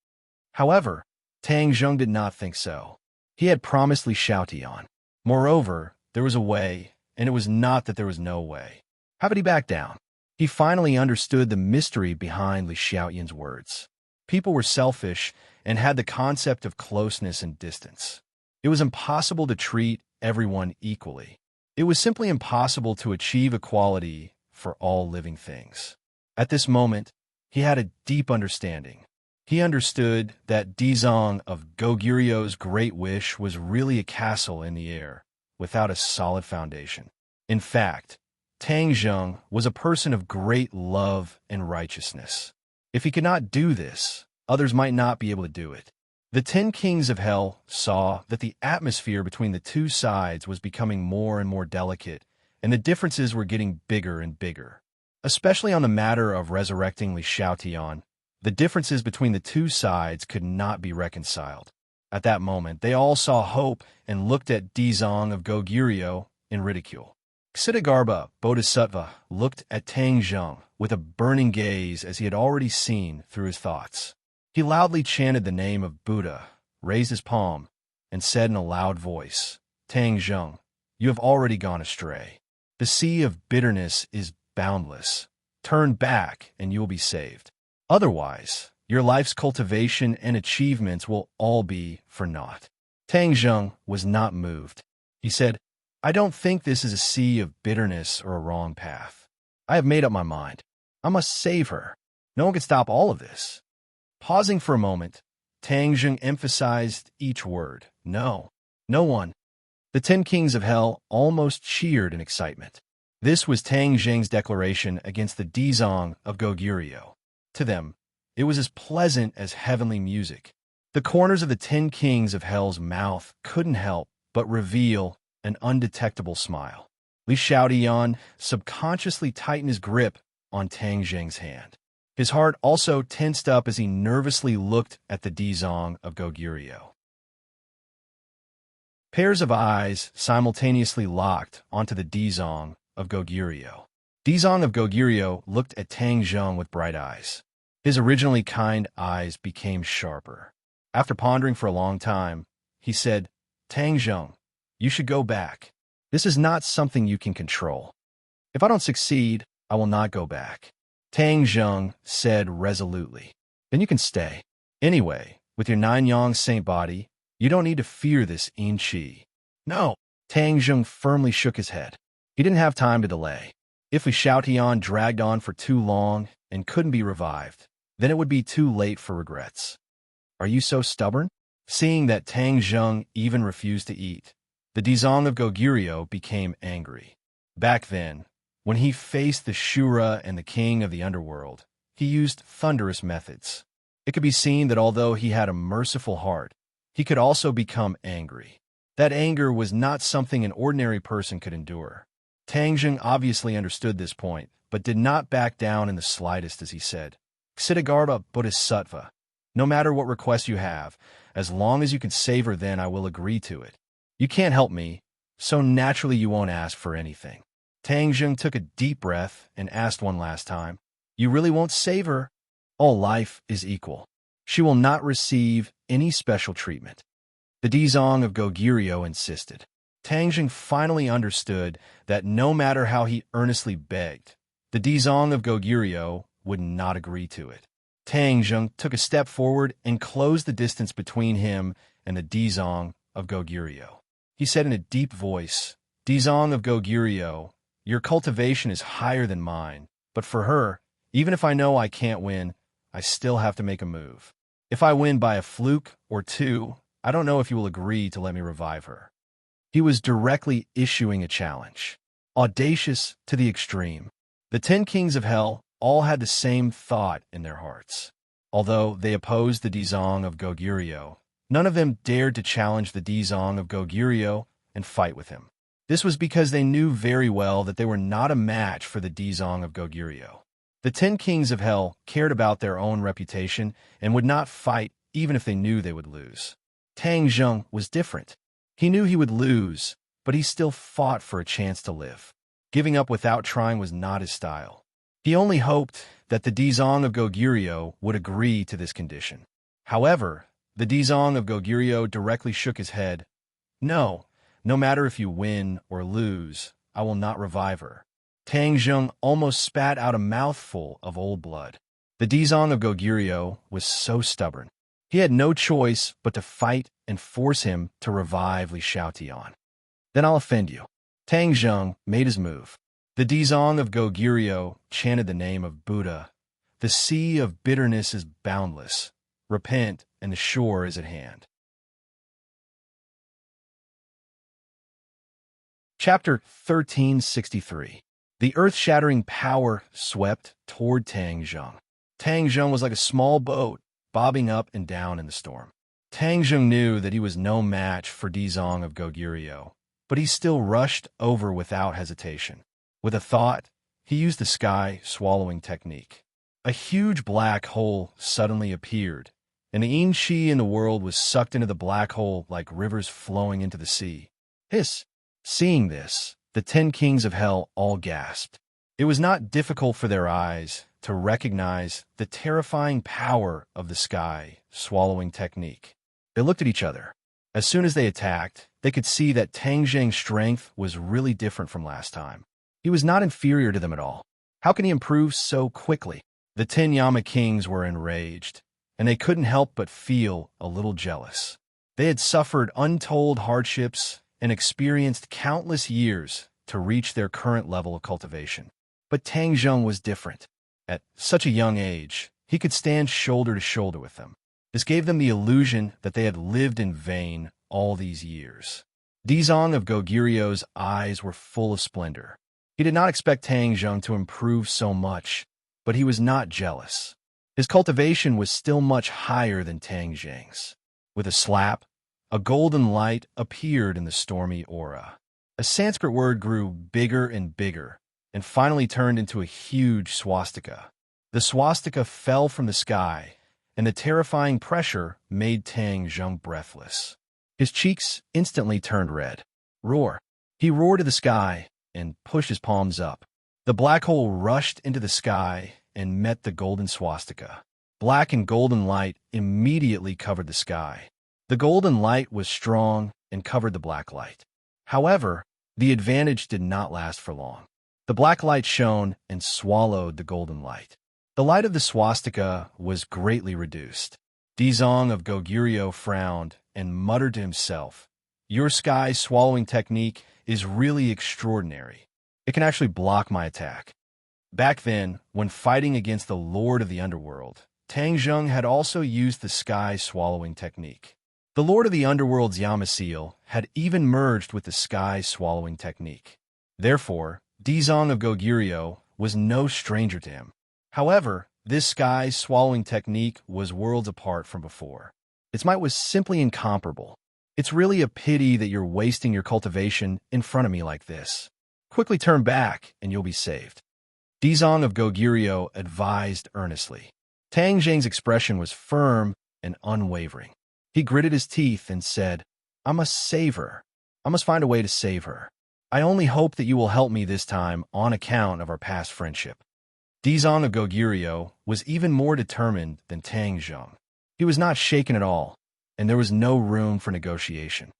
However, Tang Zheng did not think so. He had promised Li Xiaoyan. Moreover, there was a way, and it was not that there was no way. How could he back down? He finally understood the mystery behind Li Xiaoyan's words. People were selfish and had the concept of closeness and distance. It was impossible to treat everyone equally. It was simply impossible to achieve equality for all living things. At this moment, he had a deep understanding. He understood that Dizong of Goguryu's great wish was really a castle in the air, without a solid foundation. In fact, Tang Zheng was a person of great love and righteousness. If he could not do this, others might not be able to do it. The 10 kings of hell saw that the atmosphere between the two sides was becoming more and more delicate, and the differences were getting bigger and bigger. Especially on the matter of resurrecting Li Xiaotian, the differences between the two sides could not be reconciled. At that moment, they all saw hope and looked at Dizong of Goguryeo in ridicule. Ksitigarbha Bodhisattva looked at Tang Zheng with a burning gaze as he had already seen through his thoughts. He loudly chanted the name of Buddha, raised his palm, and said in a loud voice, "Tang Zheng, you have already gone astray. The sea of bitterness is boundless. Turn back and you will be saved. Otherwise, your life's cultivation and achievements will all be for naught." Tang Zheng was not moved. He said, "I don't think this is a sea of bitterness or a wrong path. I have made up my mind. I must save her. No one can stop all of this." Pausing for a moment, Tang Zheng emphasized each word. No, no one. The 10 kings of hell almost cheered in excitement. This was Tang Zheng's declaration against the Dizong of Goguryeo. To them, it was as pleasant as heavenly music. The corners of the 10 kings of hell's mouth couldn't help but reveal an undetectable smile. Li Xiaotian subconsciously tightened his grip on Tang Zheng's hand. His heart also tensed up as he nervously looked at the Dizong of Goguryeo. Pairs of eyes simultaneously locked onto the Dizong of Goguryeo. Dizong of Goguryeo looked at Tang Zheng with bright eyes. His originally kind eyes became sharper. After pondering for a long time, he said, "Tang Zheng, you should go back. This is not something you can control. If I don't succeed, I will not go back." Tang Zheng said resolutely, "Then you can stay. Anyway, with your 9-yang saint body, you don't need to fear this Yin Qi." "No." Tang Zheng firmly shook his head. He didn't have time to delay. If Li Xiaotian dragged on for too long and couldn't be revived, then it would be too late for regrets. "Are you so stubborn?" Seeing that Tang Zheng even refused to eat, the Dizong of Goguryeo became angry. Back then, when he faced the Shura and the king of the underworld, he used thunderous methods. It could be seen that although he had a merciful heart, he could also become angry. That anger was not something an ordinary person could endure. Tang Zheng obviously understood this point, but did not back down in the slightest as he said, "Ksitigarbha Bodhisattva, no matter what request you have, as long as you can save her, then I will agree to it. You can't help me, so naturally you won't ask for anything." Tang Zheng took a deep breath and asked one last time, "You really won't save her?" "All life is equal. She will not receive any special treatment." The Dizong of Goguryeo insisted. Tang Zheng finally understood that no matter how he earnestly begged, the Dizong of Goguryeo would not agree to it. Tang Zheng took a step forward and closed the distance between him and the Dizong of Goguryeo. He said in a deep voice, "Dizong of Goguryeo, your cultivation is higher than mine, but for her, even if I know I can't win, I still have to make a move. If I win by a fluke or two, I don't know if you will agree to let me revive her." He was directly issuing a challenge, audacious to the extreme. The 10 kings of hell all had the same thought in their hearts. Although they opposed the Dizong of Goguryeo, none of them dared to challenge the Dizong of Goguryeo and fight with him. This was because they knew very well that they were not a match for the Dizong of Goguryeo. The 10 kings of hell cared about their own reputation and would not fight even if they knew they would lose. Tang Zheng was different. He knew he would lose, but he still fought for a chance to live. Giving up without trying was not his style. He only hoped that the Dizong of Goguryeo would agree to this condition. However, the Dizong of Goguryeo directly shook his head. "No, no matter if you win or lose, I will not revive her." Tang Zheng almost spat out a mouthful of old blood. The Dizong of Goguryeo was so stubborn. He had no choice but to fight and force him to revive Li Xiaotian. "Then I'll offend you." Tang Zheng made his move. The Dizong of Goguryeo chanted the name of Buddha. "The sea of bitterness is boundless. repent, and the shore is at hand. Chapter 1363. The earth-shattering power swept toward Tang Zheng. Tang Zheng was like a small boat, bobbing up and down in the storm. Tang Zheng knew that he was no match for Dizong of Goguryeo, but he still rushed over without hesitation. With a thought, he used the sky-swallowing technique. A huge black hole suddenly appeared, and the Yin-Chi in the world was sucked into the black hole like rivers flowing into the sea. Hiss! Seeing this, the 10 kings of hell all gasped. It was not difficult for their eyes to recognize the terrifying power of the sky-swallowing technique. They looked at each other. As soon as they attacked, they could see that Tang Zheng's strength was really different from last time. He was not inferior to them at all. How can he improve so quickly? The 10 Yama kings were enraged, and they couldn't help but feel a little jealous. They had suffered untold hardships and experienced countless years to reach their current level of cultivation. But Tang Zheng was different. At such a young age, he could stand shoulder to shoulder with them. This gave them the illusion that they had lived in vain all these years. Dizong of Goguryeo's eyes were full of splendor. He did not expect Tang Zheng to improve so much, but he was not jealous. His cultivation was still much higher than Tang Zheng's. With a slap, a golden light appeared in the stormy aura. A Sanskrit word grew bigger and bigger, and finally turned into a huge swastika. The swastika fell from the sky, and the terrifying pressure made Tang Zheng breathless. His cheeks instantly turned red. Roar! He roared to the sky and pushed his palms up. The black hole rushed into the sky and met the golden swastika. Black and golden light immediately covered the sky. The golden light was strong and covered the black light. However, the advantage did not last for long. The black light shone and swallowed the golden light. The light of the swastika was greatly reduced. Dizong of Goguryeo frowned and muttered to himself, "Your sky-swallowing technique is really extraordinary. It can actually block my attack." Back then, when fighting against the Lord of the Underworld, Tang Zheng had also used the sky-swallowing technique. The Lord of the Underworld's Yamasil had even merged with the sky-swallowing technique. Therefore, Dizong of Goguryeo was no stranger to him. However, this sky-swallowing technique was worlds apart from before. Its might was simply incomparable. It's really a pity that you're wasting your cultivation in front of me like this. Quickly turn back, and you'll be saved. Dizong of Goguryeo advised earnestly. Tang Zheng's expression was firm and unwavering. He gritted his teeth and said, "I must save her. I must find a way to save her. I only hope that you will help me this time on account of our past friendship." Dizong of Goguryeo was even more determined than Tang Zheng. He was not shaken at all, and there was no room for negotiation.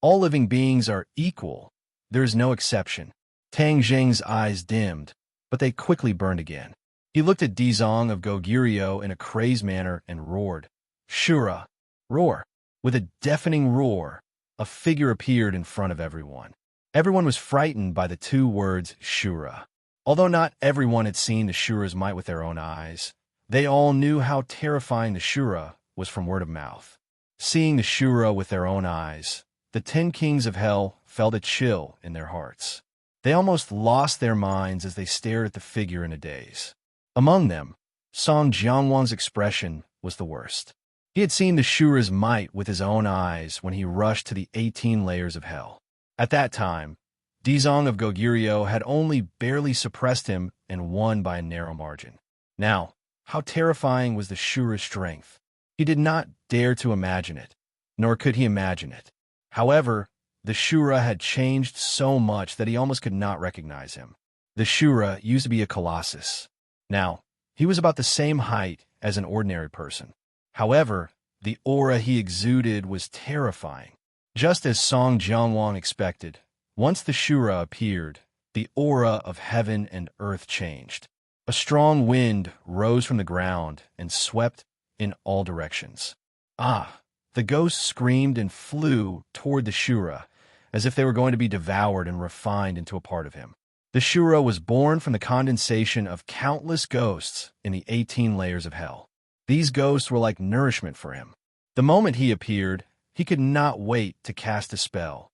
All living beings are equal. There is no exception. Tang Zheng's eyes dimmed, but they quickly burned again. He looked at Dizong of Goguryeo in a crazed manner and roared, "Shura!" Roar! With a deafening roar, a figure appeared in front of everyone. Everyone was frightened by the two words Shura. Although not everyone had seen the Shura's might with their own eyes, they all knew how terrifying the Shura was from word of mouth. Seeing the Shura with their own eyes, the 10 kings of hell felt a chill in their hearts. They almost lost their minds as they stared at the figure in a daze. Among them, Song Jiangwang's expression was the worst. He had seen the Shura's might with his own eyes when he rushed to the 18 layers of hell. At that time, Dizong of Goguryeo had only barely suppressed him and won by a narrow margin. Now, how terrifying was the Shura's strength? He did not dare to imagine it, nor could he imagine it. However, the Shura had changed so much that he almost could not recognize him. The Shura used to be a colossus. Now, he was about the same height as an ordinary person. However, the aura he exuded was terrifying. Just as Song Jiangwang expected, once the Shura appeared, the aura of heaven and earth changed. A strong wind rose from the ground and swept in all directions. Ah! The ghosts screamed and flew toward the Shura, as if they were going to be devoured and refined into a part of him. The Shura was born from the condensation of countless ghosts in the 18 layers of hell. These ghosts were like nourishment for him. The moment he appeared, he could not wait to cast a spell,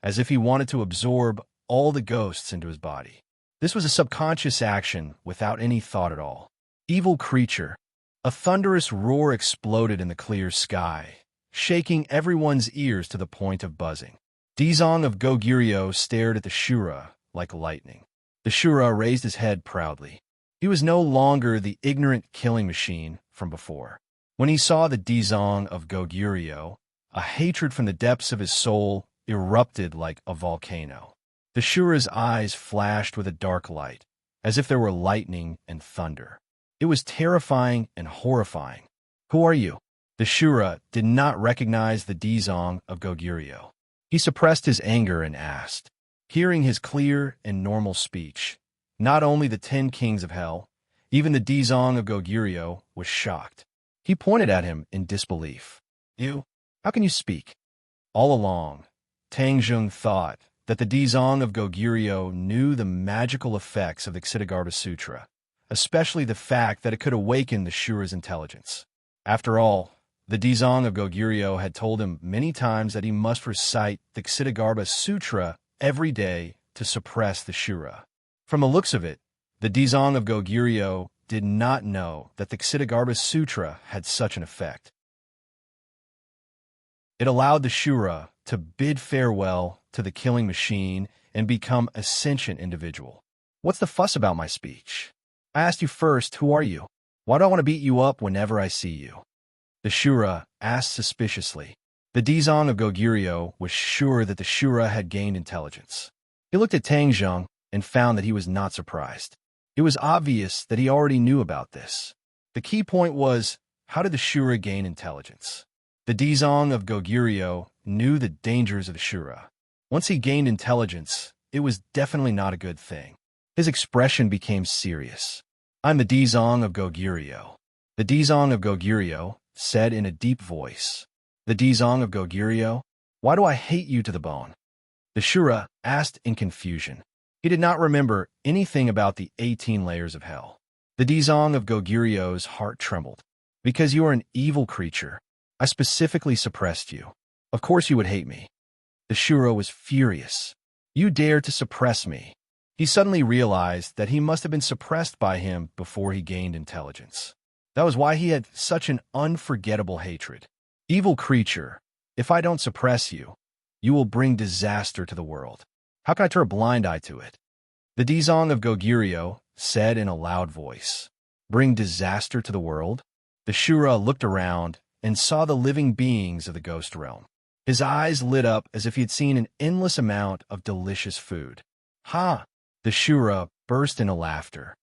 as if he wanted to absorb all the ghosts into his body. This was a subconscious action without any thought at all. Evil creature. A thunderous roar exploded in the clear sky, shaking everyone's ears to the point of buzzing. Dizong of Goguryeo stared at the Shura like lightning. The Shura raised his head proudly. He was no longer the ignorant killing machine from before. When he saw the Dizong of Goguryeo, a hatred from the depths of his soul erupted like a volcano. The Shura's eyes flashed with a dark light, as if there were lightning and thunder. It was terrifying and horrifying. Who are you? The Shura did not recognize the Dizong of Goguryeo. He suppressed his anger and asked. Hearing his clear and normal speech, not only the 10 kings of hell, even the Dizong of Goguryeo was shocked. He pointed at him in disbelief. You? How can you speak? All along, Tangjung thought that the Dizong of Goguryeo knew the magical effects of the Ksitigarbha Sutra, especially the fact that it could awaken the Shura's intelligence. After all, the Dizong of Goguryeo had told him many times that he must recite the Ksitigarbha Sutra every day to suppress the Shura. From the looks of it, the Dizong of Goguryeo did not know that the Ksitigarbha Sutra had such an effect. It allowed the Shura to bid farewell to the killing machine and become a sentient individual. What's the fuss about my speech? I asked you first, who are you? Why do I want to beat you up whenever I see you? The Shura asked suspiciously. The Dizong of Goguryeo was sure that the Shura had gained intelligence. He looked at Tangjung and found that he was not surprised. It was obvious that he already knew about this. The key point was, how did the Shura gain intelligence? The Dizong of Goguryeo knew the dangers of the Shura. Once he gained intelligence, it was definitely not a good thing. His expression became serious. I'm the Dizong of Goguryeo. The Dizong of Goguryeo said in a deep voice. The Dizong of Goguryeo, why do I hate you to the bone? The Shura asked in confusion. He did not remember anything about the 18 layers of hell. The Dizong of Goguryeo's heart trembled. Because you are an evil creature, I specifically suppressed you. Of course you would hate me. The Shura was furious. You dared to suppress me. He suddenly realized that he must have been suppressed by him before he gained intelligence. That was why he had such an unforgettable hatred. Evil creature, if I don't suppress you, you will bring disaster to the world. How can I turn a blind eye to it? The Dizong of Goguryeo said in a loud voice. Bring disaster to the world? The Shura looked around and saw the living beings of the ghost realm. His eyes lit up as if he had seen an endless amount of delicious food. Ha! The Shura burst into laughter.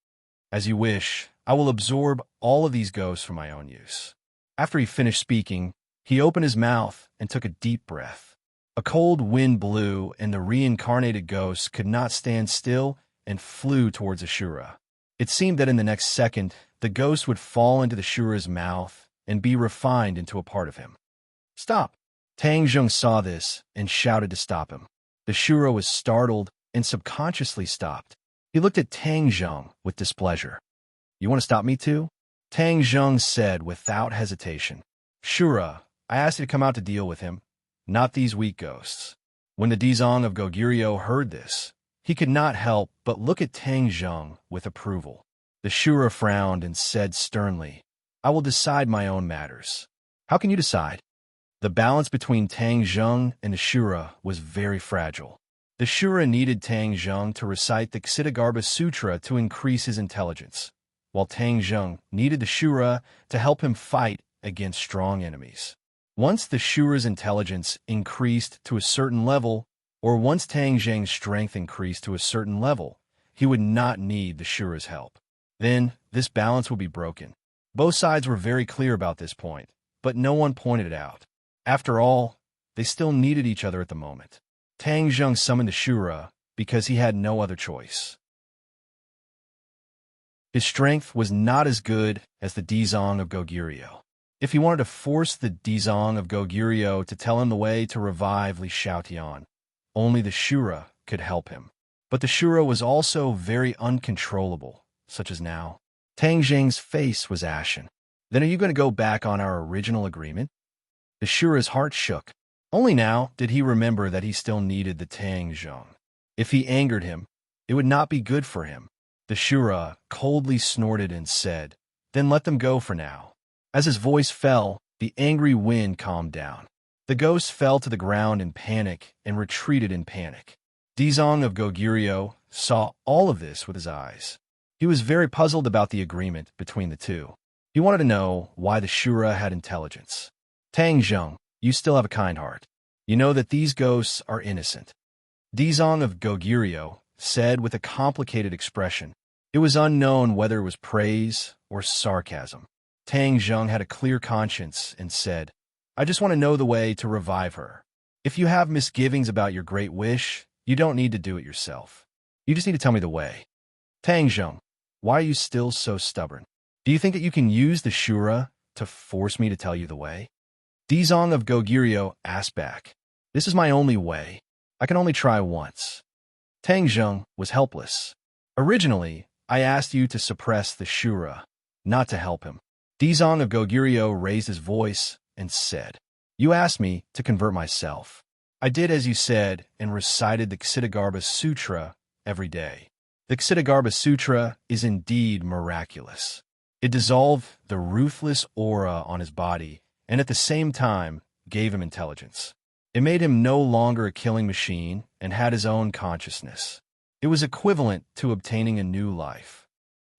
As you wish, I will absorb all of these ghosts for my own use. After he finished speaking, he opened his mouth and took a deep breath. A cold wind blew, and the reincarnated ghosts could not stand still and flew towards the Shura. It seemed that in the next second, the ghost would fall into the Shura's mouth and be refined into a part of him. Stop! Tangjung saw this and shouted to stop him. The Shura was startled and subconsciously stopped. He looked at Tangjung with displeasure. You want to stop me too? Tangjung said without hesitation. Shura, I asked you to come out to deal with him, not these weak ghosts. When the Dizong of Goguryeo heard this, he could not help but look at Tangjung with approval. The Shura frowned and said sternly, I will decide my own matters. How can you decide? The balance between Tangjung and the Shura was very fragile. The Shura needed Tangjung to recite the Ksitigarbha Sutra to increase his intelligence, while Tangjung needed the Shura to help him fight against strong enemies. Once the Shura's intelligence increased to a certain level, or once Tangjung's strength increased to a certain level, he would not need the Shura's help. Then, this balance would be broken. Both sides were very clear about this point, but no one pointed it out. After all, they still needed each other at the moment. Tangjung summoned the Shura because he had no other choice. His strength was not as good as the Dizong of Goguryeo. If he wanted to force the Dizong of Goguryeo to tell him the way to revive Li Xiaotian, only the Shura could help him. But the Shura was also very uncontrollable, such as now. Tangjung's face was ashen. Then are you going to go back on our original agreement? The Shura's heart shook. Only now did he remember that he still needed the Tang Zhong. If he angered him, it would not be good for him. The Shura coldly snorted and said, "Then let them go for now." As his voice fell, the angry wind calmed down. The ghosts fell to the ground in panic and retreated in panic. Dizong of Goguryeo saw all of this with his eyes. He was very puzzled about the agreement between the two. He wanted to know why the Shura had intelligence. Tang Zhong, you still have a kind heart. You know that these ghosts are innocent. Dizong of Goguryeo said with a complicated expression. It was unknown whether it was praise or sarcasm. Tang Zhong had a clear conscience and said, I just want to know the way to revive her. If you have misgivings about your great wish, you don't need to do it yourself. You just need to tell me the way. Tang Zhong, why are you still so stubborn? Do you think that you can use the Shura to force me to tell you the way? Dizong of Goguryeo asked back. This is my only way. I can only try once. Tang Zhong was helpless. Originally, I asked you to suppress the Shura, not to help him. Dizong of Goguryeo raised his voice and said, You asked me to convert myself. I did as you said and recited the Ksitigarbha Sutra every day. The Ksitigarbha Sutra is indeed miraculous. It dissolved the ruthless aura on his body and at the same time gave him intelligence. It made him no longer a killing machine and had his own consciousness. It was equivalent to obtaining a new life.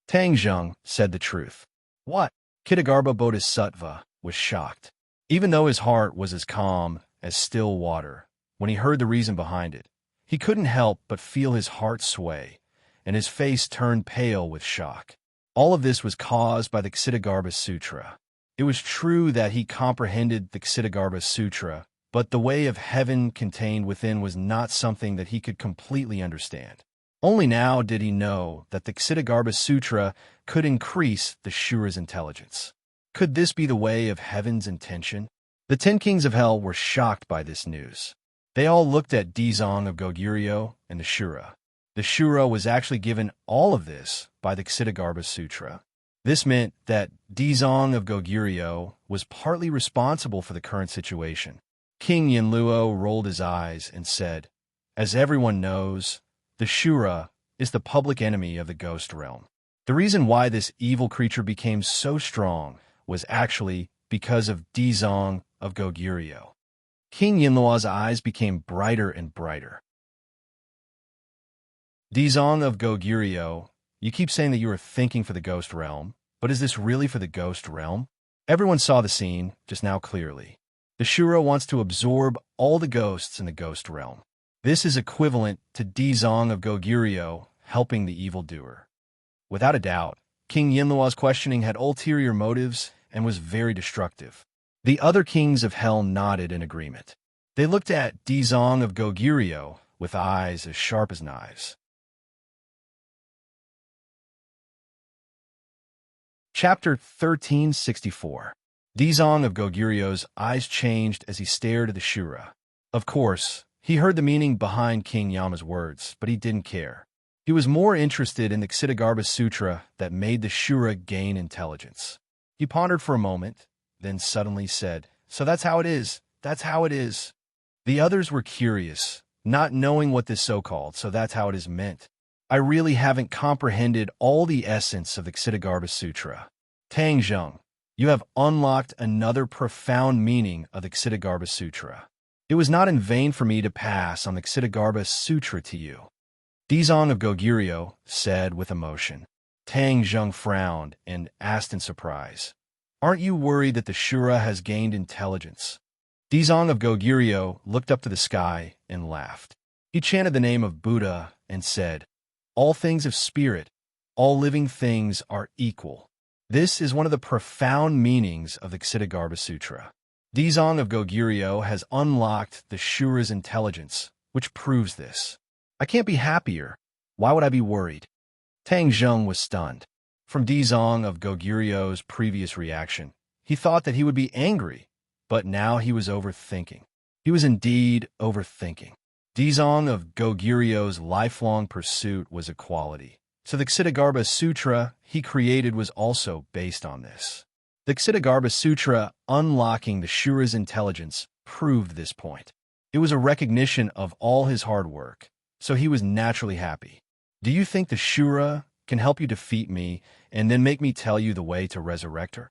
Tang Zhong said the truth. What? Ksitigarbha Bodhisattva was shocked. Even though his heart was as calm as still water, when he heard the reason behind it, he couldn't help but feel his heart sway, and his face turned pale with shock. All of this was caused by the Ksitigarbha Sutra. It was true that he comprehended the Ksitigarbha Sutra, but the way of heaven contained within was not something that he could completely understand. Only now did he know that the Ksitigarbha Sutra could increase the Shura's intelligence. Could this be the way of heaven's intention? The 10 kings of hell were shocked by this news. They all looked at Dizong of Goguryeo and the Shura. The Shura was actually given all of this by the Ksitigarbha Sutra. This meant that Dizong of Goguryeo was partly responsible for the current situation. King Yinluo rolled his eyes and said, As everyone knows, the Shura is the public enemy of the ghost realm. The reason why this evil creature became so strong was actually because of Dizong of Goguryeo. King Yinluo's eyes became brighter and brighter. Dizong of Goguryeo, you keep saying that you are thinking for the ghost realm, but is this really for the ghost realm? Everyone saw the scene just now clearly. The Shura wants to absorb all the ghosts in the ghost realm. This is equivalent to Dizong of Goguryeo helping the evildoer. Without a doubt, King Yinluo's questioning had ulterior motives and was very destructive. The other kings of hell nodded in agreement. They looked at Dizong of Goguryeo with eyes as sharp as knives. Chapter 1364. Dizong of Goguryeo's eyes changed as he stared at the Shura. Of course, he heard the meaning behind King Yama's words, but he didn't care. He was more interested in the Ksitigarbha Sutra that made the Shura gain intelligence. He pondered for a moment, then suddenly said, So that's how it is. That's how it is. The others were curious, not knowing what this so-called "so that's how it is" meant. I really haven't comprehended all the essence of the Ksitigarbha Sutra. Tang Zhong, you have unlocked another profound meaning of the Ksitigarbha Sutra. It was not in vain for me to pass on the Ksitigarbha Sutra to you. Dizong of Goguryeo said with emotion. Tang Zhong frowned and asked in surprise, Aren't you worried that the Shura has gained intelligence? Dizong of Goguryeo looked up to the sky and laughed. He chanted the name of Buddha and said, All things of spirit, all living things are equal. This is one of the profound meanings of the Ksitigarbha Sutra. Dizong of Goguryeo has unlocked the Shura's intelligence, which proves this. I can't be happier. Why would I be worried? Tang Zhong was stunned. From Dizong of Goguryeo's previous reaction, he thought that he would be angry, but now he was overthinking. He was indeed overthinking. Dizong of Goguryeo's lifelong pursuit was equality. So the Ksitigarbha Sutra he created was also based on this. The Ksitigarbha Sutra, unlocking the Shura's intelligence, proved this point. It was a recognition of all his hard work, so he was naturally happy. Do you think the Shura can help you defeat me and then make me tell you the way to resurrect her?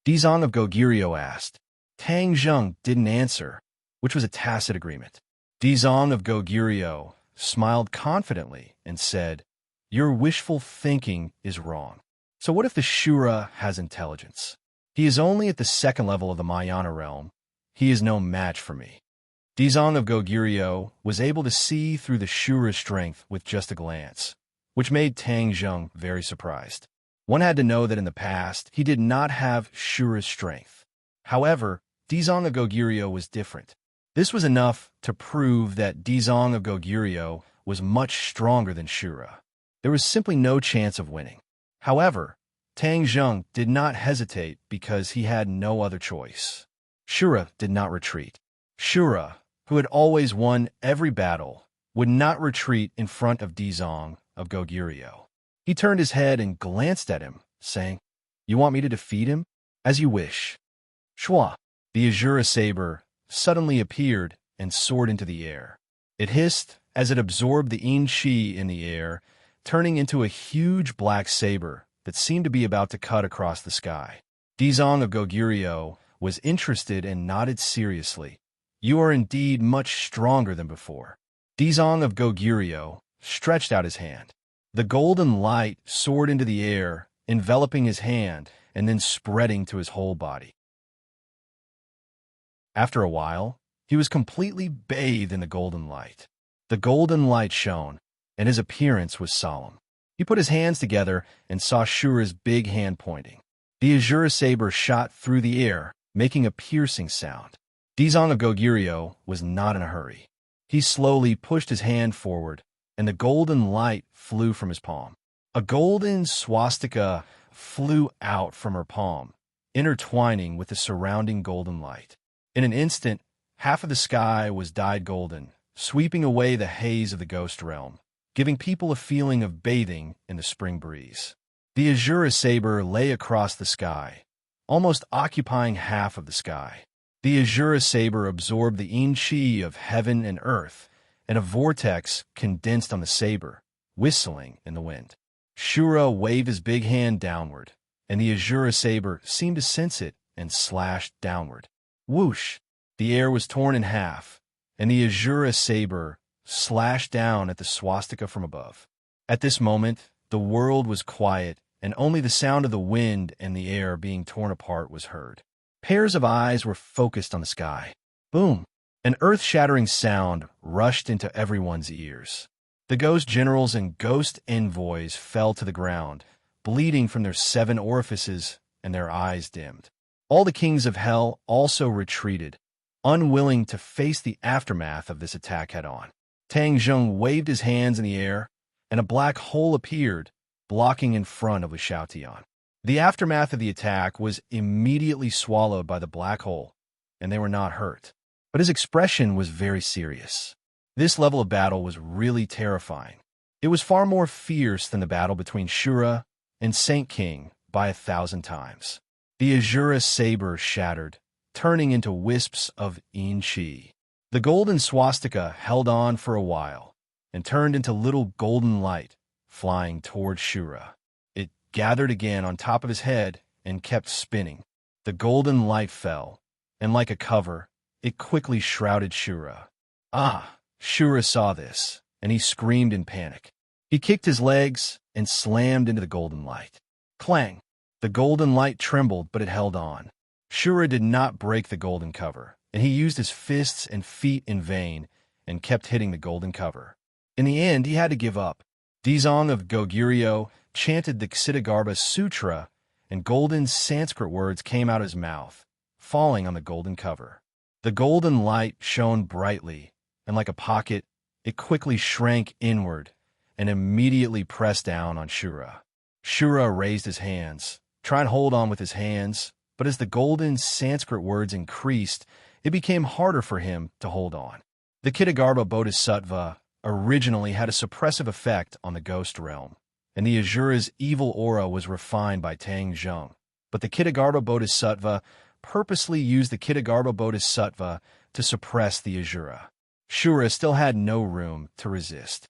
Dizong of Goguryeo asked. Tang Zheng didn't answer, which was a tacit agreement. Dizong of Goguryeo smiled confidently and said, Your wishful thinking is wrong. So what if the Shura has intelligence? He is only at the second level of the Mahayana realm. He is no match for me. Dizong of Goguryeo was able to see through the Shura's strength with just a glance, which made Tang Zheng very surprised. One had to know that in the past, he did not have Shura's strength. However, Dizong of Goguryeo was different. This was enough to prove that Dizong of Goguryeo was much stronger than Shura. There was simply no chance of winning. However, Tang Zheng did not hesitate because he had no other choice. Shura did not retreat. Shura, who had always won every battle, would not retreat in front of Dizong of Goguryeo. He turned his head and glanced at him, saying, You want me to defeat him? As you wish. Shua, the Azura saber, suddenly appeared and soared into the air. It hissed as it absorbed the yin qi in the air, turning into a huge black saber that seemed to be about to cut across the sky. Dizong of Goguryeo was interested and nodded seriously. You are indeed much stronger than before. Dizong of Goguryeo stretched out his hand. The golden light soared into the air, enveloping his hand and then spreading to his whole body. After a while, he was completely bathed in the golden light. The golden light shone, and his appearance was solemn. He put his hands together and saw Shura's big hand pointing. The Azura saber shot through the air, making a piercing sound. Dizong of Goguryeo was not in a hurry. He slowly pushed his hand forward, and the golden light flew from his palm. A golden swastika flew out from her palm, intertwining with the surrounding golden light. In an instant, half of the sky was dyed golden, sweeping away the haze of the ghost realm, giving people a feeling of bathing in the spring breeze. The Azura saber lay across the sky, almost occupying half of the sky. The Azura saber absorbed the yin qi of heaven and earth, and a vortex condensed on the saber, whistling in the wind. Shura waved his big hand downward, and the Azura saber seemed to sense it and slashed downward. Whoosh! The air was torn in half, and the Azura saber slashed down at the swastika from above. At this moment, the world was quiet, and only the sound of the wind and the air being torn apart was heard. Pairs of eyes were focused on the sky. Boom! An earth-shattering sound rushed into everyone's ears. The ghost generals and ghost envoys fell to the ground, bleeding from their 7 orifices, and their eyes dimmed. All the kings of hell also retreated, unwilling to face the aftermath of this attack head-on. Tang Zheng waved his hands in the air, and a black hole appeared, blocking in front of Li Xiaotian. The aftermath of the attack was immediately swallowed by the black hole, and they were not hurt. But his expression was very serious. This level of battle was really terrifying. It was far more fierce than the battle between Shura and Saint King by 1,000 times. The Azura saber shattered, turning into wisps of yin qi. The golden swastika held on for a while, and turned into little golden light, flying toward Shura. It gathered again on top of his head and kept spinning. The golden light fell, and like a cover, it quickly shrouded Shura. Ah! Shura saw this, and he screamed in panic. He kicked his legs and slammed into the golden light. Clang! The golden light trembled, but it held on. Shura did not break the golden cover, and he used his fists and feet in vain and kept hitting the golden cover. In the end, he had to give up. Dizong of Goguryeo chanted the Ksitigarbha Sutra, and golden Sanskrit words came out of his mouth, falling on the golden cover. The golden light shone brightly, and like a pocket, it quickly shrank inward and immediately pressed down on Shura. Shura raised his hands, trying to hold on with his hands, but as the golden Sanskrit words increased, it became harder for him to hold on. The Ksitigarbha Bodhisattva originally had a suppressive effect on the ghost realm, and the Azura's evil aura was refined by Tang Zheng, but the Kitagarbha Bodhisattva purposely used the Kitagarbha Bodhisattva to suppress the Asura. Shura still had no room to resist.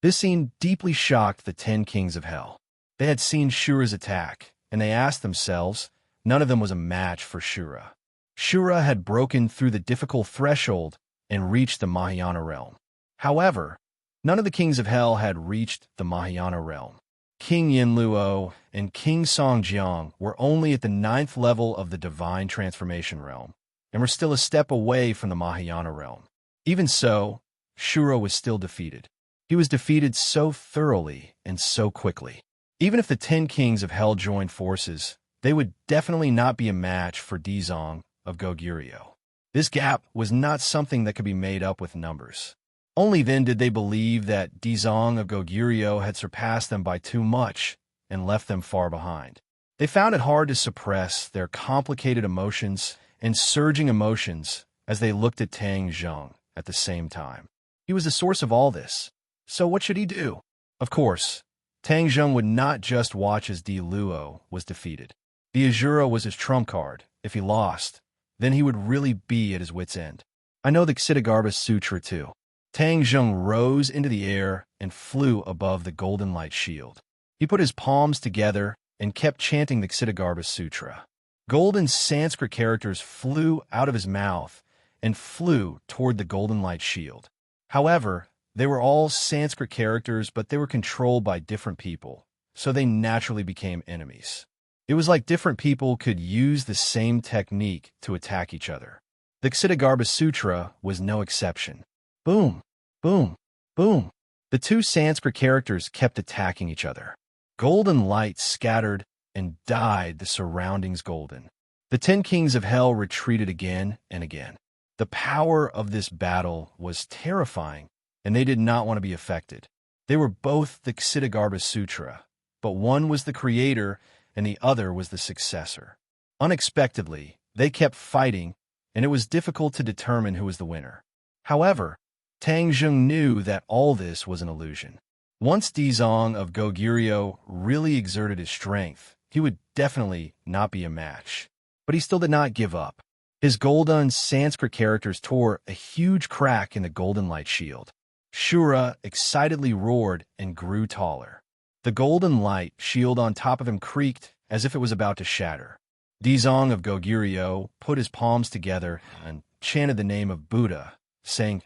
This scene deeply shocked the 10 kings of hell. They had seen Shura's attack, and they asked themselves, none of them was a match for Shura. Shura had broken through the difficult threshold and reached the Mahayana realm. However, none of the kings of hell had reached the Mahayana realm. King Yinluo and King Songjiang were only at the 9th level of the divine transformation realm, and were still a step away from the Mahayana realm. Even so, Shura was still defeated. He was defeated so thoroughly and so quickly. Even if the 10 kings of hell joined forces, they would definitely not be a match for Dizong of Goguryeo. This gap was not something that could be made up with numbers. Only then did they believe that Dizong of Goguryeo had surpassed them by too much and left them far behind. They found it hard to suppress their complicated emotions and surging emotions as they looked at Tang Zheng at the same time. He was the source of all this. So what should he do? Of course, Tang Zheng would not just watch as Di Luo was defeated. The Asura was his trump card. If he lost, then he would really be at his wit's end. I know the Ksitigarbha Sutra too. Tang Zheng rose into the air and flew above the golden light shield. He put his palms together and kept chanting the Ksitigarbha Sutra. Golden Sanskrit characters flew out of his mouth and flew toward the golden light shield. However, they were all Sanskrit characters, but they were controlled by different people, so they naturally became enemies. It was like different people could use the same technique to attack each other. The Ksitigarbha Sutra was no exception. Boom, boom, boom. The two Sanskrit characters kept attacking each other. Golden light scattered and dyed the surroundings golden. The 10 kings of hell retreated again and again. The power of this battle was terrifying, and they did not want to be affected. They were both the Ksitigarbha Sutra, but one was the creator and the other was the successor. Unexpectedly, they kept fighting, and it was difficult to determine who was the winner. However, Tang Zheng knew that all this was an illusion. Once Dizong of Goguryeo really exerted his strength, he would definitely not be a match. But he still did not give up. His golden Sanskrit characters tore a huge crack in the golden light shield. Shura excitedly roared and grew taller. The golden light shield on top of him creaked as if it was about to shatter. Dizong of Goguryeo put his palms together and chanted the name of Buddha, saying,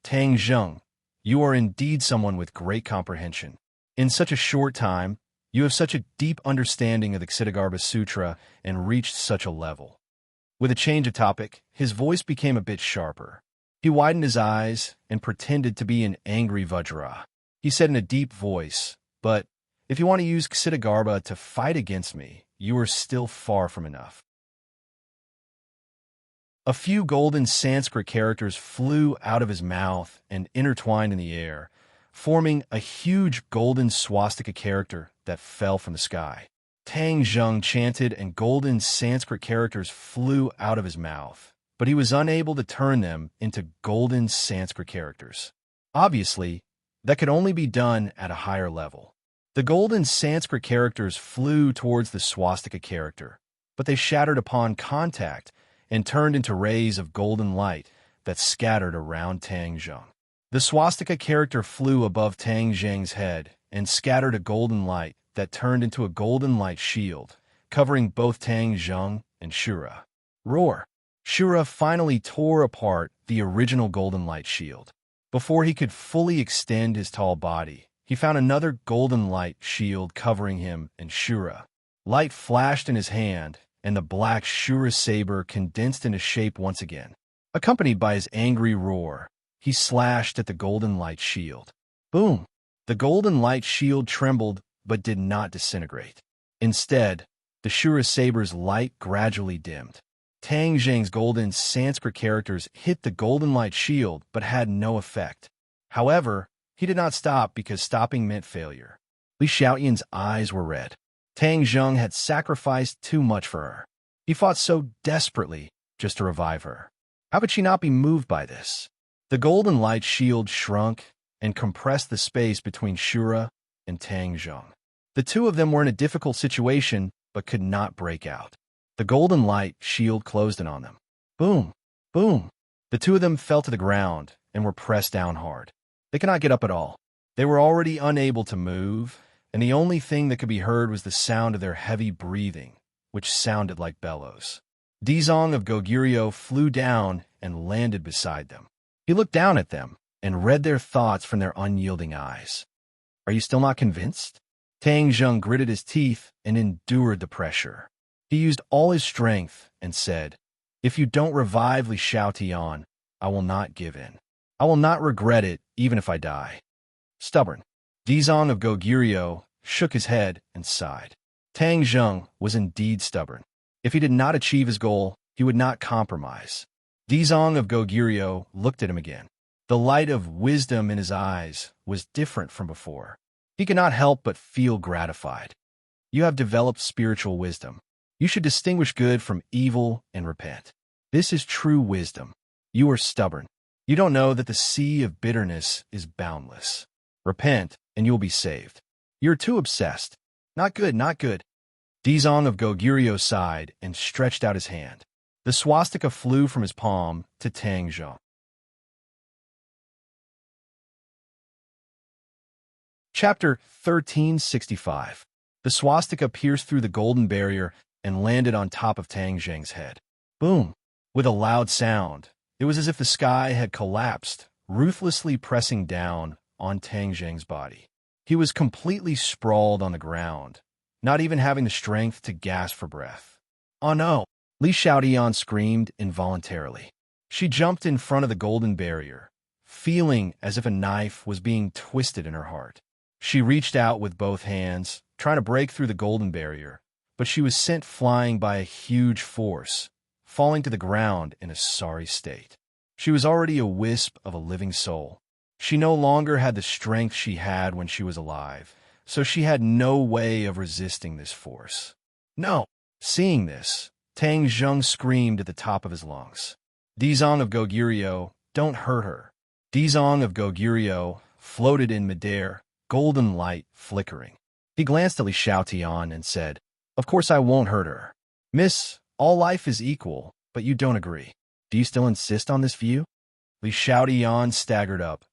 Tang Zheng, you are indeed someone with great comprehension. In such a short time, you have such a deep understanding of the Ksitigarbha Sutra and reached such a level. With a change of topic, his voice became a bit sharper. He widened his eyes and pretended to be an angry Vajra. He said in a deep voice, but if you want to use Ksitigarbha to fight against me, you are still far from enough. A few golden Sanskrit characters flew out of his mouth and intertwined in the air, forming a huge golden swastika character that fell from the sky. Tang Zheng chanted and golden Sanskrit characters flew out of his mouth, but he was unable to turn them into golden Sanskrit characters. Obviously, that could only be done at a higher level. The golden Sanskrit characters flew towards the swastika character, but they shattered upon contact and turned into rays of golden light that scattered around Tang Zheng. The swastika character flew above Tang Zheng's head and scattered a golden light that turned into a golden light shield, covering both Tang Zheng and Shura. Roar! Shura finally tore apart the original golden light shield. Before he could fully extend his tall body, he found another golden light shield covering him and Shura. Light flashed in his hand, and the black Shura saber condensed into shape once again. Accompanied by his angry roar, he slashed at the golden light shield. Boom! The golden light shield trembled but did not disintegrate. Instead, the Shura saber's light gradually dimmed. Tang Zheng's golden Sanskrit characters hit the golden light shield but had no effect. However, he did not stop because stopping meant failure. Li Xiaoyan's eyes were red. Tang Zheng had sacrificed too much for her. He fought so desperately just to revive her. How could she not be moved by this? The golden light shield shrunk and compressed the space between Shura and Tang Zheng. The two of them were in a difficult situation, but could not break out. The golden light shield closed in on them. Boom! Boom! The two of them fell to the ground and were pressed down hard. They could not get up at all. They were already unable to move, and the only thing that could be heard was the sound of their heavy breathing, which sounded like bellows. Dizong of Goguryeo flew down and landed beside them. He looked down at them and read their thoughts from their unyielding eyes. Are you still not convinced? Tang Zheng gritted his teeth and endured the pressure. He used all his strength and said, "If you don't revive Li Xiaotian, I will not give in. I will not regret it, even if I die." Stubborn. Dizong of Goguryeo shook his head and sighed. Tang Zheng was indeed stubborn. If he did not achieve his goal, he would not compromise. Dizong of Goguryeo looked at him again. The light of wisdom in his eyes was different from before. He could not help but feel gratified. You have developed spiritual wisdom. You should distinguish good from evil and repent. This is true wisdom. You are stubborn. You don't know that the sea of bitterness is boundless. Repent, and you will be saved. You're too obsessed. Not good, not good. Dizong of Goguryeo sighed and stretched out his hand. The swastika flew from his palm to Tang Zheng. Chapter 1365. The swastika pierced through the golden barrier and landed on top of Tang Zheng's head. Boom! With a loud sound, it was as if the sky had collapsed, ruthlessly pressing down on Tang Zheng's body. He was completely sprawled on the ground, not even having the strength to gasp for breath. Oh no! Li Xiaotian screamed involuntarily. She jumped in front of the golden barrier, feeling as if a knife was being twisted in her heart. She reached out with both hands, trying to break through the golden barrier, but she was sent flying by a huge force, falling to the ground in a sorry state. She was already a wisp of a living soul. She no longer had the strength she had when she was alive, so she had no way of resisting this force. No! Seeing this, Tang Zheng screamed at the top of his lungs. Dizong of Goguryeo, don't hurt her. Dizong of Goguryeo floated in midair, golden light flickering. He glanced at Li Xiaotian and said, "Of course I won't hurt her. Miss, all life is equal, but you don't agree. Do you still insist on this view?" Li Xiaotian staggered up,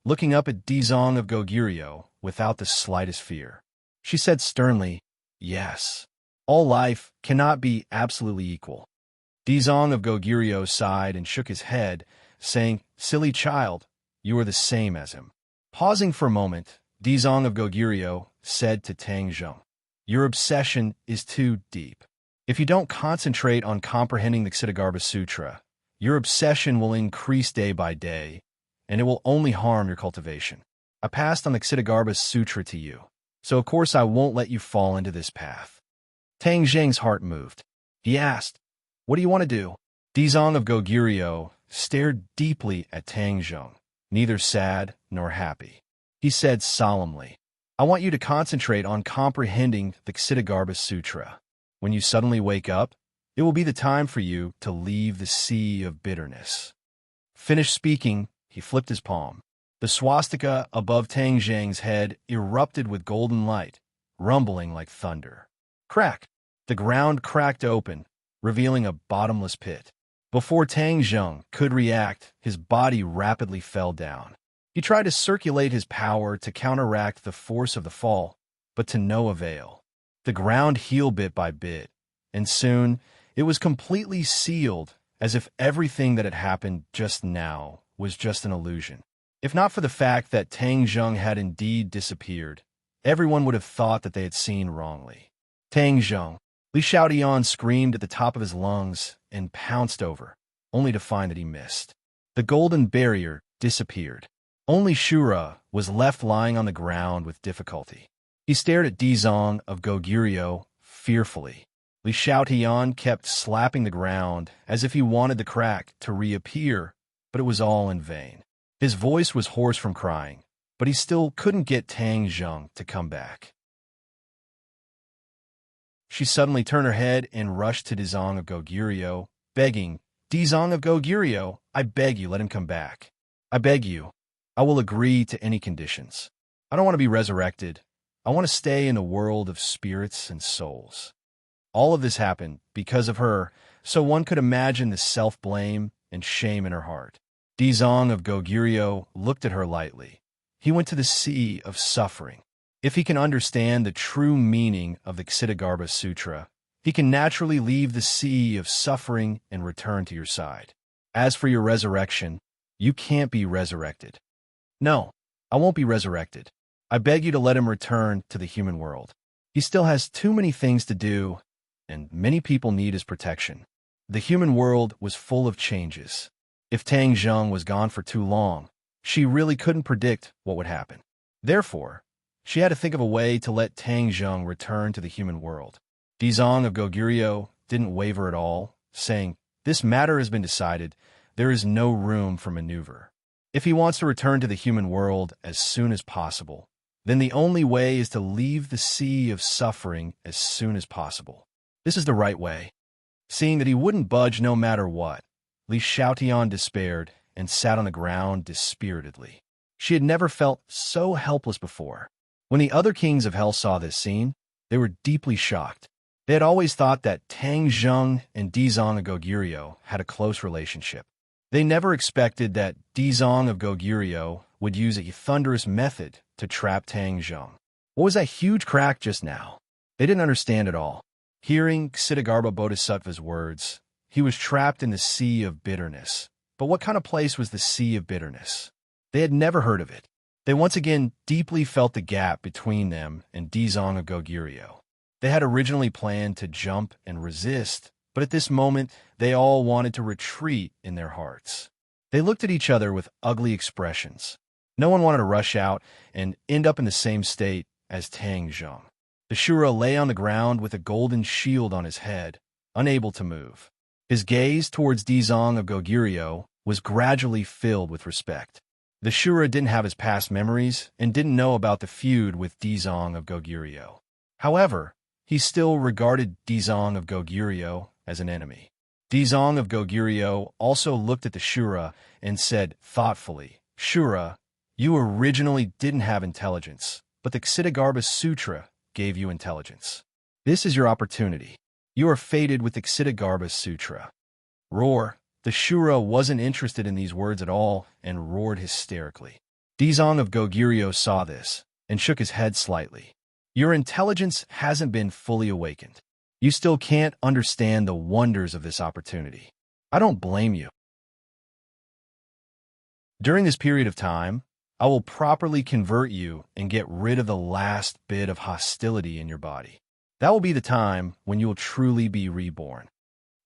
looking up at Dizong of Goguryeo without the slightest fear. She said sternly, "Yes. All life cannot be absolutely equal." Dizong of Goguryeo sighed and shook his head, saying, "Silly child, you are the same as him." Pausing for a moment, Dizong of Goguryeo said to Tang Zheng, "Your obsession is too deep. If you don't concentrate on comprehending the Ksiddhagarbha Sutra, your obsession will increase day by day, and it will only harm your cultivation. I passed on the Ksiddhagarbha Sutra to you, so of course I won't let you fall into this path." Tang Zheng's heart moved. He asked, "What do you want to do?" Dizong of Goguryeo stared deeply at Tang Zheng, neither sad nor happy. He said solemnly, "I want you to concentrate on comprehending the Ksiddhagarbha Sutra. When you suddenly wake up, it will be the time for you to leave the sea of bitterness." Finished speaking, he flipped his palm. The swastika above Tang Zheng's head erupted with golden light, rumbling like thunder. Crack! The ground cracked open, revealing a bottomless pit. Before Tang Zheng could react, his body rapidly fell down. He tried to circulate his power to counteract the force of the fall, but to no avail. The ground healed bit by bit, and soon it was completely sealed, as if everything that had happened just now was just an illusion. If not for the fact that Tang Zheng had indeed disappeared, everyone would have thought that they had seen wrongly. Tang Zheng! Li Xiaotian screamed at the top of his lungs and pounced over, only to find that he missed. The golden barrier disappeared. Only Shura was left lying on the ground with difficulty. He stared at Dizong of Goguryeo fearfully. Li Xiaotian kept slapping the ground as if he wanted the crack to reappear, but it was all in vain. His voice was hoarse from crying, but he still couldn't get Tang Zheng to come back. She suddenly turned her head and rushed to Dizong of Goguryeo, begging, "Dizong of Goguryeo, I beg you, let him come back. I beg you. I will agree to any conditions. I don't want to be resurrected. I want to stay in the world of spirits and souls. All of this happened because of her, so one could imagine the self-blame and shame in her heart. Dizong of Goguryeo looked at her lightly. He went to the sea of suffering. If he can understand the true meaning of the Ksitigarbha Sutra, he can naturally leave the sea of suffering and return to your side. As for your resurrection, you can't be resurrected. No, I won't be resurrected. I beg you to let him return to the human world. He still has too many things to do, and many people need his protection. The human world was full of changes. If Tang Zheng was gone for too long, she really couldn't predict what would happen. Therefore, she had to think of a way to let Tang Zheng return to the human world. Dizong of Goguryeo didn't waver at all, saying, "This matter has been decided. There is no room for maneuver. If he wants to return to the human world as soon as possible, then the only way is to leave the sea of suffering as soon as possible. This is the right way." Seeing that he wouldn't budge no matter what, Li Xiaotian despaired and sat on the ground dispiritedly. She had never felt so helpless before. When the other kings of hell saw this scene, they were deeply shocked. They had always thought that Tang Zheng and Dizong of Goguryeo had a close relationship. They never expected that Dizong of Goguryeo would use a thunderous method to trap Tang Zheng. What was that huge crack just now? They didn't understand at all. Hearing Ksitigarbha Bodhisattva's words, he was trapped in the sea of bitterness. But what kind of place was the sea of bitterness? They had never heard of it. They once again deeply felt the gap between them and Dizong of Goguryeo. They had originally planned to jump and resist, but at this moment, they all wanted to retreat in their hearts. They looked at each other with ugly expressions. No one wanted to rush out and end up in the same state as Tang Zheng. The Shura lay on the ground with a golden shield on his head, unable to move. His gaze towards Dizong of Goguryeo was gradually filled with respect. The Shura didn't have his past memories and didn't know about the feud with Dizong of Goguryeo. However, he still regarded Dizong of Goguryeo as an enemy. Dizong of Goguryeo also looked at the Shura and said thoughtfully, "Shura, you originally didn't have intelligence, but the Ksitigarbha Sutra gave you intelligence. This is your opportunity. You are fated with the Ksitigarbha Sutra." Roar! The Shura wasn't interested in these words at all and roared hysterically. Dizong of Goguryeo saw this and shook his head slightly. "Your intelligence hasn't been fully awakened. You still can't understand the wonders of this opportunity. I don't blame you. During this period of time, I will properly convert you and get rid of the last bit of hostility in your body. That will be the time when you will truly be reborn."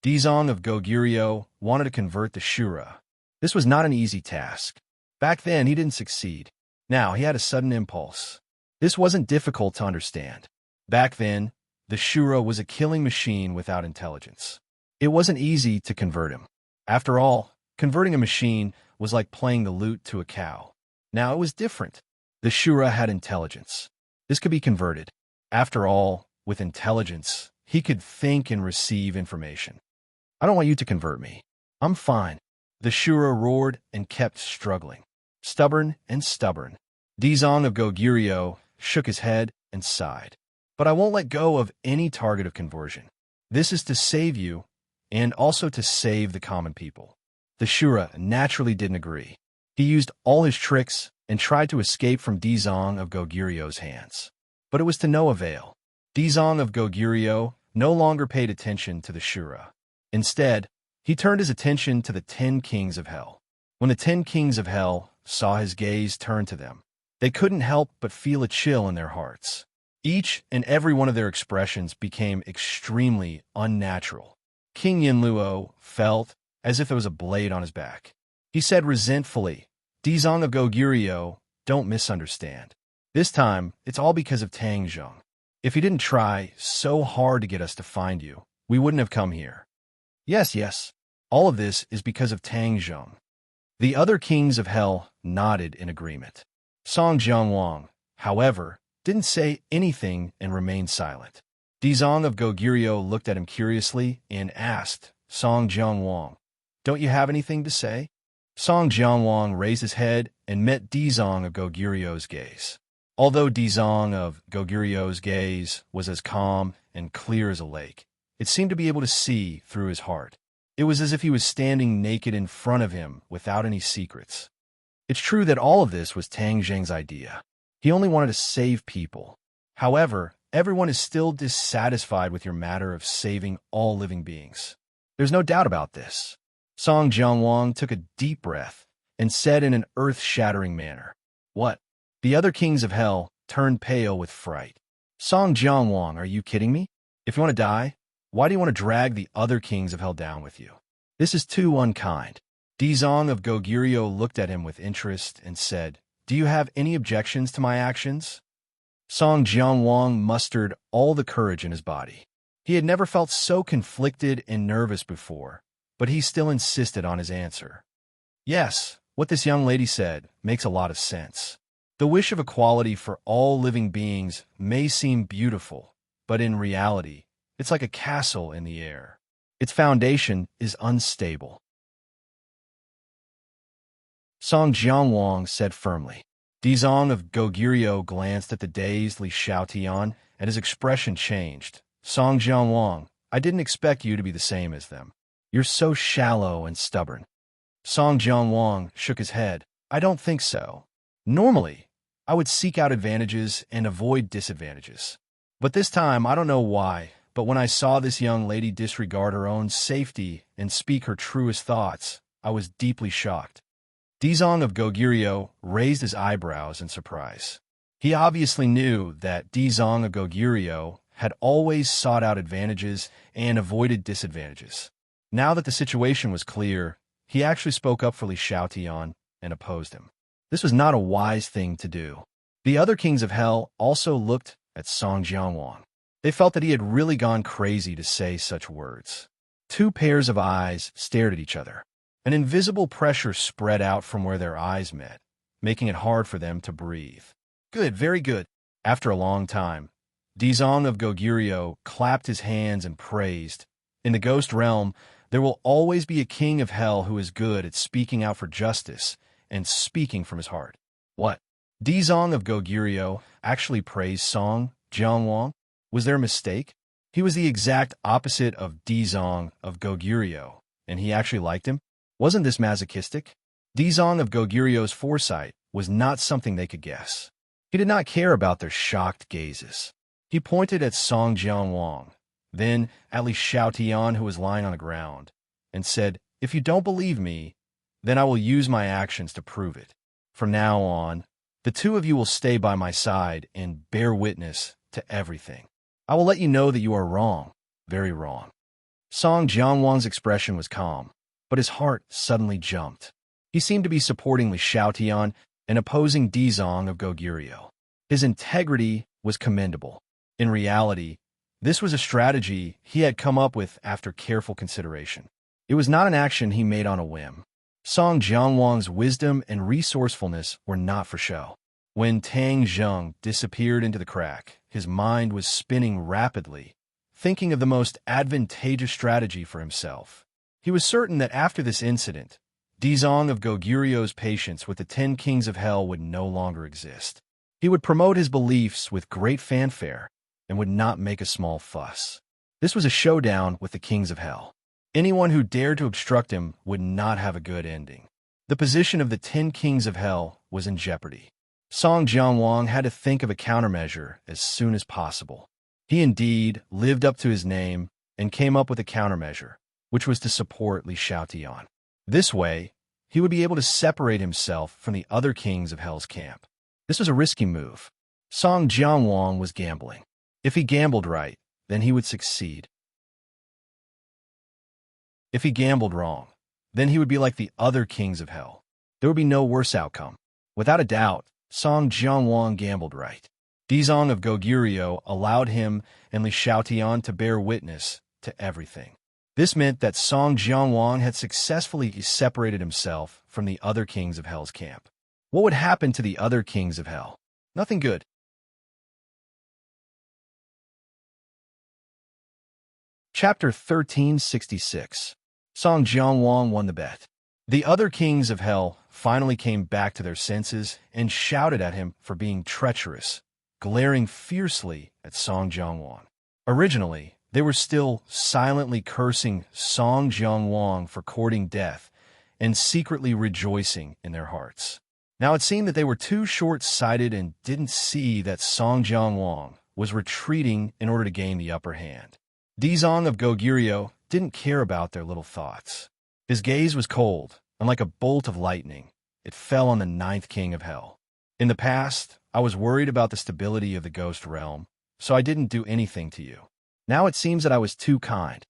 Dizong of Goguryeo wanted to convert the Shura. This was not an easy task. Back then, he didn't succeed. Now, he had a sudden impulse. This wasn't difficult to understand. Back then, the Shura was a killing machine without intelligence. It wasn't easy to convert him. After all, converting a machine was like playing the lute to a cow. Now it was different. The Shura had intelligence. This could be converted. After all, with intelligence, he could think and receive information. "I don't want you to convert me. I'm fine." The Shura roared and kept struggling. Stubborn and stubborn. Dizong of Goguryeo shook his head and sighed. "But I won't let go of any target of conversion. This is to save you and also to save the common people." The Shura naturally didn't agree. He used all his tricks and tried to escape from Dizong of Goguryeo's hands. But it was to no avail. Dizong of Goguryeo no longer paid attention to the Shura. Instead, he turned his attention to the 10 kings of hell. When the 10 kings of hell saw his gaze turn to them, they couldn't help but feel a chill in their hearts. Each and every one of their expressions became extremely unnatural. King Yinluo felt as if there was a blade on his back. He said resentfully, "Dizong of Goguryeo, don't misunderstand. This time, it's all because of Tang Zheng. If he didn't try so hard to get us to find you, we wouldn't have come here. Yes, all of this is because of Tang Zheng." The other kings of hell nodded in agreement. Song Jiangwang, however, didn't say anything and remained silent. Dizong of Goguryeo looked at him curiously and asked, "Song Jiangwang, don't you have anything to say?" Song Jiangwang raised his head and met Dizong of Goguryeo's gaze. Although Dizong of Goguryu's gaze was as calm and clear as a lake, it seemed to be able to see through his heart. It was as if he was standing naked in front of him without any secrets. It's true that all of this was Tang Zheng's idea. He only wanted to save people. However, everyone is still dissatisfied with your matter of saving all living beings. There's no doubt about this. Song Jianwang took a deep breath and said in an earth-shattering manner, "What?" The other kings of hell turned pale with fright. Song Jianwang, are you kidding me? If you want to die, why do you want to drag the other kings of hell down with you? This is too unkind. Dizong of Goguryeo looked at him with interest and said, "Do you have any objections to my actions?" Song Jianwang mustered all the courage in his body. He had never felt so conflicted and nervous before, but he still insisted on his answer. Yes, what this young lady said makes a lot of sense. The wish of equality for all living beings may seem beautiful, but in reality, it's like a castle in the air. Its foundation is unstable. Song Jianwang said firmly. Dizong of Goguryeo glanced at the dazed Li Xiaotian, and his expression changed. Song Jianwang, I didn't expect you to be the same as them. You're so shallow and stubborn. Song Jianwang shook his head. I don't think so. Normally, I would seek out advantages and avoid disadvantages. But this time, I don't know why, but when I saw this young lady disregard her own safety and speak her truest thoughts, I was deeply shocked. Dizong of Goguryeo raised his eyebrows in surprise. He obviously knew that Dizong of Goguryeo had always sought out advantages and avoided disadvantages. Now that the situation was clear, he actually spoke up for Li Xiaotian and opposed him. This was not a wise thing to do. The other kings of hell also looked at Song Jianwang. They felt that he had really gone crazy to say such words. Two pairs of eyes stared at each other. An invisible pressure spread out from where their eyes met, making it hard for them to breathe. Good, very good. After a long time, Dizong of Goguryeo clapped his hands and praised. In the ghost realm, there will always be a king of hell who is good at speaking out for justice and speaking from his heart. What? Dizong of Goguryeo actually praised Song Jianwang? Was there a mistake? He was the exact opposite of Dizong of Goguryeo, and he actually liked him? Wasn't this masochistic? Dizong of Goguryeo's foresight was not something they could guess. He did not care about their shocked gazes. He pointed at Song Jianwang, then at Li Xiaotian, who was lying on the ground, and said, "If you don't believe me, then I will use my actions to prove it. From now on, the two of you will stay by my side and bear witness to everything. I will let you know that you are wrong, very wrong." Song Jianwang's expression was calm, but his heart suddenly jumped. He seemed to be supporting Li Xiaotian and opposing Dizong of Goguryeo. His integrity was commendable. In reality, this was a strategy he had come up with after careful consideration. It was not an action he made on a whim. Song Jianwang's wisdom and resourcefulness were not for show. When Tang Zheng disappeared into the crack, his mind was spinning rapidly, thinking of the most advantageous strategy for himself. He was certain that after this incident, Dizong of Goguryeo's patience with the 10 kings of hell would no longer exist. He would promote his beliefs with great fanfare and would not make a small fuss. This was a showdown with the kings of hell. Anyone who dared to obstruct him would not have a good ending. The position of the 10 kings of hell was in jeopardy. Song Jianwang had to think of a countermeasure as soon as possible. He indeed lived up to his name and came up with a countermeasure, which was to support Li Xiaotian. This way, he would be able to separate himself from the other kings of hell's camp. This was a risky move. Song Jianwang was gambling. If he gambled right, then he would succeed. If he gambled wrong, then he would be like the other kings of hell. There would be no worse outcome. Without a doubt, Song Jianwang gambled right. Dizong of Goguryeo allowed him and Li Xiaotian to bear witness to everything. This meant that Song Jianwang had successfully separated himself from the other kings of hell's camp. What would happen to the other kings of hell? Nothing good. Chapter 1366. Song Jianwang won the bet. The other kings of hell finally came back to their senses and shouted at him for being treacherous, glaring fiercely at Song Jianguang. Originally, they were still silently cursing Song Jianguang for courting death and secretly rejoicing in their hearts. Now it seemed that they were too short-sighted and didn't see that Song Jianguang was retreating in order to gain the upper hand. Dizong of Goguryeo didn't care about their little thoughts. His gaze was cold, and like a bolt of lightning, it fell on the ninth king of hell. In the past, I was worried about the stability of the ghost realm, so I didn't do anything to you. Now it seems that I was too kind.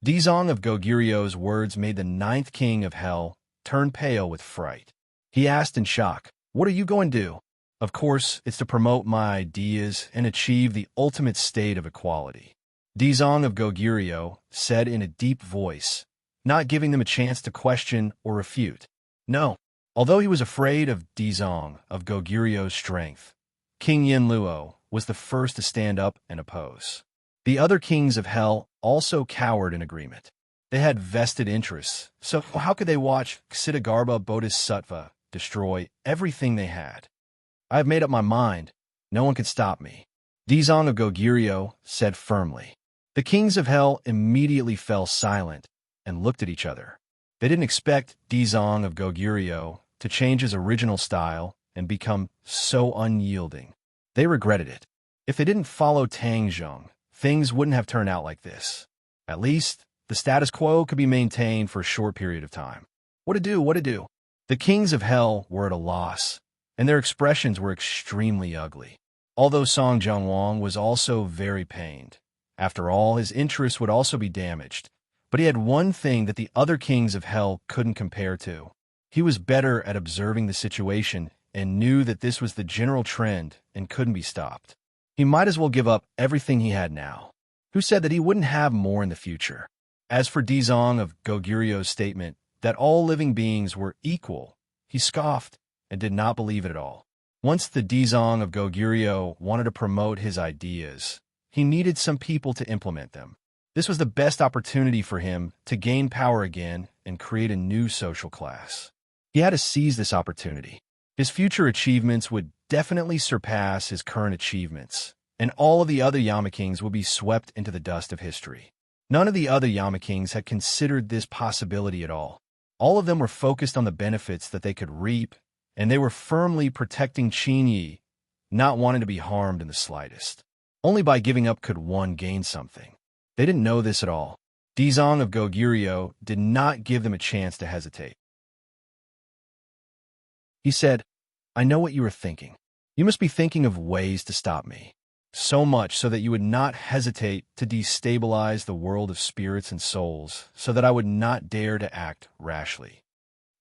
Dizong of Goguryeo's words made the ninth king of hell turn pale with fright. He asked in shock, "What are you going to do?" Of course, it's to promote my ideas and achieve the ultimate state of equality. Dizong of Goguryeo said in a deep voice, not giving them a chance to question or refute. No. Although he was afraid of Dizong of Goguryeo's strength, King Yin Luo was the first to stand up and oppose. The other kings of hell also cowered in agreement. They had vested interests, so how could they watch Ksitigarbha Bodhisattva destroy everything they had? I have made up my mind. No one can stop me. Dizong of Goguryeo said firmly. The kings of hell immediately fell silent and looked at each other. They didn't expect Dizong of Goguryeo to change his original style and become so unyielding. They regretted it. If they didn't follow Tang Zheng, things wouldn't have turned out like this. At least, the status quo could be maintained for a short period of time. What to do? What to do? The kings of hell were at a loss, and their expressions were extremely ugly. Although Song Jianguang was also very pained. After all, his interests would also be damaged. But he had one thing that the other kings of hell couldn't compare to. He was better at observing the situation and knew that this was the general trend and couldn't be stopped. He might as well give up everything he had now. Who said that he wouldn't have more in the future? As for Dizong of Goguryeo's statement that all living beings were equal, he scoffed and did not believe it at all. Once the Dizong of Goguryeo wanted to promote his ideas, he needed some people to implement them. This was the best opportunity for him to gain power again and create a new social class. He had to seize this opportunity. His future achievements would definitely surpass his current achievements, and all of the other Yamakings would be swept into the dust of history. None of the other Yamakings had considered this possibility at all. All of them were focused on the benefits that they could reap, and they were firmly protecting Qinyi, not wanting to be harmed in the slightest. Only by giving up could one gain something. They didn't know this at all. Dizong of Goguryeo did not give them a chance to hesitate. He said, "I know what you are thinking. You must be thinking of ways to stop me. So much so that you would not hesitate to destabilize the world of spirits and souls, so that I would not dare to act rashly."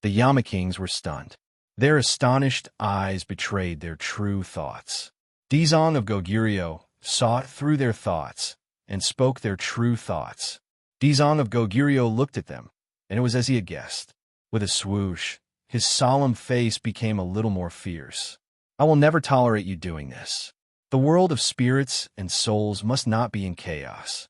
The Yamakings were stunned. Their astonished eyes betrayed their true thoughts. Dizong of Goguryeo saw through their thoughts and spoke their true thoughts. Dizong of Goguryeo looked at them, and it was as he had guessed. With a swoosh, his solemn face became a little more fierce. "I will never tolerate you doing this. The world of spirits and souls must not be in chaos."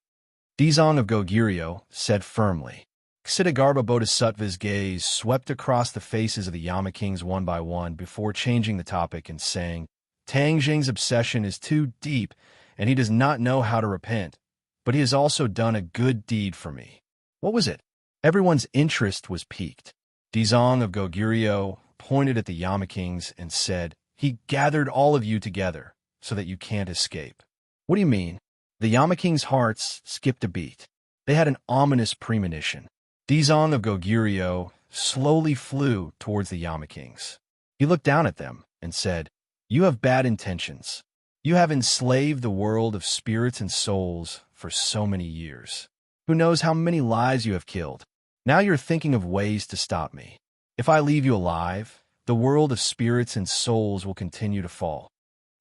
Dizong of Goguryeo said firmly. Ksitigarbha Bodhisattva's gaze swept across the faces of the Yamakings one by one before changing the topic and saying, "Tang Jing's obsession is too deep, and he does not know how to repent, but he has also done a good deed for me." What was it? Everyone's interest was piqued. Dizong of Goguryeo pointed at the Yamakings and said, "He gathered all of you together so that you can't escape." What do you mean? The Yamakings' hearts skipped a beat. They had an ominous premonition. Dizong of Goguryeo slowly flew towards the Yamakings. He looked down at them and said, "You have bad intentions. You have enslaved the world of spirits and souls for so many years. Who knows how many lives you have killed? Now you're thinking of ways to stop me. If I leave you alive, the world of spirits and souls will continue to fall."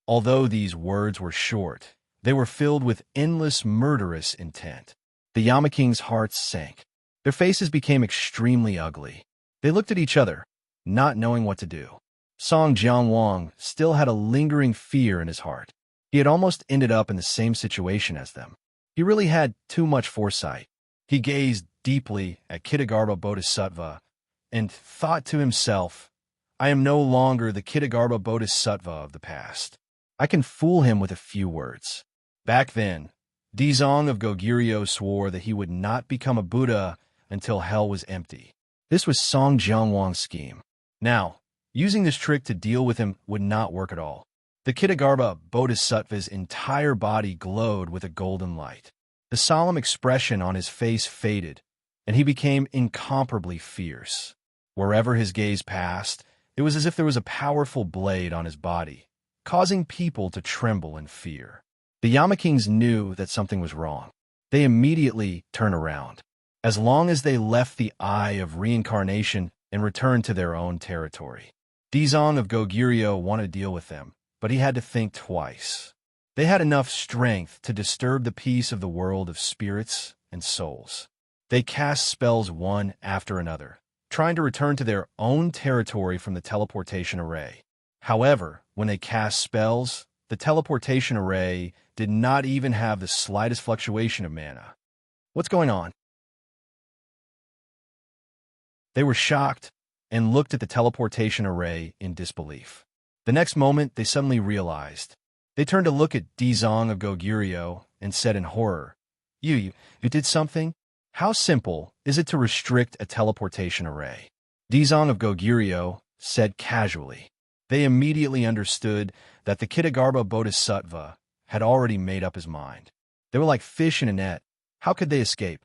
Although these words were short, they were filled with endless murderous intent. The Yamakings' hearts sank. Their faces became extremely ugly. They looked at each other, not knowing what to do. Song Jianguang still had a lingering fear in his heart. He had almost ended up in the same situation as them. He really had too much foresight. He gazed deeply at Ksitigarbha Bodhisattva and thought to himself, I am no longer the Kitagarbha Bodhisattva of the past. I can fool him with a few words. Back then, Dizong of Goguryeo swore that he would not become a Buddha until hell was empty. This was Song Jianwang's scheme. Now, using this trick to deal with him would not work at all. The Kitagarbha Bodhisattva's entire body glowed with a golden light. The solemn expression on his face faded, and he became incomparably fierce. Wherever his gaze passed, it was as if there was a powerful blade on his body, causing people to tremble in fear. The Yamakings knew that something was wrong. They immediately turned around, as long as they left the eye of reincarnation and returned to their own territory. Dizong of Goguryeo wanted to deal with them, but he had to think twice. They had enough strength to disturb the peace of the world of spirits and souls. They cast spells one after another, trying to return to their own territory from the teleportation array. However, when they cast spells, the teleportation array did not even have the slightest fluctuation of mana. What's going on? They were shocked and looked at the teleportation array in disbelief. The next moment, they suddenly realized. They turned to look at Dizong of Goguryeo and said in horror, You did something? How simple is it to restrict a teleportation array? Dizong of Goguryeo said casually. They immediately understood that the Kitagarbha Bodhisattva had already made up his mind. They were like fish in a net. How could they escape?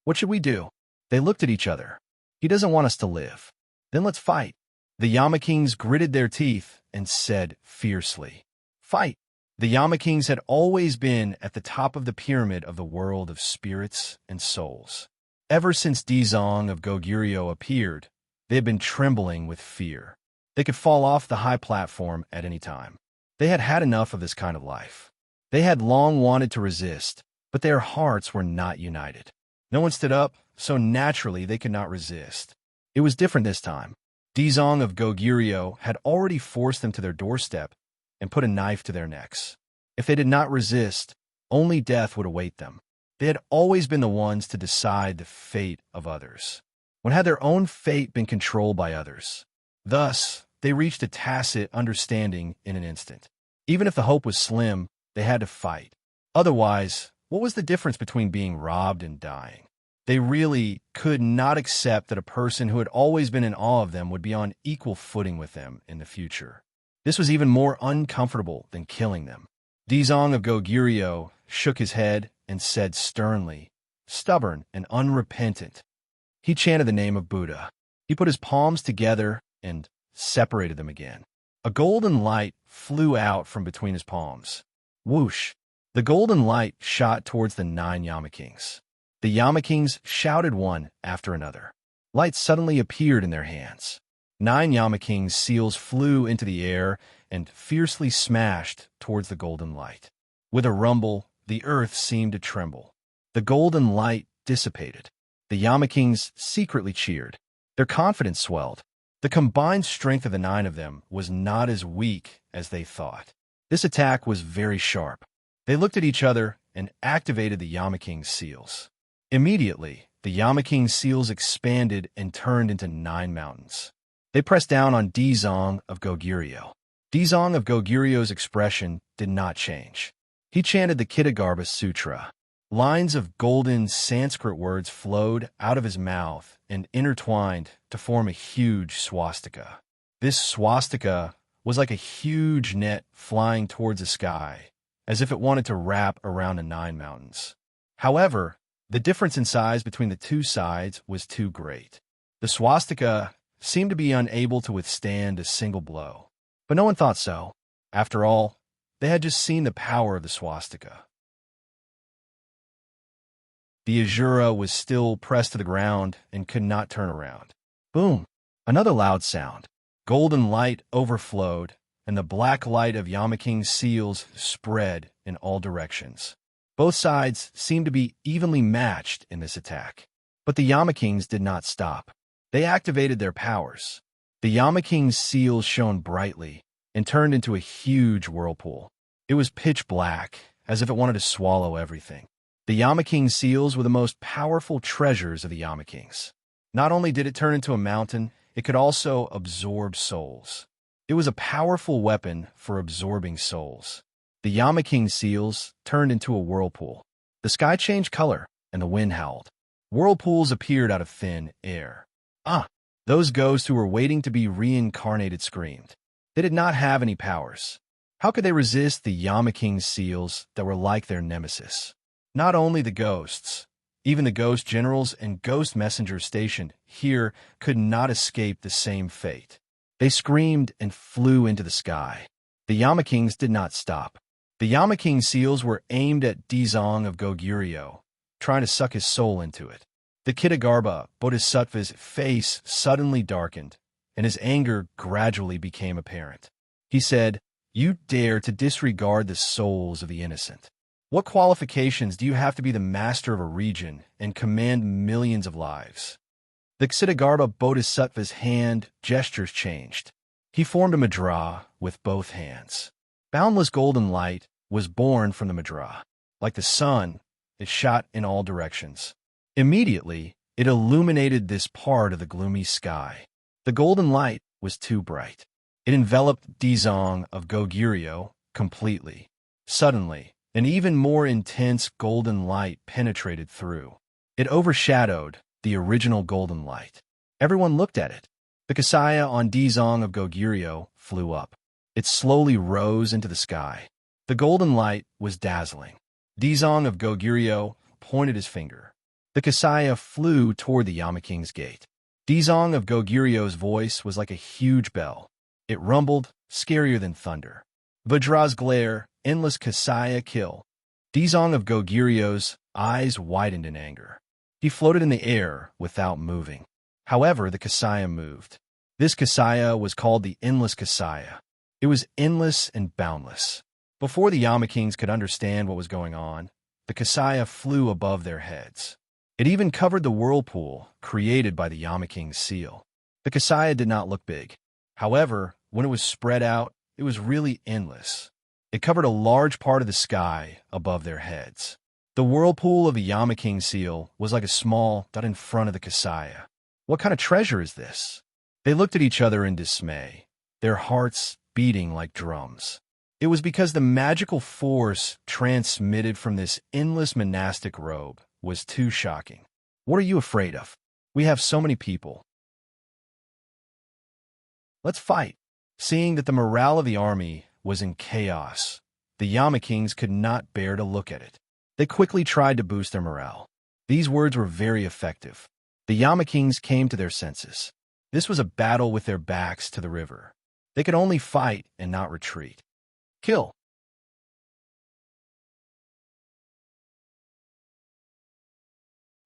What should we do? They looked at each other. He doesn't want us to live. Then let's fight. The Yamakings gritted their teeth and said fiercely, Fight! The Yamakings had always been at the top of the pyramid of the world of spirits and souls. Ever since Dizong of Goguryeo appeared, they had been trembling with fear. They could fall off the high platform at any time. They had had enough of this kind of life. They had long wanted to resist, but their hearts were not united. No one stood up, so naturally they could not resist. It was different this time. Dizong of Goguryeo had already forced them to their doorstep and put a knife to their necks. If they did not resist, only death would await them. They had always been the ones to decide the fate of others. When had their own fate been controlled by others? Thus, they reached a tacit understanding in an instant. Even if the hope was slim, they had to fight. Otherwise, what was the difference between being robbed and dying? They really could not accept that a person who had always been in awe of them would be on equal footing with them in the future. This was even more uncomfortable than killing them. Dizong of Goguryeo shook his head and said sternly, stubborn and unrepentant. He chanted the name of Buddha. He put his palms together and separated them again. A golden light flew out from between his palms. Whoosh! The golden light shot towards the 9 Yamakings. The Yamakings shouted one after another. Light suddenly appeared in their hands. 9 Yamakings' seals flew into the air and fiercely smashed towards the golden light. With a rumble, the earth seemed to tremble. The golden light dissipated. The Yamakings secretly cheered. Their confidence swelled. The combined strength of the 9 of them was not as weak as they thought. This attack was very sharp. They looked at each other and activated the Yamaking's seals. Immediately, the Yamaking's seals expanded and turned into 9 mountains. They pressed down on Dizong of Goguryeo. Dizong of Goguryeo's expression did not change. He chanted the Kitagarbha Sutra. Lines of golden Sanskrit words flowed out of his mouth and intertwined to form a huge swastika. This swastika was like a huge net flying towards the sky, as if it wanted to wrap around the 9 mountains. However, the difference in size between the 2 sides was too great. The swastika seemed to be unable to withstand a single blow. But no one thought so. After all, they had just seen the power of the swastika. The Azura was still pressed to the ground and could not turn around. Boom! Another loud sound. Golden light overflowed, and the black light of Yamaking's seals spread in all directions. Both sides seemed to be evenly matched in this attack. But the Yamakings did not stop. They activated their powers. The Yamaking's seals shone brightly and turned into a huge whirlpool. It was pitch black, as if it wanted to swallow everything. The Yamaking's seals were the most powerful treasures of the Yamakings. Not only did it turn into a mountain, it could also absorb souls. It was a powerful weapon for absorbing souls. The Yamaking seals turned into a whirlpool. The sky changed color, and the wind howled. Whirlpools appeared out of thin air. Ah! Those ghosts who were waiting to be reincarnated screamed. They did not have any powers. How could they resist the Yamaking seals that were like their nemesis? Not only the ghosts, even the ghost generals and ghost messengers stationed here could not escape the same fate. They screamed and flew into the sky. The Yamakings did not stop. The Yamaking seals were aimed at Dizong of Goguryeo, trying to suck his soul into it. The Kitagarbha Bodhisattva's face suddenly darkened, and his anger gradually became apparent. He said, "You dare to disregard the souls of the innocent. What qualifications do you have to be the master of a region and command millions of lives?" The Ksitagarbha Bodhisattva's hand gestures changed. He formed a mudra with both hands. Boundless golden light was born from the mudra. Like the sun, it shot in all directions. Immediately, it illuminated this part of the gloomy sky. The golden light was too bright. It enveloped Dizong of Goguryeo completely. Suddenly, an even more intense golden light penetrated through. It overshadowed the original golden light. Everyone looked at it. The Kasaya on Dizong of Goguryeo flew up. It slowly rose into the sky. The golden light was dazzling. Dizong of Goguryeo pointed his finger. The Kasaya flew toward the Yamaking's gate. Dizong of Goguryeo's voice was like a huge bell. It rumbled, scarier than thunder. Vajra's glare, endless Kasaya kill. Dizong of Goguryeo's eyes widened in anger. He floated in the air without moving. However, the Kasaya moved. This Kasaya was called the Endless Kasaya. It was endless and boundless. Before the Yamakings could understand what was going on, the Kasaya flew above their heads. It even covered the whirlpool created by the Yamaking's seal. The Kasaya did not look big. However, when it was spread out, it was really endless. It covered a large part of the sky above their heads. The whirlpool of the Yamaking seal was like a small dot in front of the Kasaya. What kind of treasure is this? They looked at each other in dismay, their hearts beating like drums. It was because the magical force transmitted from this endless monastic robe was too shocking. What are you afraid of? We have so many people. Let's fight. Seeing that the morale of the army was in chaos, the Yamakings could not bear to look at it. They quickly tried to boost their morale. These words were very effective. The Yamakings came to their senses. This was a battle with their backs to the river. They could only fight and not retreat. Kill.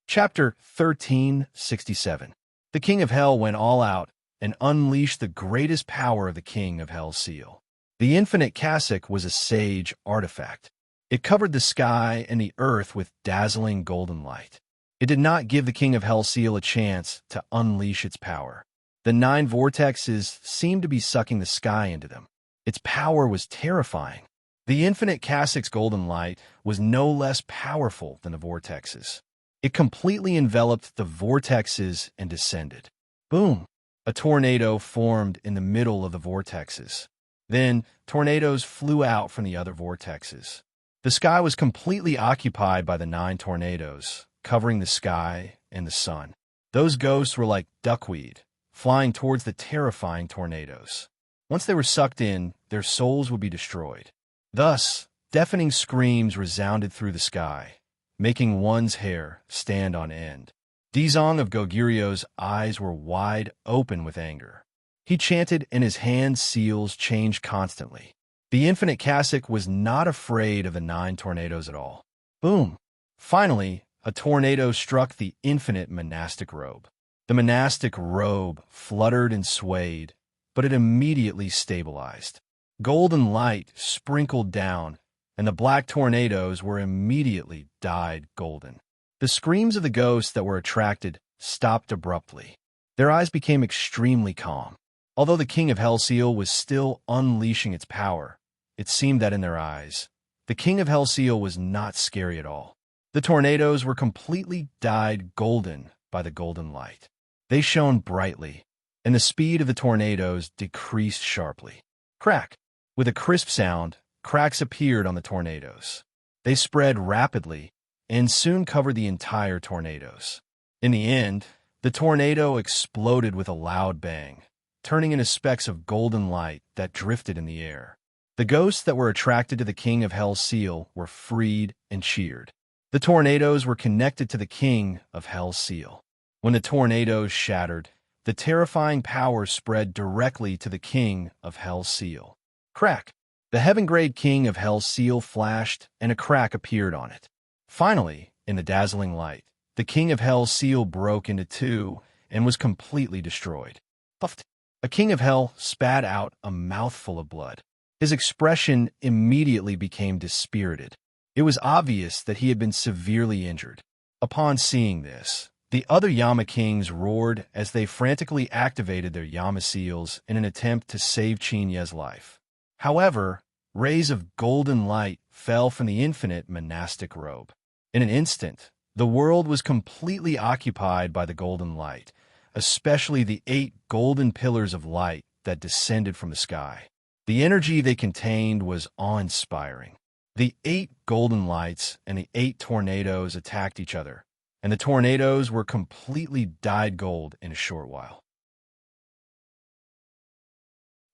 Chapter 1367. The King of Hell went all out and unleashed the greatest power of the King of Hell's seal. The infinite cassock was a sage artifact. It covered the sky and the earth with dazzling golden light. It did not give the King of Hell's seal a chance to unleash its power. The 9 vortexes seemed to be sucking the sky into them. Its power was terrifying. The infinite cassock's golden light was no less powerful than the vortexes. It completely enveloped the vortexes and descended. Boom! A tornado formed in the middle of the vortexes. Then, tornadoes flew out from the other vortexes. The sky was completely occupied by the 9 tornadoes, covering the sky and the sun. Those ghosts were like duckweed, flying towards the terrifying tornadoes. Once they were sucked in, their souls would be destroyed. Thus, deafening screams resounded through the sky, making one's hair stand on end. Dizong of Goguryeo's eyes were wide open with anger. He chanted and his hand seals changed constantly. The infinite cassock was not afraid of the 9 tornadoes at all. Boom! Finally, a tornado struck the infinite monastic robe. The monastic robe fluttered and swayed, but it immediately stabilized. Golden light sprinkled down, and the black tornadoes were immediately dyed golden. The screams of the ghosts that were attracted stopped abruptly. Their eyes became extremely calm. Although the King of Hell Seal was still unleashing its power, it seemed that in their eyes, the King of Hell Seal was not scary at all. The tornadoes were completely dyed golden by the golden light. They shone brightly, and the speed of the tornadoes decreased sharply. Crack! With a crisp sound, cracks appeared on the tornadoes. They spread rapidly and soon covered the entire tornadoes. In the end, the tornado exploded with a loud bang, turning into specks of golden light that drifted in the air. The ghosts that were attracted to the King of Hell's seal were freed and cheered. The tornadoes were connected to the King of Hell's seal. When the tornadoes shattered, the terrifying power spread directly to the King of Hell's seal. Crack! The heaven-grade King of Hell's seal flashed, and a crack appeared on it. Finally, in the dazzling light, the King of Hell's seal broke into two and was completely destroyed. Puffed! A King of Hell spat out a mouthful of blood. His expression immediately became dispirited. It was obvious that he had been severely injured. Upon seeing this, the other Yama kings roared as they frantically activated their Yama seals in an attempt to save Chinya's life. However, rays of golden light fell from the infinite monastic robe. In an instant, the world was completely occupied by the golden light, especially the 8 golden pillars of light that descended from the sky. The energy they contained was awe-inspiring. The 8 golden lights and the 8 tornadoes attacked each other, and the tornadoes were completely dyed gold in a short while.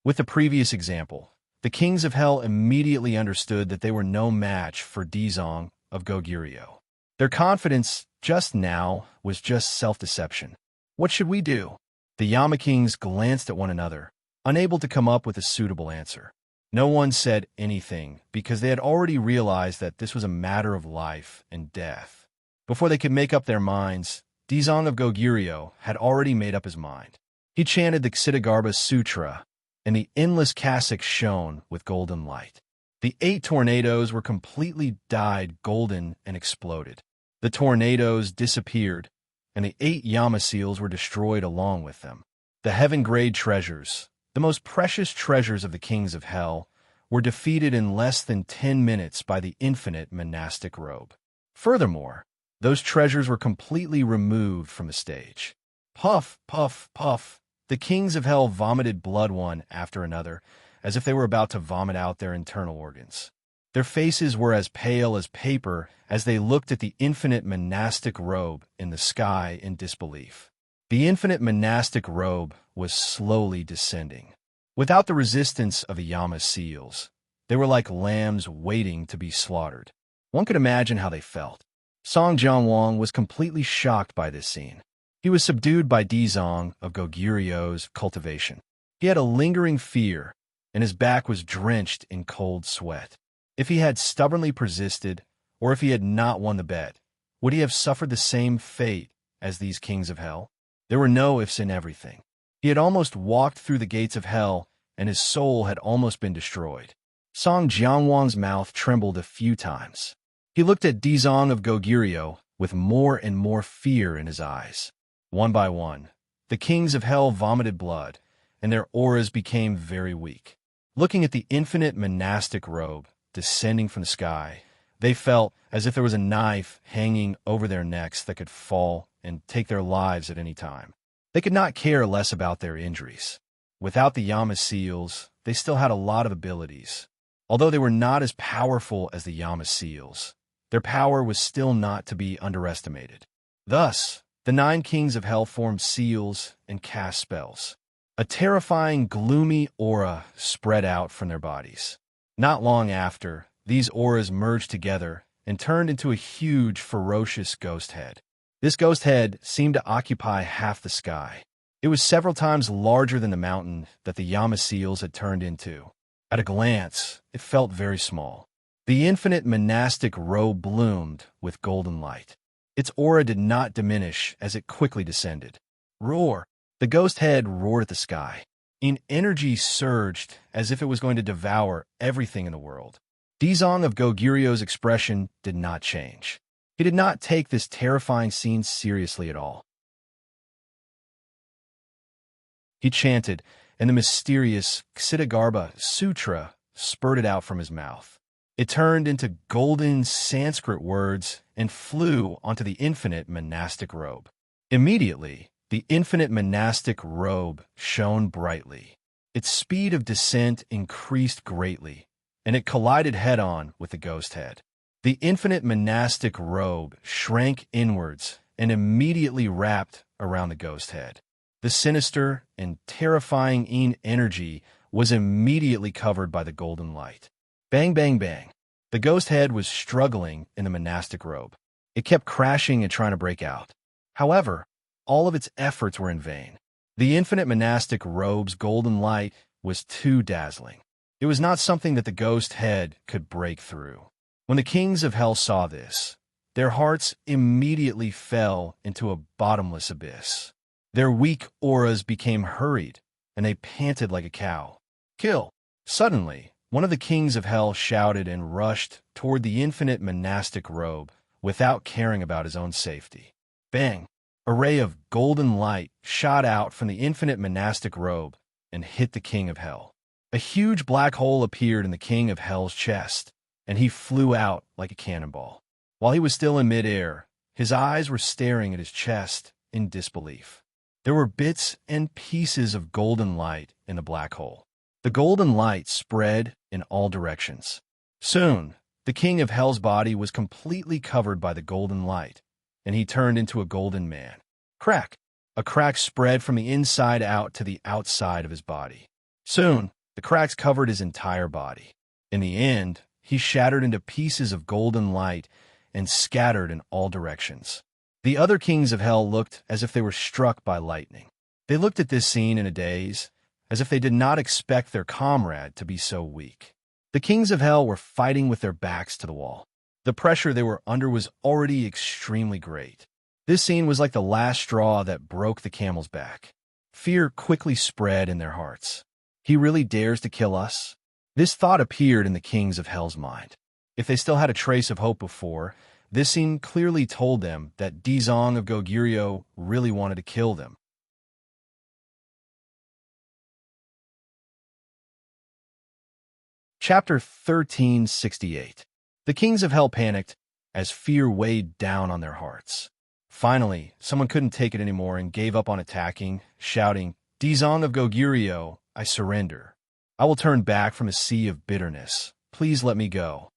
With the previous example, the kings of hell immediately understood that they were no match for Dizong of Goguryeo. Their confidence just now was just self-deception. What should we do? The Yama kings glanced at one another, unable to come up with a suitable answer. No one said anything because they had already realized that this was a matter of life and death. Before they could make up their minds, Dizong of Goguryeo had already made up his mind. He chanted the Ksitigarbha Sutra, and the endless cassock shone with golden light. The 8 tornadoes were completely dyed golden and exploded. The tornadoes disappeared, and the 8 Yama seals were destroyed along with them. The heaven-grade treasures, the most precious treasures of the kings of hell, were defeated in less than 10 minutes by the infinite monastic robe. Furthermore, those treasures were completely removed from the stage. Puff, puff, puff. The kings of hell vomited blood one after another, as if they were about to vomit out their internal organs. Their faces were as pale as paper as they looked at the infinite monastic robe in the sky in disbelief. The infinite monastic robe was slowly descending. Without the resistance of the Yama seals, they were like lambs waiting to be slaughtered. One could imagine how they felt. Song Jianwang was completely shocked by this scene. He was subdued by Dizong of Goguryeo's cultivation. He had a lingering fear, and his back was drenched in cold sweat. If he had stubbornly persisted, or if he had not won the bet, would he have suffered the same fate as these kings of hell? There were no ifs in everything. He had almost walked through the gates of hell, and his soul had almost been destroyed. Song Jianwang's mouth trembled a few times. He looked at Dizong of Goguryeo with more and more fear in his eyes. One by one, the kings of hell vomited blood, and their auras became very weak. Looking at the infinite monastic robe descending from the sky, they felt as if there was a knife hanging over their necks that could fall and take their lives at any time. They could not care less about their injuries. Without the Yama seals, they still had a lot of abilities. Although they were not as powerful as the Yama seals, their power was still not to be underestimated. Thus, the 9 kings of hell formed seals and cast spells. A terrifying, gloomy aura spread out from their bodies. Not long after, these auras merged together and turned into a huge, ferocious ghost head. This ghost head seemed to occupy half the sky. It was several times larger than the mountain that the Yama seals had turned into. At a glance, it felt very small. The infinite monastic robe bloomed with golden light. Its aura did not diminish as it quickly descended. Roar! The ghost head roared at the sky. Energy surged as if it was going to devour everything in the world. Dizong of Goguryeo's expression did not change. He did not take this terrifying scene seriously at all. He chanted, and the mysterious Ksitigarbha Sutra spurted out from his mouth. It turned into golden Sanskrit words and flew onto the infinite monastic robe. Immediately, The infinite monastic robe shone brightly. Its speed of descent increased greatly, and it collided head-on with the ghost head. The infinite monastic robe shrank inwards and immediately wrapped around the ghost head. The sinister and terrifying energy was immediately covered by the golden light. Bang, bang, bang. The ghost head was struggling in the monastic robe. It kept crashing and trying to break out. However, all of its efforts were in vain. The infinite monastic robe's golden light was too dazzling. It was not something that the ghost head could break through. When the kings of hell saw this, their hearts immediately fell into a bottomless abyss. Their weak auras became hurried, and they panted like a cow. Kill! Suddenly, one of the kings of hell shouted and rushed toward the infinite monastic robe without caring about his own safety. Bang! A ray of golden light shot out from the infinite monastic robe and hit the king of hell. A huge black hole appeared in the king of hell's chest, and he flew out like a cannonball. While he was still in midair, his eyes were staring at his chest in disbelief. There were bits and pieces of golden light in the black hole. The golden light spread in all directions. Soon, the king of hell's body was completely covered by the golden light, and he turned into a golden man. Crack! A crack spread from the inside out to the outside of his body. Soon, the cracks covered his entire body. In the end, he shattered into pieces of golden light and scattered in all directions. The other kings of hell looked as if they were struck by lightning. They looked at this scene in a daze, as if they did not expect their comrade to be so weak. The kings of hell were fighting with their backs to the wall. The pressure they were under was already extremely great. This scene was like the last straw that broke the camel's back. Fear quickly spread in their hearts. He really dares to kill us? This thought appeared in the kings of hell's mind. If they still had a trace of hope before, this scene clearly told them that Dizong of Goguryeo really wanted to kill them. Chapter 1368. The kings of hell panicked as fear weighed down on their hearts. Finally, someone couldn't take it anymore and gave up on attacking, shouting, "Dizong of Goguryeo, I surrender. I will turn back from a sea of bitterness. Please let me go."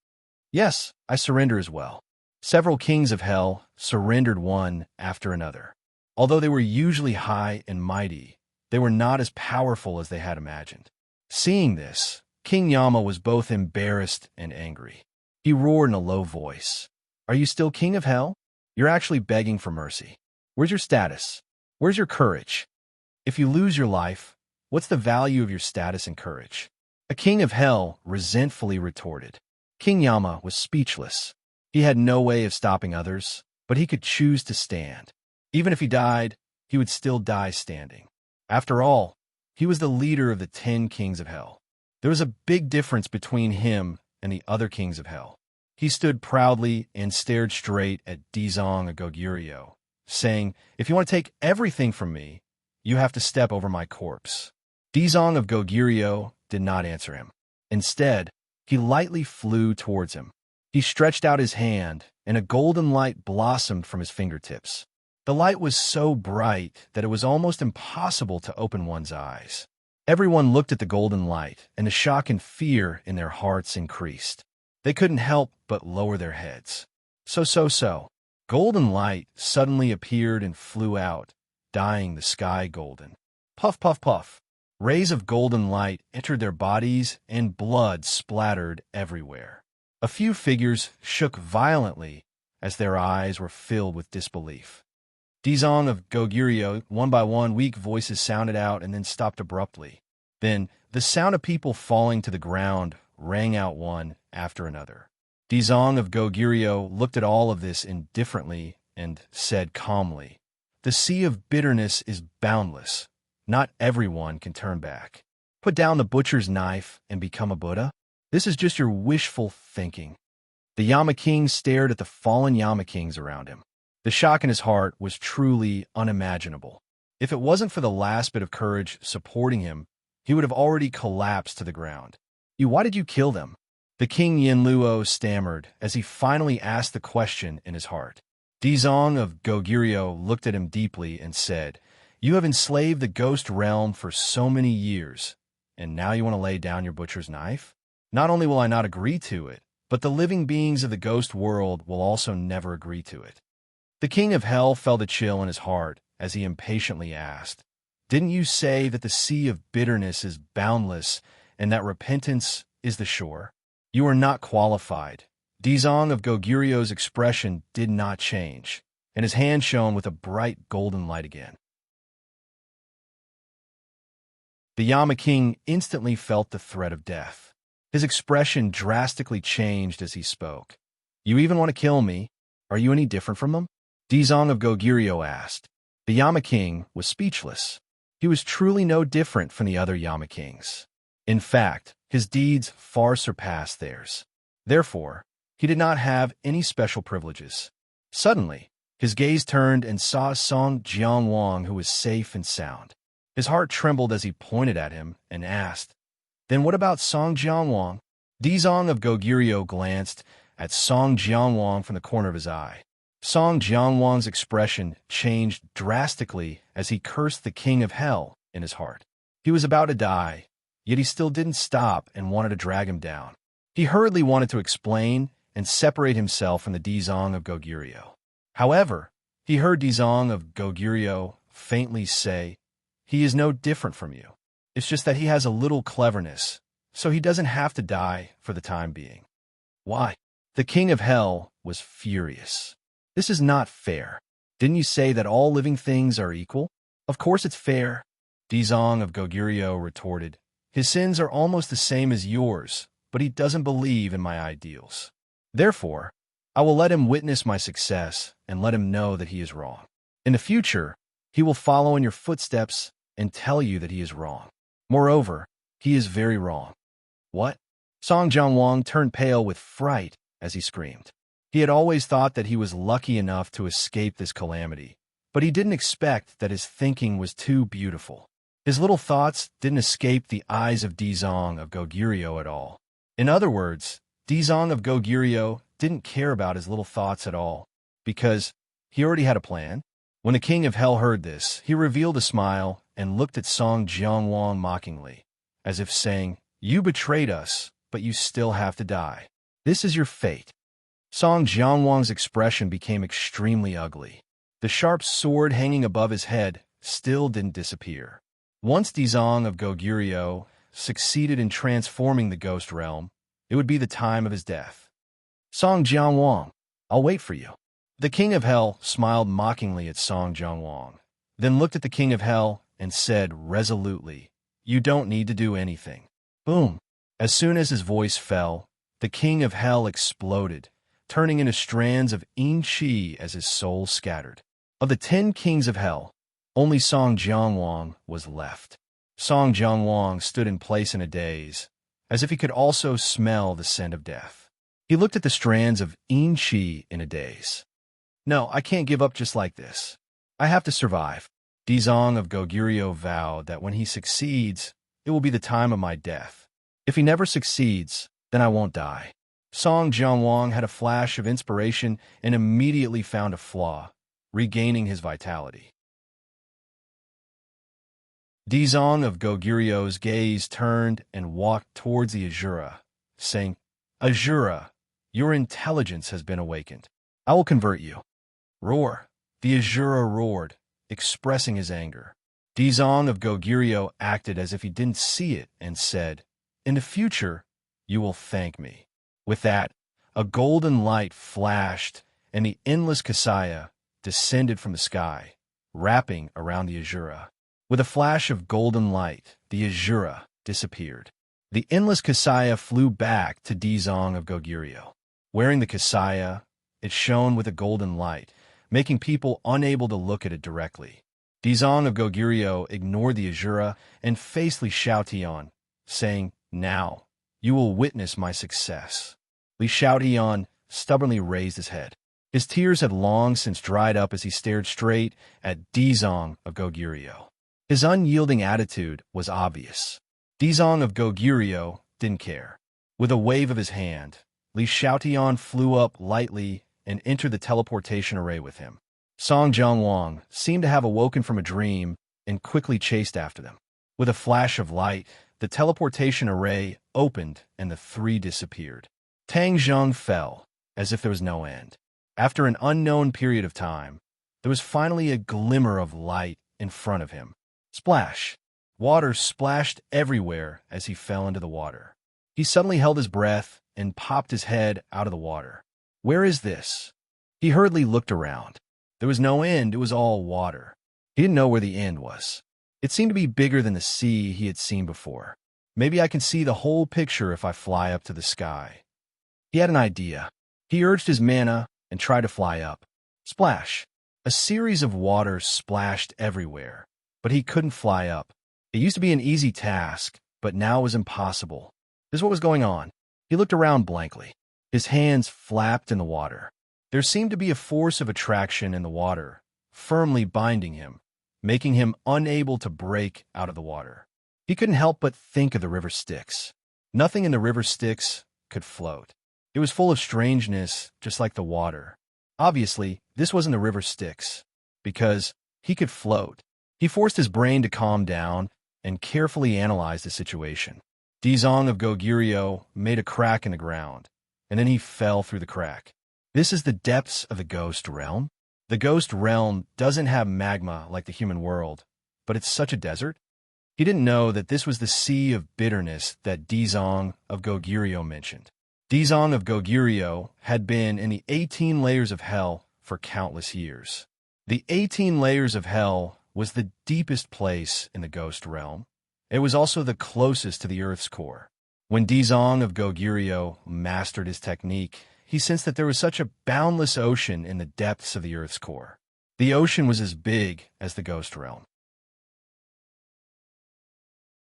"Yes, I surrender as well." Several kings of hell surrendered one after another. Although they were usually high and mighty, they were not as powerful as they had imagined. Seeing this, King Yama was both embarrassed and angry. He roared in a low voice, "Are you still king of hell? You're actually begging for mercy. Where's your status? Where's your courage? If you lose your life, what's the value of your status and courage?" A king of hell resentfully retorted. King Yama was speechless. He had no way of stopping others, but he could choose to stand. Even if he died, he would still die standing. After all, he was the leader of the 10 kings of hell. There was a big difference between him and the other kings of hell. He stood proudly and stared straight at Dizong of Goguryeo, saying, "If you want to take everything from me, you have to step over my corpse." Dizong of Goguryeo did not answer him. Instead, he lightly flew towards him. He stretched out his hand, and a golden light blossomed from his fingertips. The light was so bright that it was almost impossible to open one's eyes. Everyone looked at the golden light, and the shock and fear in their hearts increased. They couldn't help but lower their heads. So. Golden light suddenly appeared and flew out, dyeing the sky golden. Puff, puff, puff. Rays of golden light entered their bodies, and blood splattered everywhere. A few figures shook violently as their eyes were filled with disbelief. Dizong of Goguryeo, one by one, weak voices sounded out and then stopped abruptly. Then, the sound of people falling to the ground rang out one after another. Dizong of Goguryeo looked at all of this indifferently and said calmly, "The sea of bitterness is boundless. Not everyone can turn back. Put down the butcher's knife and become a Buddha? This is just your wishful thinking." The Yama King stared at the fallen Yama Kings around him. The shock in his heart was truly unimaginable. If it wasn't for the last bit of courage supporting him, he would have already collapsed to the ground. Why did you kill them?" The King Yinluo stammered as he finally asked the question in his heart. Dizong of Goguryeo looked at him deeply and said, You have enslaved the ghost realm for so many years, and now you want to lay down your butcher's knife? Not only will I not agree to it, but the living beings of the ghost world will also never agree to it." The king of hell felt a chill in his heart as he impatiently asked, "Didn't you say that the sea of bitterness is boundless and that repentance is the shore? You are not qualified." Dizong of Goguryo's expression did not change, and his hand shone with a bright golden light again. The Yama King instantly felt the threat of death. His expression drastically changed as he spoke. "You even want to kill me? Are you any different from them?" Dizong of Goguryo asked. The Yama King was speechless. He was truly no different from the other Yama Kings. In fact, his deeds far surpassed theirs. Therefore, he did not have any special privileges. Suddenly, his gaze turned and saw Song Jianwang, who was safe and sound. His heart trembled as he pointed at him and asked, "Then what about Song Jianwang?" Dizong of Goguryo glanced at Song Jianwang from the corner of his eye. Song Jianwang's expression changed drastically as he cursed the king of hell in his heart. He was about to die, yet he still didn't stop and wanted to drag him down. He hurriedly wanted to explain and separate himself from the Dizong of Goguryo. However, he heard Dizong of Goguryo faintly say, "He is no different from you. It's just that he has a little cleverness, so he doesn't have to die for the time being." Why? The king of hell was furious. "This is not fair. Didn't you say that all living things are equal?" "Of course it's fair," Dizong of Goguryo retorted. "His sins are almost the same as yours, but he doesn't believe in my ideals. Therefore, I will let him witness my success and let him know that he is wrong. In the future, he will follow in your footsteps and tell you that he is wrong. Moreover, he is very wrong." "What?" Song Jianwang turned pale with fright as he screamed. He had always thought that he was lucky enough to escape this calamity, but he didn't expect that his thinking was too beautiful. His little thoughts didn't escape the eyes of Dizong of Goguryo at all. In other words, Dizong of Goguryo didn't care about his little thoughts at all, because he already had a plan. When the king of hell heard this, he revealed a smile and looked at Song Jianwang mockingly, as if saying, "You betrayed us, but you still have to die. This is your fate." Song Jianwang's expression became extremely ugly. The sharp sword hanging above his head still didn't disappear. Once Dizong of Goguryo succeeded in transforming the ghost realm, it would be the time of his death. "Song Jianwang, I'll wait for you." The king of hell smiled mockingly at Song Jianwang, then looked at the king of hell and said resolutely, "You don't need to do anything." Boom! As soon as his voice fell, the king of hell exploded, turning into strands of yin-chi as his soul scattered. Of the 10 kings of hell, only Song Jianwang was left. Song Jianwang stood in place in a daze, as if he could also smell the scent of death. He looked at the strands of yin-chi in a daze. "No, I can't give up just like this. I have to survive." Dizong of Goguryo vowed that when he succeeds, it will be the time of my death. If he never succeeds, then I won't die. Song Jianwang had a flash of inspiration and immediately found a flaw, regaining his vitality. Dizong of Goguryo's gaze turned and walked towards the Azura, saying, "Azura, your intelligence has been awakened. I will convert you." Roar! The Azura roared, expressing his anger. Dizong of Goguryo acted as if he didn't see it and said, "In the future, you will thank me." With that, a golden light flashed, and the endless Kasaya descended from the sky, wrapping around the Azura. With a flash of golden light, the Azura disappeared. The endless Kasaya flew back to Dizong of Goguryo. Wearing the Kasaya, it shone with a golden light, making people unable to look at it directly. Dizong of Goguryo ignored the Azura and faced Li Xiaotian, saying, "Now, you will witness my success." Li Xiaotian stubbornly raised his head. His tears had long since dried up as he stared straight at Dizong of Goguryo. His unyielding attitude was obvious. Dizong of Goguryo didn't care. With a wave of his hand, Li Xiaotian flew up lightly and entered the teleportation array with him. Song Jianwang seemed to have awoken from a dream and quickly chased after them. With a flash of light, the teleportation array opened and the three disappeared. Tang Zheng fell, as if there was no end. After an unknown period of time, there was finally a glimmer of light in front of him. Splash! Water splashed everywhere as he fell into the water. He suddenly held his breath and popped his head out of the water. Where is this? He hurriedly looked around. There was no end, it was all water. He didn't know where the end was. It seemed to be bigger than the sea he had seen before. Maybe I can see the whole picture if I fly up to the sky. He had an idea. He urged his mana and tried to fly up. Splash! A series of water splashed everywhere, but he couldn't fly up. It used to be an easy task, but now it was impossible. This is what was going on. He looked around blankly. His hands flapped in the water. There seemed to be a force of attraction in the water, firmly binding him, making him unable to break out of the water. He couldn't help but think of the river Styx. Nothing in the river Styx could float. It was full of strangeness, just like the water. Obviously, this wasn't the river Styx, because he could float. He forced his brain to calm down and carefully analyze the situation. Dizong of Goguryeo made a crack in the ground, and then he fell through the crack. This is the depths of the ghost realm? The ghost realm doesn't have magma like the human world, but it's such a desert. He didn't know that this was the sea of bitterness that Dizong of Goguryeo mentioned. Dizong of Goguryeo had been in the 18 layers of hell for countless years. The 18 layers of hell was the deepest place in the ghost realm. It was also the closest to the Earth's core. When Dizong of Goguryeo mastered his technique, he sensed that there was such a boundless ocean in the depths of the Earth's core. The ocean was as big as the ghost realm.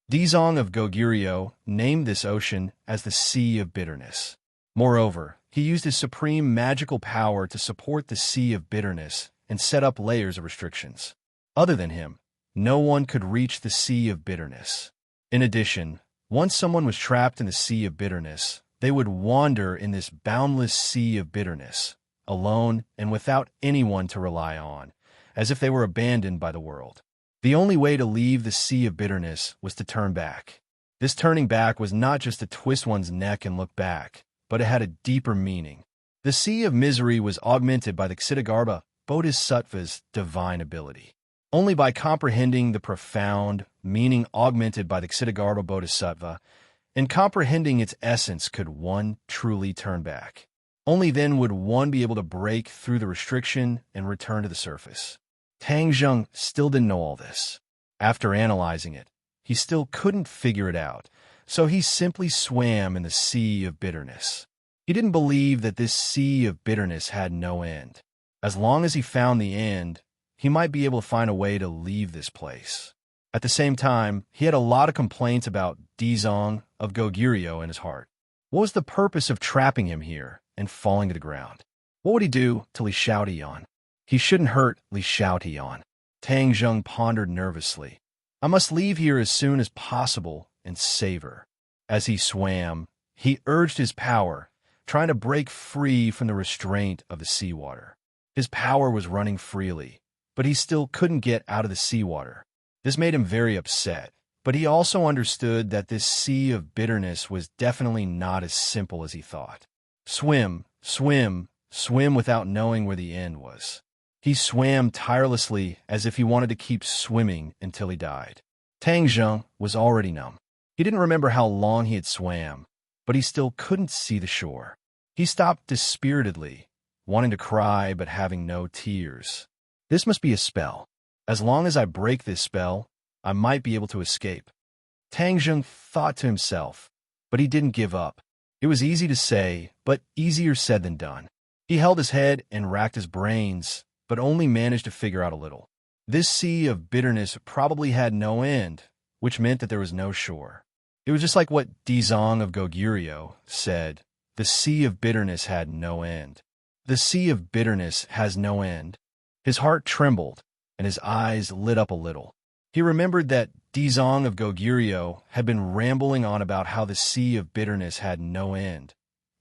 Dizong of Goguryeo named this ocean as the Sea of Bitterness. Moreover, he used his supreme magical power to support the Sea of Bitterness and set up layers of restrictions. Other than him, no one could reach the Sea of Bitterness. In addition, once someone was trapped in the Sea of Bitterness, they would wander in this boundless Sea of Bitterness, alone and without anyone to rely on, as if they were abandoned by the world. The only way to leave the Sea of Bitterness was to turn back. This turning back was not just to twist one's neck and look back, but it had a deeper meaning. The Sea of Misery was augmented by the Ksitigarbha Bodhisattva's divine ability. Only by comprehending the profound meaning augmented by the Ksitigarbha Bodhisattva and comprehending its essence could one truly turn back. Only then would one be able to break through the restriction and return to the surface. Tang Zheng still didn't know all this. After analyzing it, he still couldn't figure it out, so he simply swam in the Sea of Bitterness. He didn't believe that this Sea of Bitterness had no end. As long as he found the end, he might be able to find a way to leave this place. At the same time, he had a lot of complaints about Dizong of Goguryeo in his heart. What was the purpose of trapping him here and falling to the ground? What would he do to Li Xiaotian? He shouldn't hurt Li Xiaotian. Tang Zheng pondered nervously. I must leave here as soon as possible and save her. As he swam, he urged his power, trying to break free from the restraint of the seawater. His power was running freely, but he still couldn't get out of the seawater. This made him very upset, but he also understood that this Sea of Bitterness was definitely not as simple as he thought. Swim, swim, swim without knowing where the end was. He swam tirelessly as if he wanted to keep swimming until he died. Tang Zheng was already numb. He didn't remember how long he had swam, but he still couldn't see the shore. He stopped dispiritedly, wanting to cry but having no tears. This must be a spell. As long as I break this spell, I might be able to escape. Tang Zheng thought to himself, but he didn't give up. It was easy to say, but easier said than done. He held his head and racked his brains, but only managed to figure out a little. This Sea of Bitterness probably had no end, which meant that there was no shore. It was just like what Dizong of Goguryeo said, the Sea of Bitterness had no end. The Sea of Bitterness has no end. His heart trembled, and his eyes lit up a little. He remembered that Dizong of Goguryeo had been rambling on about how the Sea of Bitterness had no end,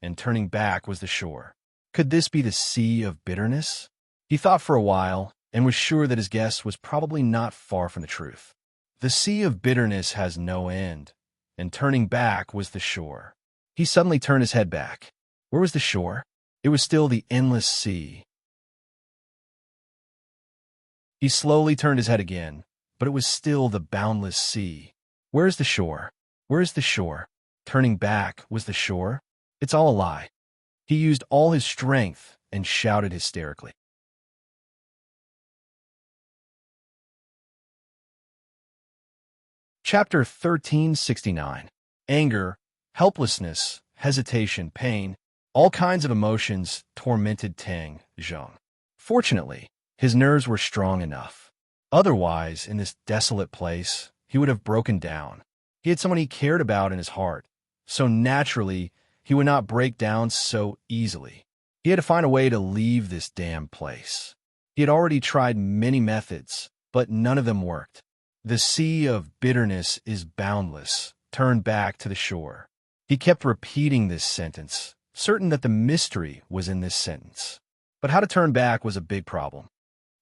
and turning back was the shore. Could this be the Sea of Bitterness? He thought for a while, and was sure that his guess was probably not far from the truth. The sea of bitterness has no end, and turning back was the shore. He suddenly turned his head back. Where was the shore? It was still the endless sea. He slowly turned his head again, but it was still the boundless sea. Where is the shore? Where is the shore? Turning back was the shore? It's all a lie. He used all his strength and shouted hysterically. Chapter 1369. Anger, helplessness, hesitation, pain, all kinds of emotions tormented Tang Zheng. Fortunately, his nerves were strong enough. Otherwise, in this desolate place, he would have broken down. He had someone he cared about in his heart, so naturally, he would not break down so easily. He had to find a way to leave this damn place. He had already tried many methods, but none of them worked. The sea of bitterness is boundless. Turn back to the shore. He kept repeating this sentence, certain that the mystery was in this sentence. But how to turn back was a big problem.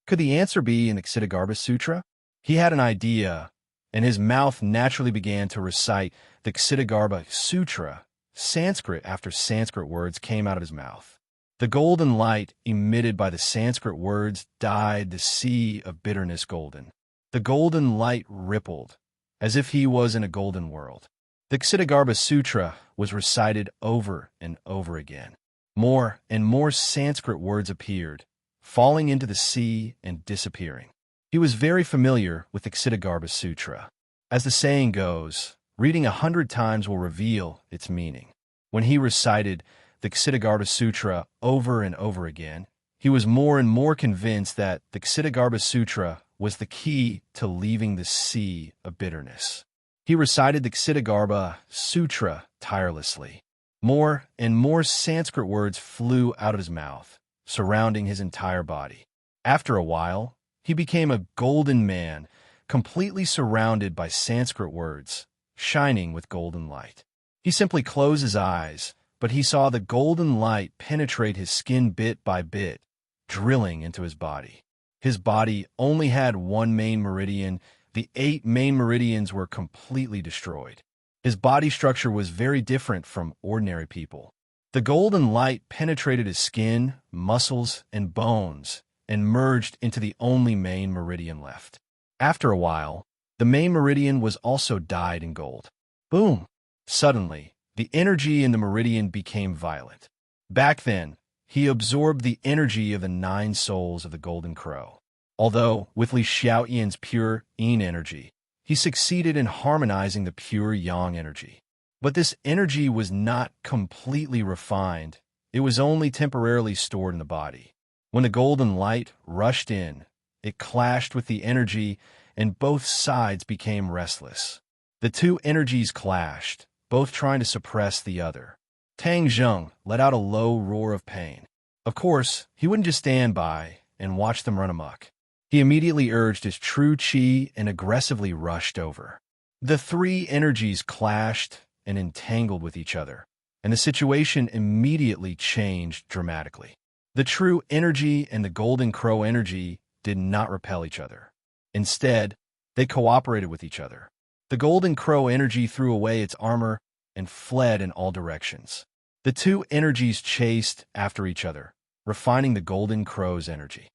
Could the answer be in the Ksitigarbha Sutra? He had an idea, and his mouth naturally began to recite the Ksitigarbha Sutra. Sanskrit after Sanskrit words came out of his mouth. The golden light emitted by the Sanskrit words dyed the sea of bitterness golden. The golden light rippled, as if he was in a golden world. The Ksitigarbha Sutra was recited over and over again. More and more Sanskrit words appeared, falling into the sea and disappearing. He was very familiar with the Ksitigarbha Sutra. As the saying goes, reading 100 times will reveal its meaning. When he recited the Ksitigarbha Sutra over and over again, he was more and more convinced that the Ksitigarbha Sutra was the key to leaving the sea of bitterness. He recited the Ksitigarbha Sutra tirelessly. More and more Sanskrit words flew out of his mouth, surrounding his entire body. After a while, he became a golden man, completely surrounded by Sanskrit words, shining with golden light. He simply closed his eyes, but he saw the golden light penetrate his skin bit by bit, drilling into his body. His body only had one main meridian. The 8 main meridians were completely destroyed. His body structure was very different from ordinary people. The golden light penetrated his skin, muscles, and bones, and merged into the only main meridian left. After a while, the main meridian was also dyed in gold. Boom! Suddenly, the energy in the meridian became violent. Back then, he absorbed the energy of the 9 souls of the Golden Crow. Although, with Li Xiaoyan's pure yin energy, he succeeded in harmonizing the pure yang energy. But this energy was not completely refined. It was only temporarily stored in the body. When the golden light rushed in, it clashed with the energy, and both sides became restless. The 2 energies clashed, both trying to suppress the other. Tang Zheng let out a low roar of pain. Of course, he wouldn't just stand by and watch them run amok. He immediately urged his true qi and aggressively rushed over. The 3 energies clashed and entangled with each other, and the situation immediately changed dramatically. The true energy and the Golden Crow energy did not repel each other. Instead, they cooperated with each other. The Golden Crow energy threw away its armor and fled in all directions. The 2 energies chased after each other, refining the Golden Crow's energy.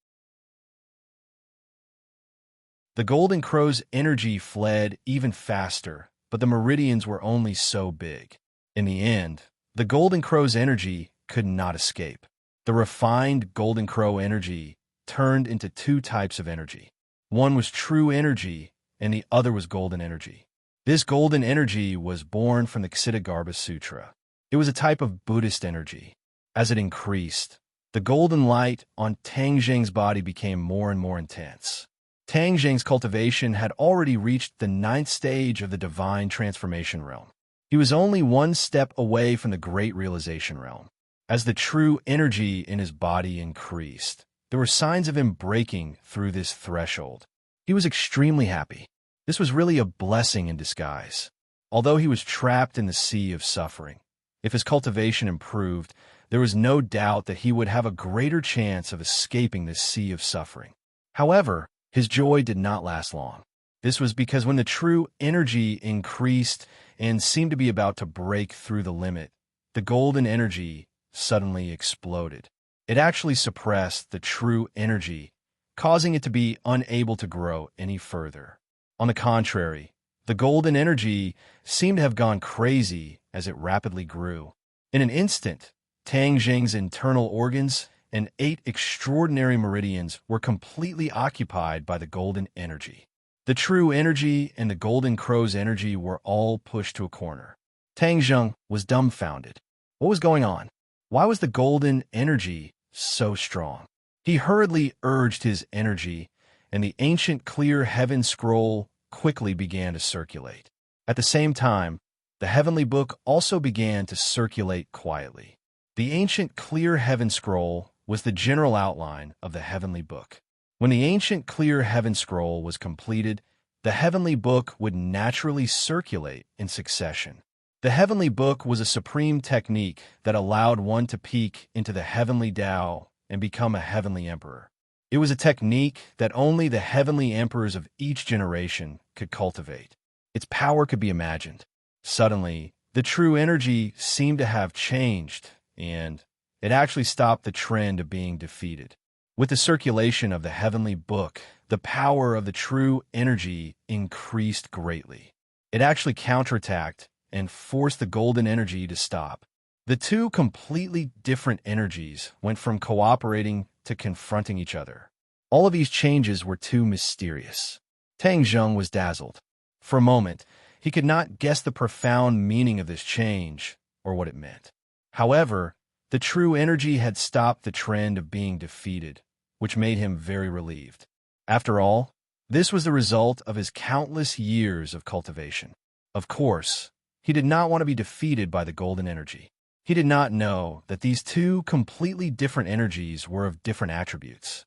The Golden Crow's energy fled even faster, but the meridians were only so big. In the end, the Golden Crow's energy could not escape. The refined Golden Crow energy turned into 2 types of energy. One was true energy, and the other was golden energy. This golden energy was born from the Ksitigarbha Sutra. It was a type of Buddhist energy. As it increased, the golden light on Tang Zheng's body became more and more intense. Tang Zheng's cultivation had already reached the 9th stage of the divine transformation realm. He was only 1 step away from the great realization realm. As the true energy in his body increased, there were signs of him breaking through this threshold. He was extremely happy. This was really a blessing in disguise. Although he was trapped in the sea of suffering, if his cultivation improved, there was no doubt that he would have a greater chance of escaping this sea of suffering. However, his joy did not last long. This was because when the true energy increased and seemed to be about to break through the limit, the golden energy suddenly exploded. It actually suppressed the true energy, causing it to be unable to grow any further. On the contrary, the golden energy seemed to have gone crazy as it rapidly grew. In an instant, Tang Jing's internal organs and 8 extraordinary meridians were completely occupied by the golden energy. The true energy and the golden crow's energy were all pushed to a corner. Tang Jing was dumbfounded. What was going on? Why was the golden energy so strong? He hurriedly urged his energy, and the ancient clear heaven scroll quickly began to circulate. At the same time, the heavenly book also began to circulate quietly. The ancient clear heaven scroll was the general outline of the heavenly book. When the ancient clear heaven scroll was completed, the heavenly book would naturally circulate in succession. The heavenly book was a supreme technique that allowed one to peek into the heavenly Tao and become a heavenly emperor. It was a technique that only the heavenly emperors of each generation could cultivate. Its power could be imagined. Suddenly, the true energy seemed to have changed, and it actually stopped the trend of being defeated. With the circulation of the heavenly book, the power of the true energy increased greatly. It actually counterattacked and forced the golden energy to stop. The two completely different energies went from cooperating to confronting each other. All of these changes were too mysterious. Tang Jing was dazzled. For a moment, he could not guess the profound meaning of this change or what it meant. However, the true energy had stopped the trend of being defeated, which made him very relieved. After all, this was the result of his countless years of cultivation. Of course, he did not want to be defeated by the golden energy. He did not know that these two completely different energies were of different attributes.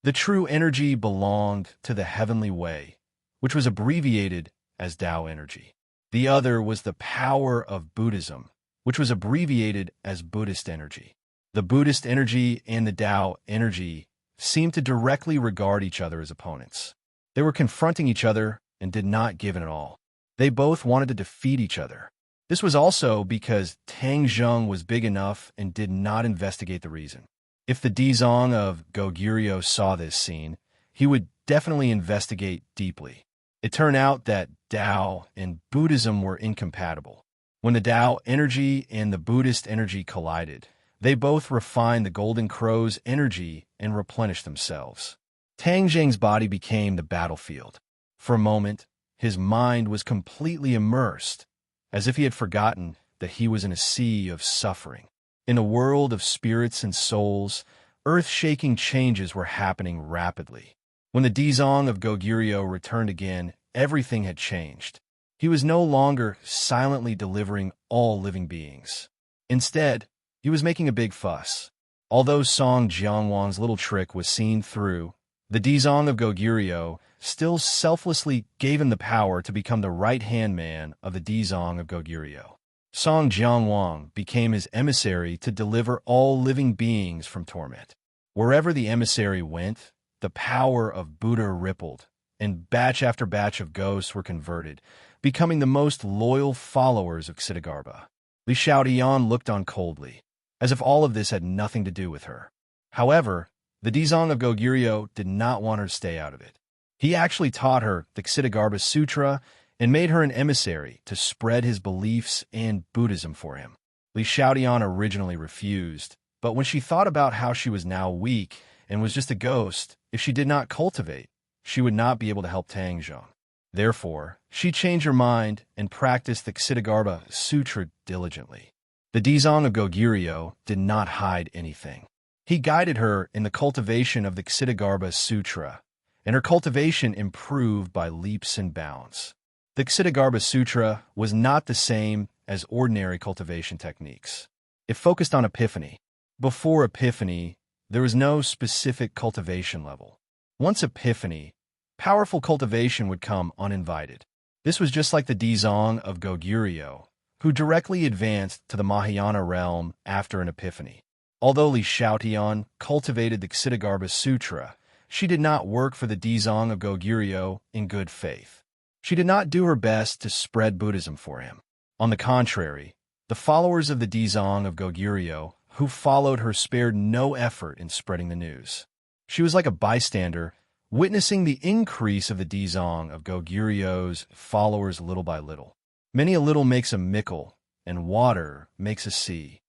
The true energy belonged to the heavenly way, which was abbreviated as Tao energy. The other was the power of Buddhism, which was abbreviated as Buddhist energy. The Buddhist energy and the Tao energy seemed to directly regard each other as opponents. They were confronting each other and did not give in at all. They both wanted to defeat each other. This was also because Tang Jing was big enough and did not investigate the reason. If the Dizong of Goguryeo saw this scene, he would definitely investigate deeply. It turned out that Tao and Buddhism were incompatible. When the Tao energy and the Buddhist energy collided, they both refined the Golden Crow's energy and replenished themselves. Tang Jing's body became the battlefield. For a moment, his mind was completely immersed, as if he had forgotten that he was in a sea of suffering. In a world of spirits and souls, earth-shaking changes were happening rapidly. When the Dizong of Goguryeo returned again, everything had changed. He was no longer silently delivering all living beings. Instead, he was making a big fuss. Although Song Jiangwan's little trick was seen through, the Dizong of Goguryeo still selflessly gave him the power to become the right-hand man of the Dizong of Goguryeo. Song Jiangwan became his emissary to deliver all living beings from torment. Wherever the emissary went, the power of Buddha rippled, and batch after batch of ghosts were converted, becoming the most loyal followers of Xitigarbha. Li Xiaodian looked on coldly, as if all of this had nothing to do with her. However, the Dizong of Goguryeo did not want her to stay out of it. He actually taught her the Xitigarbha Sutra and made her an emissary to spread his beliefs and Buddhism for him. Li Xiaodian originally refused, but when she thought about how she was now weak and was just a ghost, if she did not cultivate, she would not be able to help Tang Jing. Therefore, she changed her mind and practiced the Xitigarbha Sutra diligently. The Dizong of Goguryeo did not hide anything. He guided her in the cultivation of the Xitigarbha Sutra, and her cultivation improved by leaps and bounds. The Xitigarbha Sutra was not the same as ordinary cultivation techniques. It focused on epiphany. Before epiphany, there was no specific cultivation level. Once epiphany, powerful cultivation would come uninvited. This was just like the Dizong of Goguryeo, who directly advanced to the Mahayana realm after an epiphany. Although Li Xiaotian cultivated the Ksitigarbha Sutra, she did not work for the Dizong of Goguryeo in good faith. She did not do her best to spread Buddhism for him. On the contrary, the followers of the Dizong of Goguryeo who followed her spared no effort in spreading the news. She was like a bystander, witnessing the increase of the Dizong of Goguryeo's followers little by little. Many a little makes a mickle, and water makes a sea.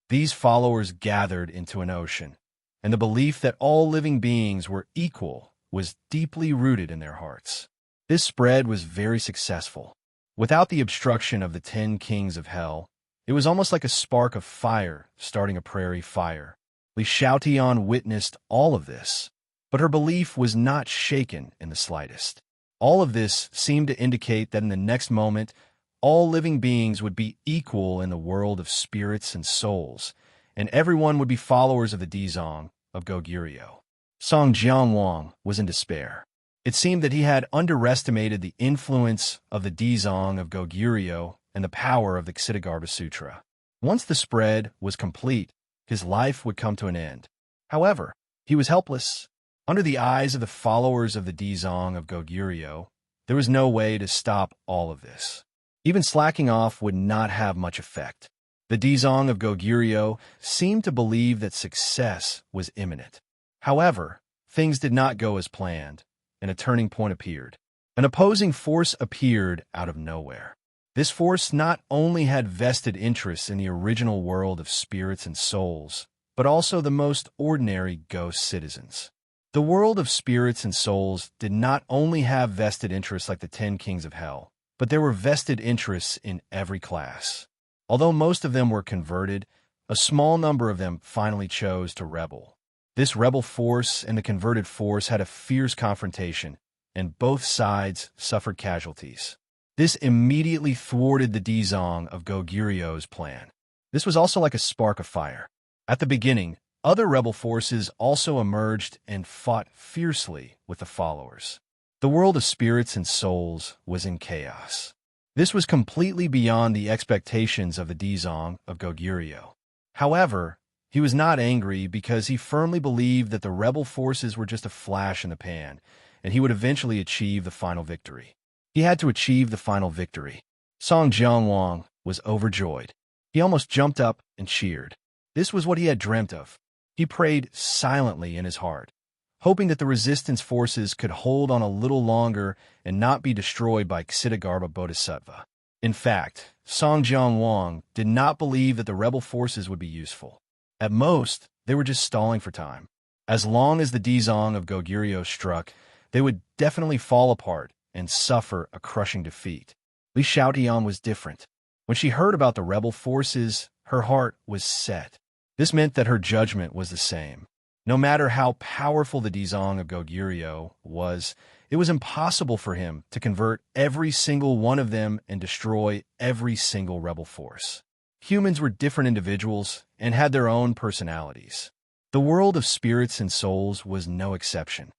These followers gathered into an ocean, and the belief that all living beings were equal was deeply rooted in their hearts. This spread was very successful. Without the obstruction of the 10 kings of hell, it was almost like a spark of fire starting a prairie fire. Li Xiaotian witnessed all of this, but her belief was not shaken in the slightest. All of this seemed to indicate that in the next moment, all living beings would be equal in the world of spirits and souls, and everyone would be followers of the Dizong of Goguryeo. Song Jianwang was in despair. It seemed that he had underestimated the influence of the Dizong of Goguryeo and the power of the Ksitigarbha Sutra. Once the spread was complete, his life would come to an end. However, he was helpless. Under the eyes of the followers of the Dizong of Goguryeo, there was no way to stop all of this. Even slacking off would not have much effect. The Dizong of Goguryeo seemed to believe that success was imminent. However, things did not go as planned, and a turning point appeared. An opposing force appeared out of nowhere. This force not only had vested interests in the original world of spirits and souls, but also the most ordinary ghost citizens. The world of spirits and souls did not only have vested interests like the 10 kings of hell, but there were vested interests in every class. Although most of them were converted, a small number of them finally chose to rebel. This rebel force and the converted force had a fierce confrontation, and both sides suffered casualties. This immediately thwarted the Dizong of Goguryeo's plan. This was also like a spark of fire. At the beginning, other rebel forces also emerged and fought fiercely with the followers. The world of spirits and souls was in chaos. This was completely beyond the expectations of the Dizong of Goguryeo. However, he was not angry because he firmly believed that the rebel forces were just a flash in the pan, and he would eventually achieve the final victory. He had to achieve the final victory. Song Jianwang was overjoyed. He almost jumped up and cheered. This was what he had dreamt of. He prayed silently in his heart, hoping that the resistance forces could hold on a little longer and not be destroyed by Ksitigarbha Bodhisattva. In fact, Song Jianwang did not believe that the rebel forces would be useful. At most, they were just stalling for time. As long as the Dizong of Goguryeo struck, they would definitely fall apart and suffer a crushing defeat. Li Xiaotian was different. When she heard about the rebel forces, her heart was set. This meant that her judgment was the same. No matter how powerful the Dizong of Goguryeo was, it was impossible for him to convert every single one of them and destroy every single rebel force. Humans were different individuals and had their own personalities. The world of spirits and souls was no exception.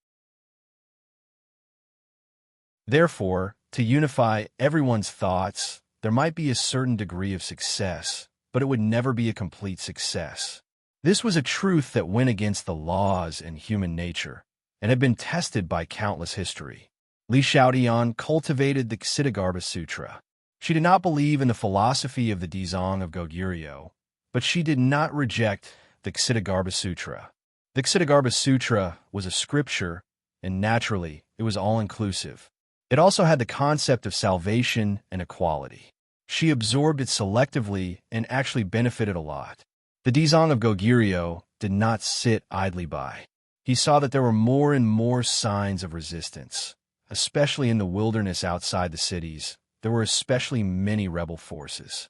Therefore, to unify everyone's thoughts, there might be a certain degree of success, but it would never be a complete success. This was a truth that went against the laws and human nature, and had been tested by countless history. Li Xiaotian cultivated the Ksitigarbha Sutra. She did not believe in the philosophy of the Dizong of Goguryeo, but she did not reject the Ksitigarbha Sutra. The Ksitigarbha Sutra was a scripture, and naturally, it was all-inclusive. It also had the concept of salvation and equality. She absorbed it selectively and actually benefited a lot. The Dizong of Goguryeo did not sit idly by. He saw that there were more and more signs of resistance, especially in the wilderness outside the cities. There were especially many rebel forces.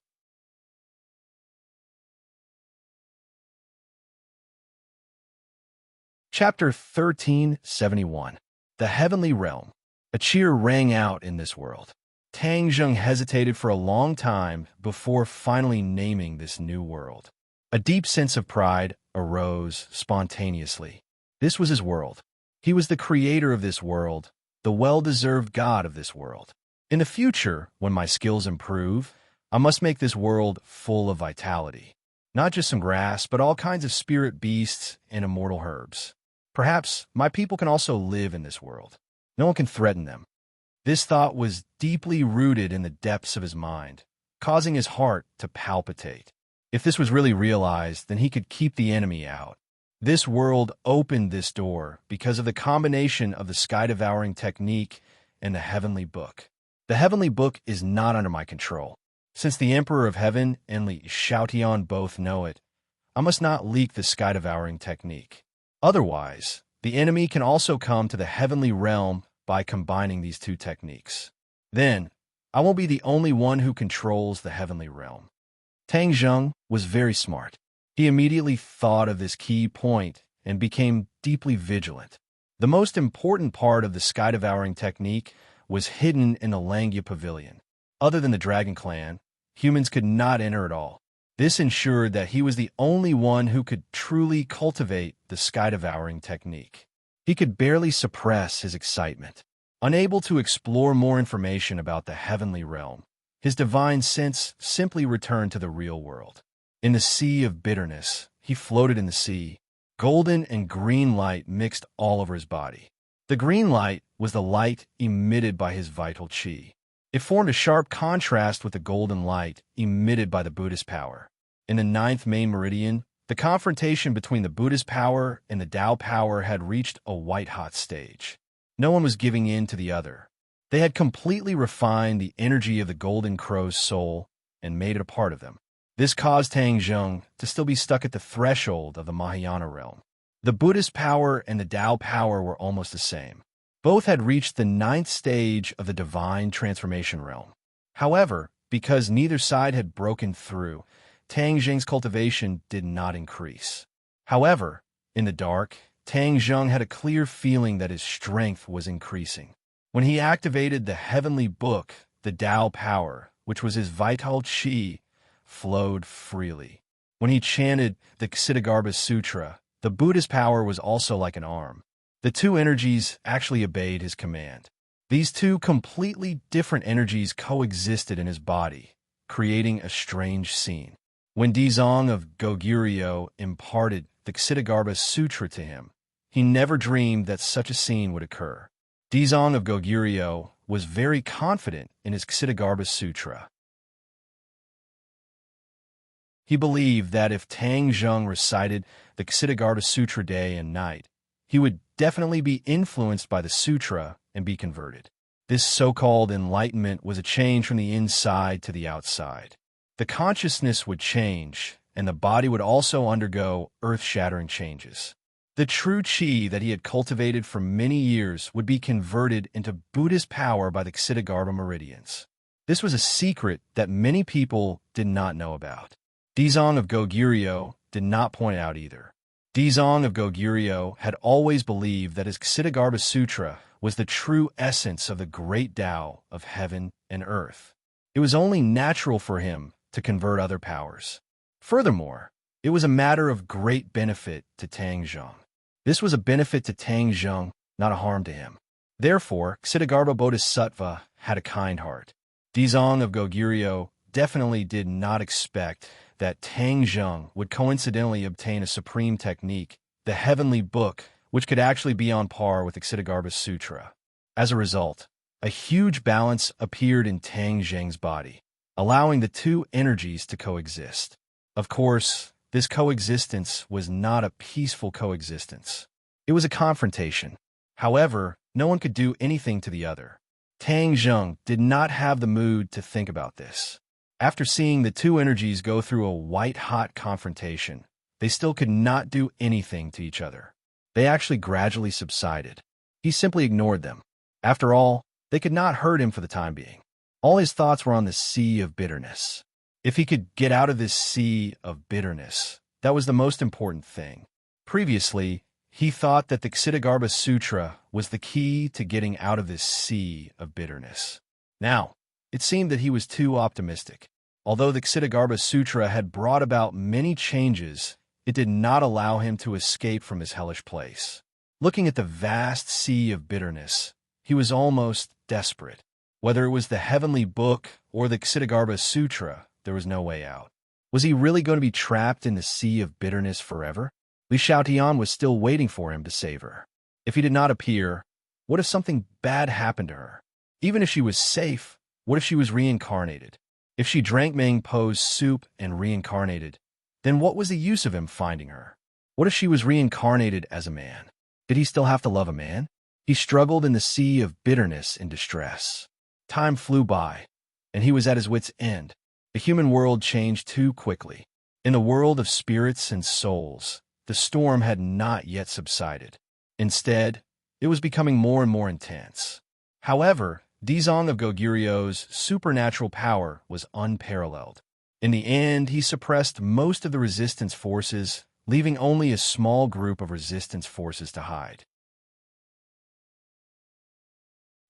Chapter 1371. The Heavenly Realm. A cheer rang out in this world. Tang Zheng hesitated for a long time before finally naming this new world. A deep sense of pride arose spontaneously. This was his world. He was the creator of this world, the well-deserved god of this world. In the future, when my skills improve, I must make this world full of vitality. Not just some grass, but all kinds of spirit beasts and immortal herbs. Perhaps my people can also live in this world. No one can threaten them. This thought was deeply rooted in the depths of his mind, causing his heart to palpitate. If this was really realized, then he could keep the enemy out. This world opened this door because of the combination of the sky-devouring technique and the heavenly book. The heavenly book is not under my control. Since the Emperor of Heaven and Li Xiaotian both know it, I must not leak the sky-devouring technique. Otherwise, the enemy can also come to the heavenly realm by combining these two techniques. Then, I won't be the only one who controls the heavenly realm. Tang Zheng was very smart. He immediately thought of this key point and became deeply vigilant. The most important part of the sky-devouring technique was hidden in the Langya Pavilion. Other than the Dragon Clan, humans could not enter at all. This ensured that he was the only one who could truly cultivate the sky-devouring technique. He could barely suppress his excitement. Unable to explore more information about the heavenly realm, his divine sense simply returned to the real world. In the sea of bitterness, he floated in the sea. Golden and green light mixed all over his body. The green light was the light emitted by his vital qi. It formed a sharp contrast with the golden light emitted by the Buddhist power. In the 9th main meridian, the confrontation between the Buddhist power and the Tao power had reached a white-hot stage. No one was giving in to the other. They had completely refined the energy of the Golden Crow's soul and made it a part of them. This caused Tang Zheng to still be stuck at the threshold of the Mahayana realm. The Buddhist power and the Tao power were almost the same. Both had reached the 9th stage of the divine transformation realm. However, because neither side had broken through, Tang Zheng's cultivation did not increase. However, in the dark, Tang Zheng had a clear feeling that his strength was increasing. When he activated the heavenly book, the Tao power, which was his vital qi, flowed freely. When he chanted the Ksiddhagarbha Sutra, the Buddhist power was also like an arm. The two energies actually obeyed his command. These two completely different energies coexisted in his body, creating a strange scene. When Dizong of Goguryeo imparted the Ksiddhagarbha Sutra to him, he never dreamed that such a scene would occur. Dizong of Goguryeo was very confident in his Ksiddhagarbha Sutra. He believed that if Tang Zheng recited the Ksiddhagarbha Sutra day and night, he would definitely be influenced by the sutra and be converted. This so-called enlightenment was a change from the inside to the outside. The consciousness would change, and the body would also undergo earth-shattering changes. The true qi that he had cultivated for many years would be converted into Buddhist power by the Ksiddhagarbha meridians. This was a secret that many people did not know about. Dizong of Goguryeo did not point out either. Dizong of Goguryeo had always believed that his Ksiddhagarbha Sutra was the true essence of the great Tao of heaven and earth. It was only natural for him to convert other powers. Furthermore, it was a matter of great benefit to Tang Zheng. This was a benefit to Tang Zheng, not a harm to him. Therefore, Ksiddhagarbha Bodhisattva had a kind heart. Dizong of Goguryeo definitely did not expect that Tang Zheng would coincidentally obtain a supreme technique, the heavenly book, which could actually be on par with the Ksiddhagarbha Sutra. As a result, a huge balance appeared in Tang Zheng's body, allowing the two energies to coexist. Of course, this coexistence was not a peaceful coexistence. It was a confrontation. However, no one could do anything to the other. Tang Zheng did not have the mood to think about this. After seeing the two energies go through a white-hot confrontation, they still could not do anything to each other. They actually gradually subsided. He simply ignored them. After all, they could not hurt him for the time being. All his thoughts were on the sea of bitterness. If he could get out of this sea of bitterness, that was the most important thing. Previously, he thought that the Ksiddhagarbha Sutra was the key to getting out of this sea of bitterness. Now, it seemed that he was too optimistic. Although the Ksiddhagarbha Sutra had brought about many changes, it did not allow him to escape from his hellish place. Looking at the vast sea of bitterness, he was almost desperate. Whether it was the Heavenly Book or the Ksitigarbha Sutra, there was no way out. Was he really going to be trapped in the sea of bitterness forever? Li Xiaotian was still waiting for him to save her. If he did not appear, what if something bad happened to her? Even if she was safe, what if she was reincarnated? If she drank Meng Po's soup and reincarnated, then what was the use of him finding her? What if she was reincarnated as a man? Did he still have to love a man? He struggled in the sea of bitterness and distress. Time flew by, and he was at his wit's end. The human world changed too quickly. In the world of spirits and souls, the storm had not yet subsided. Instead, it was becoming more and more intense. However, Dizong of Goguryu's supernatural power was unparalleled. In the end, he suppressed most of the resistance forces, leaving only a small group of resistance forces to hide.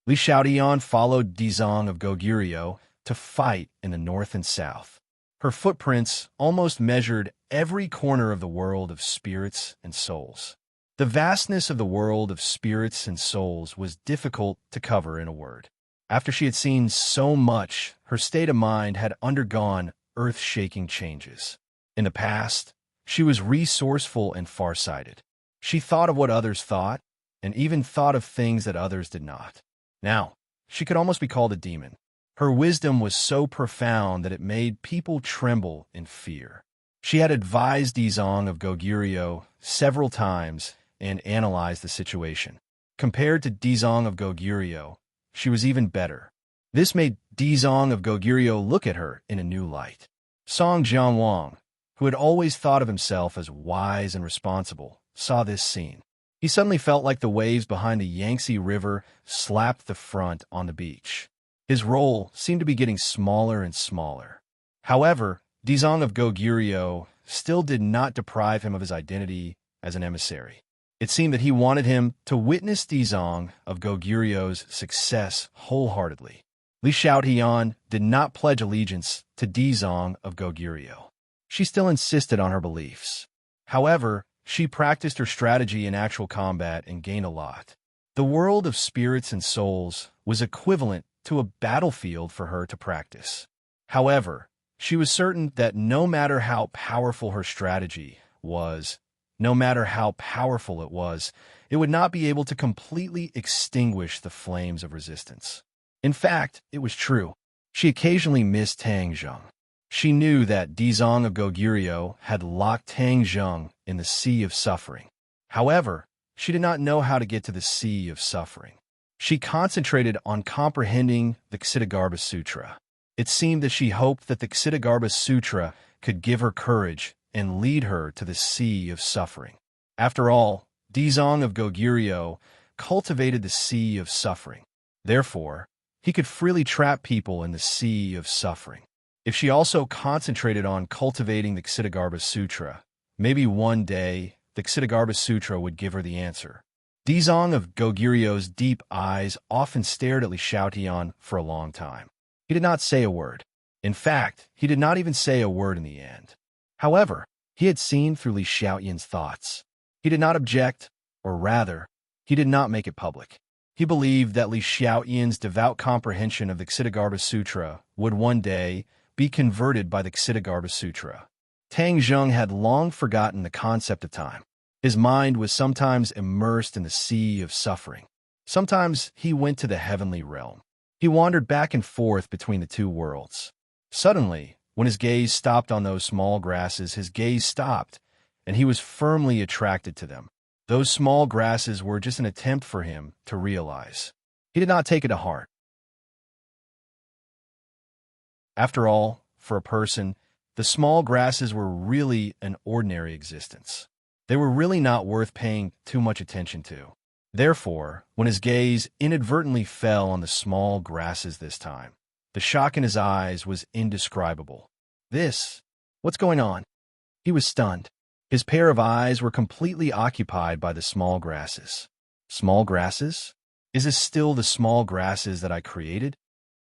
Li Xiaotian followed Dizong of Goguryo to fight in the north and south. Her footprints almost measured every corner of the world of spirits and souls. The vastness of the world of spirits and souls was difficult to cover in a word. After she had seen so much, her state of mind had undergone earth-shaking changes. In the past, she was resourceful and farsighted. She thought of what others thought, and even thought of things that others did not. Now, she could almost be called a demon. Her wisdom was so profound that it made people tremble in fear. She had advised Dizong of Goguryo several times and analyzed the situation. Compared to Dizong of Goguryo, she was even better. This made Dizong of Goguryo look at her in a new light. Song Jianwang, who had always thought of himself as wise and responsible, saw this scene. He suddenly felt like the waves behind the Yangtze River slapped the front on the beach. His role seemed to be getting smaller and smaller. However, Dizong of Goguryo still did not deprive him of his identity as an emissary. It seemed that he wanted him to witness Dizong of Goguryo's success wholeheartedly. Li Xiaotian did not pledge allegiance to Dizong of Goguryo. She still insisted on her beliefs. However, she practiced her strategy in actual combat and gained a lot. The world of spirits and souls was equivalent to a battlefield for her to practice. However, she was certain that no matter how powerful her strategy was, no matter how powerful it was, it would not be able to completely extinguish the flames of resistance. In fact, it was true. She occasionally missed Tang Zheng. She knew that Dizong of Goguryo had locked Tang Zheng in the sea of suffering. However, she did not know how to get to the sea of suffering. She concentrated on comprehending the Ksitigarbha Sutra. It seemed that she hoped that the Ksitigarbha Sutra could give her courage and lead her to the sea of suffering. After all, Dizong of Goguryo cultivated the sea of suffering. Therefore, he could freely trap people in the sea of suffering. If she also concentrated on cultivating the Ksitigarbha Sutra, maybe one day the Ksitigarbha Sutra would give her the answer. Dizong of Goguryo's deep eyes often stared at Li Xiaotian for a long time. He did not say a word. In fact, he did not even say a word in the end. However, he had seen through Li Xiaotian's thoughts. He did not object, or rather, he did not make it public. He believed that Li Xiaotian's devout comprehension of the Ksitigarbha Sutra would one day be converted by the Ksitigarbha Sutra. Tang Zheng had long forgotten the concept of time. His mind was sometimes immersed in the sea of suffering. Sometimes he went to the heavenly realm. He wandered back and forth between the two worlds. Suddenly, when his gaze stopped on those small grasses, his gaze stopped, and he was firmly attracted to them. Those small grasses were just an attempt for him to realize. He did not take it to heart. After all, for a person, the small grasses were really an ordinary existence. They were really not worth paying too much attention to. Therefore, when his gaze inadvertently fell on the small grasses this time, the shock in his eyes was indescribable. What's going on? He was stunned. His pair of eyes were completely occupied by the small grasses. Small grasses? Is this still the small grasses that I created?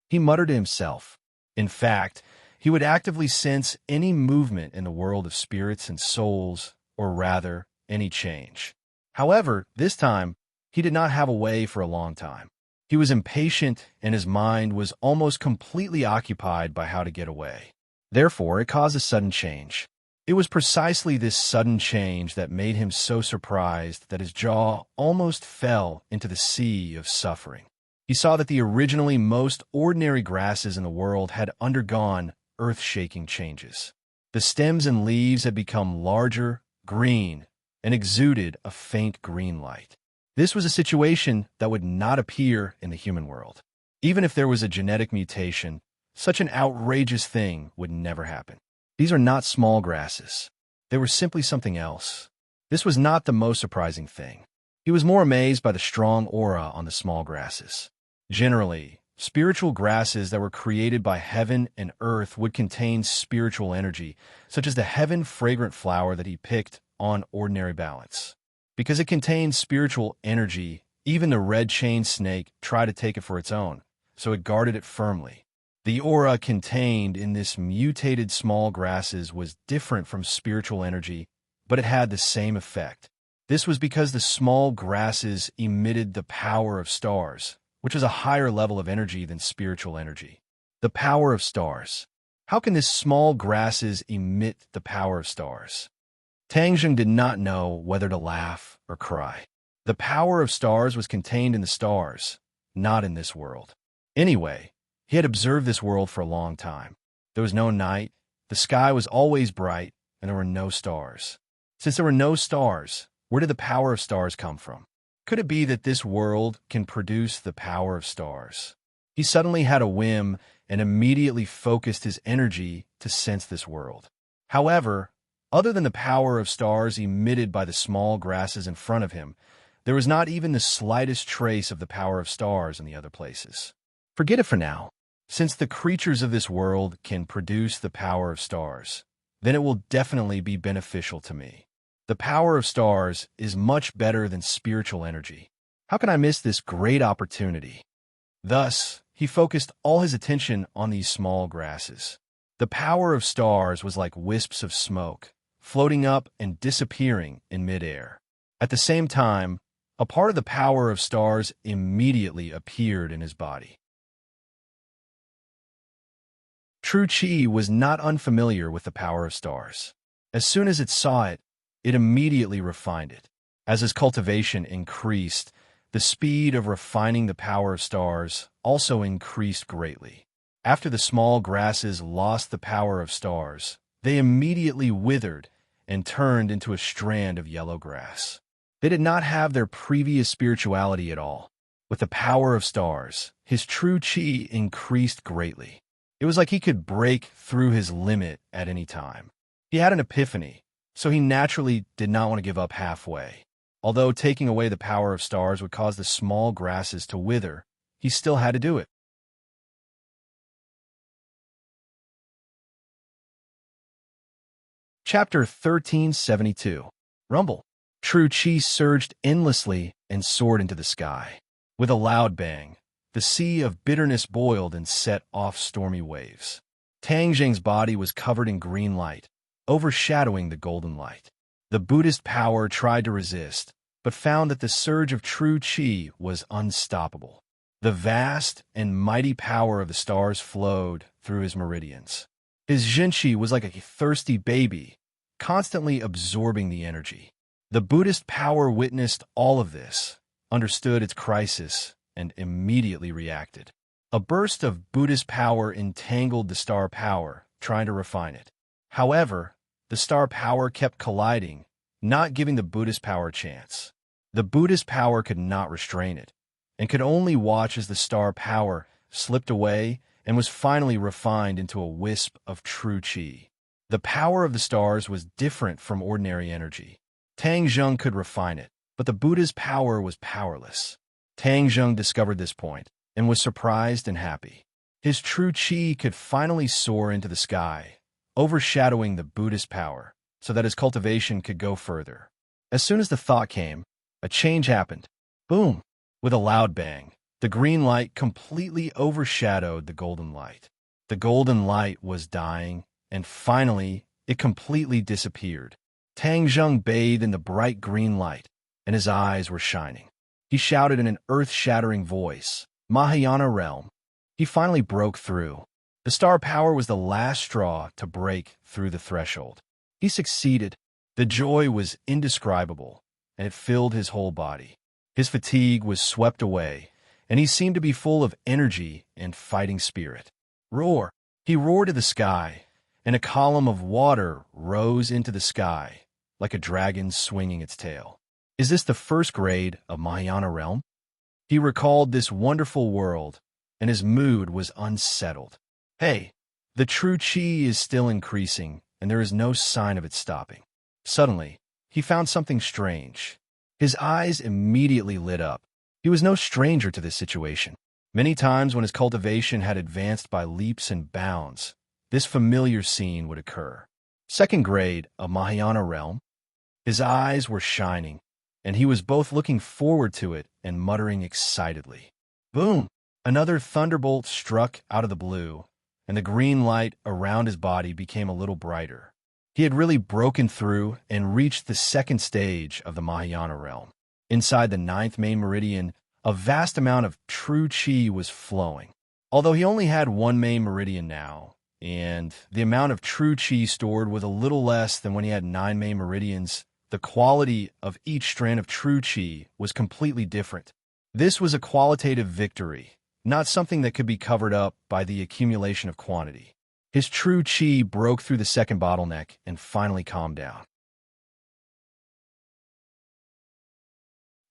He muttered to himself. In fact, he would actively sense any movement in the world of spirits and souls, or rather, any change. However, this time, he did not have a way for a long time. He was impatient, and his mind was almost completely occupied by how to get away. Therefore, it caused a sudden change. It was precisely this sudden change that made him so surprised that his jaw almost fell into the sea of suffering. He saw that the originally most ordinary grasses in the world had undergone earth-shaking changes. The stems and leaves had become larger, green, and exuded a faint green light. This was a situation that would not appear in the human world. Even if there was a genetic mutation, such an outrageous thing would never happen. These are not small grasses. They were simply something else. This was not the most surprising thing. He was more amazed by the strong aura on the small grasses. Generally, spiritual grasses that were created by heaven and earth would contain spiritual energy, such as the heaven fragrant flower that he picked on ordinary balance. Because it contained spiritual energy, even the red-chained snake tried to take it for its own, so it guarded it firmly. The aura contained in this mutated small grasses was different from spiritual energy, but it had the same effect. This was because the small grasses emitted the power of stars, which is a higher level of energy than spiritual energy. The power of stars. How can these small grasses emit the power of stars? Tang Zheng did not know whether to laugh or cry. The power of stars was contained in the stars, not in this world. Anyway, he had observed this world for a long time. There was no night, the sky was always bright, and there were no stars. Since there were no stars, where did the power of stars come from? Could it be that this world can produce the power of stars? He suddenly had a whim and immediately focused his energy to sense this world. However, other than the power of stars emitted by the small grasses in front of him, there was not even the slightest trace of the power of stars in the other places. Forget it for now. Since the creatures of this world can produce the power of stars, then it will definitely be beneficial to me. The power of stars is much better than spiritual energy. How can I miss this great opportunity? Thus, he focused all his attention on these small grasses. The power of stars was like wisps of smoke, floating up and disappearing in midair. At the same time, a part of the power of stars immediately appeared in his body. True Qi was not unfamiliar with the power of stars. As soon as it saw it, it immediately refined it. As his cultivation increased, the speed of refining the power of stars also increased greatly. After the small grasses lost the power of stars, they immediately withered and turned into a strand of yellow grass. They did not have their previous spirituality at all. With the power of stars, his true Qi increased greatly. It was like he could break through his limit at any time. He had an epiphany, so he naturally did not want to give up halfway. Although taking away the power of stars would cause the small grasses to wither, he still had to do it. Chapter 1372. Rumble. True Qi surged endlessly and soared into the sky. With a loud bang, the sea of bitterness boiled and set off stormy waves. Tang Zheng's body was covered in green light, overshadowing the golden light. The Buddhist power tried to resist, but found that the surge of true Qi was unstoppable. The vast and mighty power of the stars flowed through his meridians. His Zhenqi was like a thirsty baby, constantly absorbing the energy. The Buddhist power witnessed all of this, understood its crisis, and immediately reacted. A burst of Buddhist power entangled the star power, trying to refine it. However, the star power kept colliding, not giving the Buddhist power a chance. The Buddhist power could not restrain it, and could only watch as the star power slipped away and was finally refined into a wisp of true Qi. The power of the stars was different from ordinary energy. Tang Zheng could refine it, but the Buddha's power was powerless. Tang Zheng discovered this point and was surprised and happy. His true Qi could finally soar into the sky, overshadowing the Buddhist power, so that his cultivation could go further. As soon as the thought came, a change happened. Boom! With a loud bang, the green light completely overshadowed the golden light. The golden light was dying, and finally, it completely disappeared. Tang Zheng bathed in the bright green light, and his eyes were shining. He shouted in an earth-shattering voice, Mahayana realm. He finally broke through. The star power was the last straw to break through the threshold. He succeeded. The joy was indescribable, and it filled his whole body. His fatigue was swept away, and he seemed to be full of energy and fighting spirit. Roar! He roared to the sky, and a column of water rose into the sky, like a dragon swinging its tail. Is this the first grade of Mahayana realm? He recalled this wonderful world, and his mood was unsettled. Hey, the true chi is still increasing, and there is no sign of it stopping. Suddenly, he found something strange. His eyes immediately lit up. He was no stranger to this situation. Many times when his cultivation had advanced by leaps and bounds, this familiar scene would occur. Second grade of Mahayana realm. His eyes were shining, and he was both looking forward to it and muttering excitedly. Boom! Another thunderbolt struck out of the blue, and the green light around his body became a little brighter. He had really broken through and reached the second stage of the Mahayana realm. Inside the 9th main meridian, a vast amount of true chi was flowing. Although he only had one main meridian now, and the amount of true chi stored was a little less than when he had 9 main meridians, the quality of each strand of true chi was completely different. This was a qualitative victory, not something that could be covered up by the accumulation of quantity. His true chi broke through the second bottleneck and finally calmed down.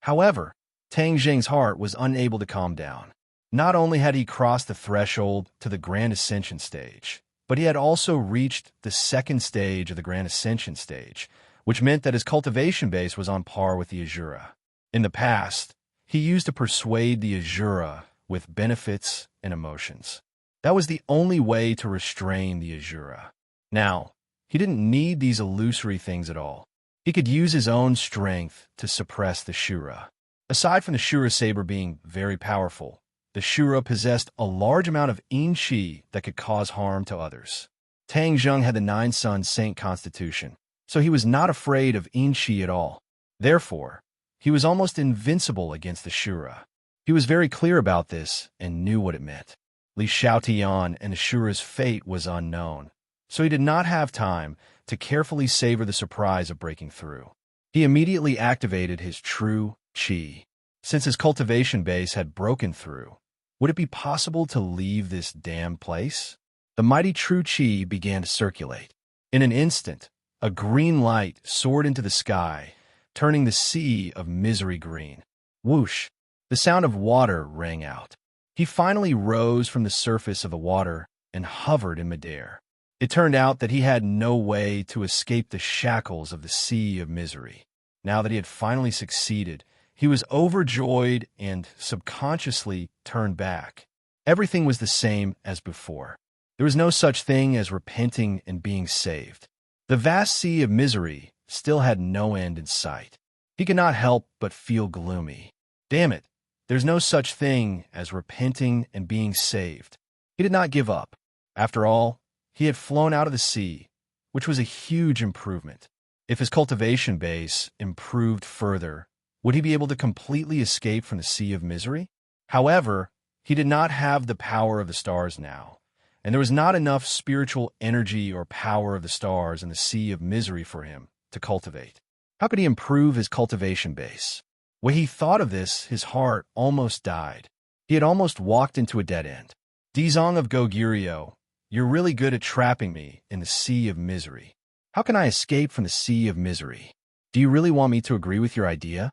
However, Tang Zheng's heart was unable to calm down. Not only had he crossed the threshold to the Grand Ascension stage, but he had also reached the second stage of the Grand Ascension stage, which meant that his cultivation base was on par with the Azura. In the past, he used to persuade the Azura with benefits and emotions. That was the only way to restrain the Azura. Now, he didn't need these illusory things at all. He could use his own strength to suppress the Shura. Aside from the Shura saber being very powerful, the Shura possessed a large amount of yin qi that could cause harm to others. Tang Zheng had the 9-sun saint constitution, so he was not afraid of yin qi at all. Therefore, he was almost invincible against the Shura. He was very clear about this and knew what it meant. Li Xiaotian and the Shura's fate was unknown, so he did not have time to carefully savor the surprise of breaking through. He immediately activated his true chi. Since his cultivation base had broken through, would it be possible to leave this damned place? The mighty true chi began to circulate. In an instant, a green light soared into the sky, turning the sea of misery green. Whoosh! The sound of water rang out. He finally rose from the surface of the water and hovered in midair. It turned out that he had no way to escape the shackles of the sea of misery. Now that he had finally succeeded, he was overjoyed and subconsciously turned back. Everything was the same as before. There was no such thing as repenting and being saved. The vast sea of misery still had no end in sight. He could not help but feel gloomy. Damn it, there's no such thing as repenting and being saved. He did not give up. After all, he had flown out of the sea, which was a huge improvement. If his cultivation base improved further, would he be able to completely escape from the sea of misery? However, he did not have the power of the stars now, and there was not enough spiritual energy or power of the stars in the sea of misery for him to cultivate. How could he improve his cultivation base? When he thought of this, his heart almost died. He had almost walked into a dead end. Dizong of Goguryeo, you're really good at trapping me in the sea of misery. How can I escape from the sea of misery? Do you really want me to agree with your idea?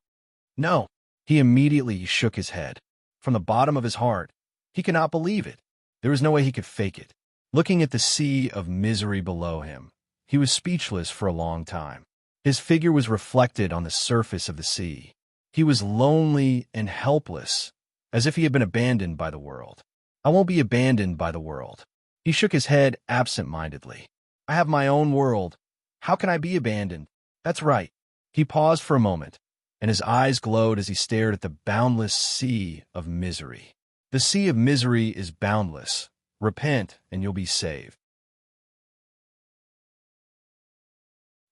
No. He immediately shook his head. From the bottom of his heart, he could not believe it. There was no way he could fake it. Looking at the sea of misery below him, he was speechless for a long time. His figure was reflected on the surface of the sea. He was lonely and helpless, as if he had been abandoned by the world. I won't be abandoned by the world. He shook his head absent-mindedly. I have my own world. How can I be abandoned? That's right. He paused for a moment, and his eyes glowed as he stared at the boundless sea of misery. The sea of misery is boundless. Repent, and you'll be saved.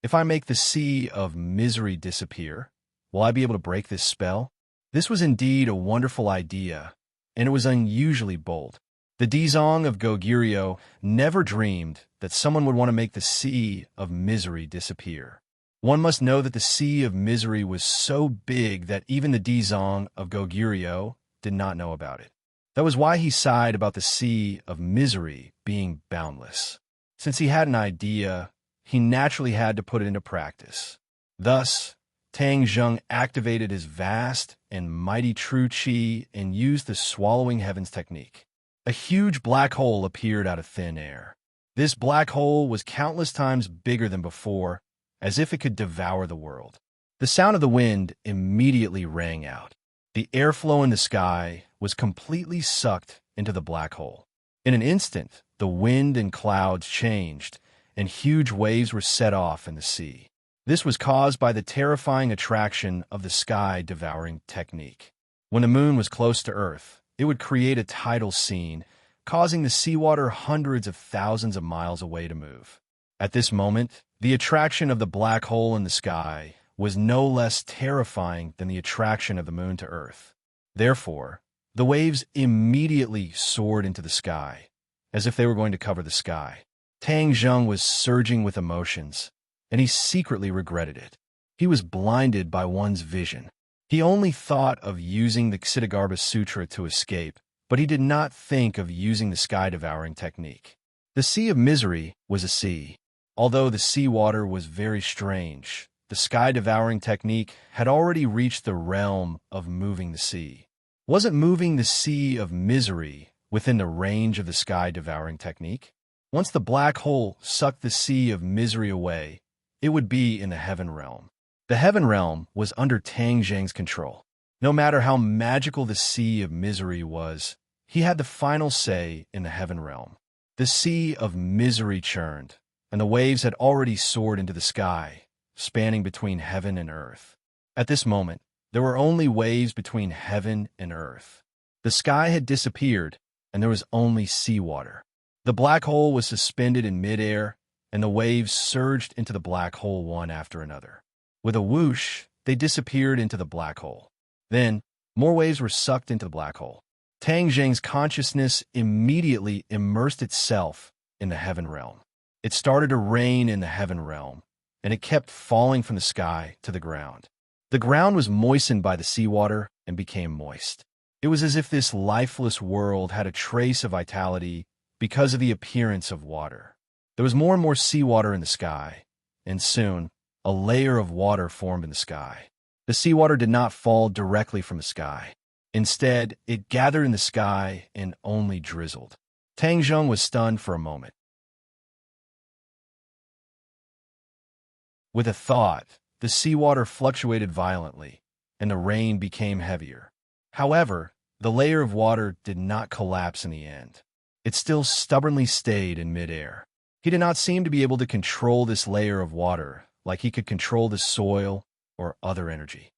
If I make the sea of misery disappear, will I be able to break this spell? This was indeed a wonderful idea, and it was unusually bold. The Dizong of Goguryeo never dreamed that someone would want to make the Sea of Misery disappear. One must know that the Sea of Misery was so big that even the Dizong of Goguryeo did not know about it. That was why he sighed about the Sea of Misery being boundless. Since he had an idea, he naturally had to put it into practice. Thus, Tang Zheng activated his vast and mighty true qi and used the swallowing heavens technique. A huge black hole appeared out of thin air. This black hole was countless times bigger than before, as if it could devour the world. The sound of the wind immediately rang out. The airflow in the sky was completely sucked into the black hole. In an instant, the wind and clouds changed, and huge waves were set off in the sea. This was caused by the terrifying attraction of the sky-devouring technique. When the moon was close to Earth, it would create a tidal scene, causing the seawater hundreds of thousands of miles away to move. At this moment, the attraction of the black hole in the sky was no less terrifying than the attraction of the moon to Earth. Therefore, the waves immediately soared into the sky, as if they were going to cover the sky. Tang Zheng was surging with emotions, and he secretly regretted it. He was blinded by one's vision. He only thought of using the Ksiddhagarbha Sutra to escape, but he did not think of using the sky-devouring technique. The Sea of Misery was a sea. Although the seawater was very strange, the sky-devouring technique had already reached the realm of moving the sea. Wasn't moving the Sea of Misery within the range of the sky-devouring technique? Once the black hole sucked the Sea of Misery away, it would be in the heaven realm. The heaven realm was under Tang Zheng's control. No matter how magical the Sea of Misery was, he had the final say in the heaven realm. The Sea of Misery churned, and the waves had already soared into the sky, spanning between heaven and earth. At this moment, there were only waves between heaven and earth. The sky had disappeared, and there was only seawater. The black hole was suspended in midair, and the waves surged into the black hole one after another. With a whoosh, they disappeared into the black hole. Then, more waves were sucked into the black hole. Tang Zheng's consciousness immediately immersed itself in the heaven realm. It started to rain in the heaven realm, and it kept falling from the sky to the ground. The ground was moistened by the seawater and became moist. It was as if this lifeless world had a trace of vitality because of the appearance of water. There was more and more seawater in the sky, and soon, a layer of water formed in the sky. The seawater did not fall directly from the sky. Instead, it gathered in the sky and only drizzled. Tang Zheng was stunned for a moment. With a thought, the seawater fluctuated violently, and the rain became heavier. However, the layer of water did not collapse in the end. It still stubbornly stayed in midair. He did not seem to be able to control this layer of water like he could control the soil or other energy.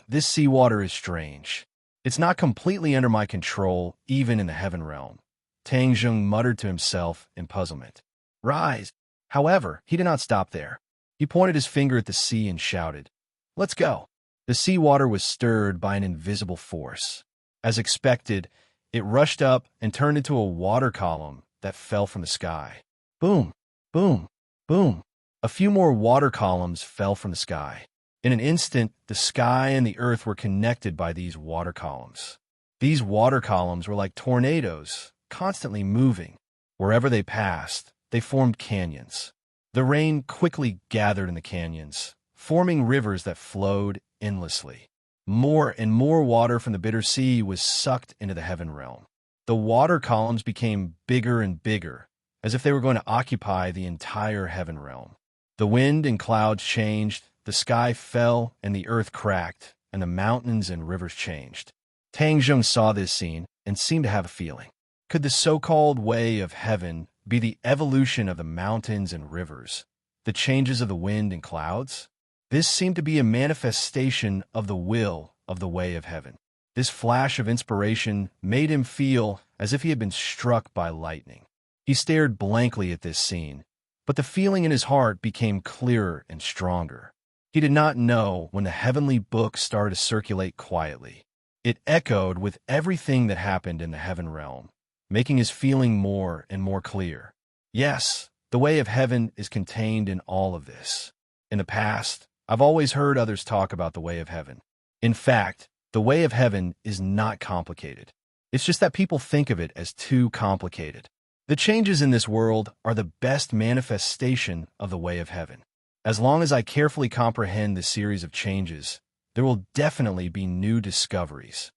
This seawater is strange. It's not completely under my control, even in the heaven realm. Tang Zheng muttered to himself in puzzlement. Rise! However, he did not stop there. He pointed his finger at the sea and shouted, Let's go! The seawater was stirred by an invisible force. As expected, it rushed up and turned into a water column that fell from the sky. Boom! Boom! Boom! A few more water columns fell from the sky. In an instant, the sky and the earth were connected by these water columns. These water columns were like tornadoes, constantly moving. Wherever they passed, they formed canyons. The rain quickly gathered in the canyons, forming rivers that flowed endlessly. More and more water from the bitter sea was sucked into the heaven realm. The water columns became bigger and bigger, as if they were going to occupy the entire heaven realm. The wind and clouds changed, the sky fell, and the earth cracked, and the mountains and rivers changed. Tang Zheng saw this scene and seemed to have a feeling. Could the so-called way of heaven be the evolution of the mountains and rivers, the changes of the wind and clouds? This seemed to be a manifestation of the will of the way of heaven. This flash of inspiration made him feel as if he had been struck by lightning. He stared blankly at this scene, but the feeling in his heart became clearer and stronger. He did not know when the heavenly book started to circulate quietly. It echoed with everything that happened in the heaven realm, making his feeling more and more clear. Yes, the way of heaven is contained in all of this. In the past, I've always heard others talk about the way of heaven. In fact, the way of heaven is not complicated. It's just that people think of it as too complicated. The changes in this world are the best manifestation of the way of heaven. As long as I carefully comprehend the series of changes, there will definitely be new discoveries.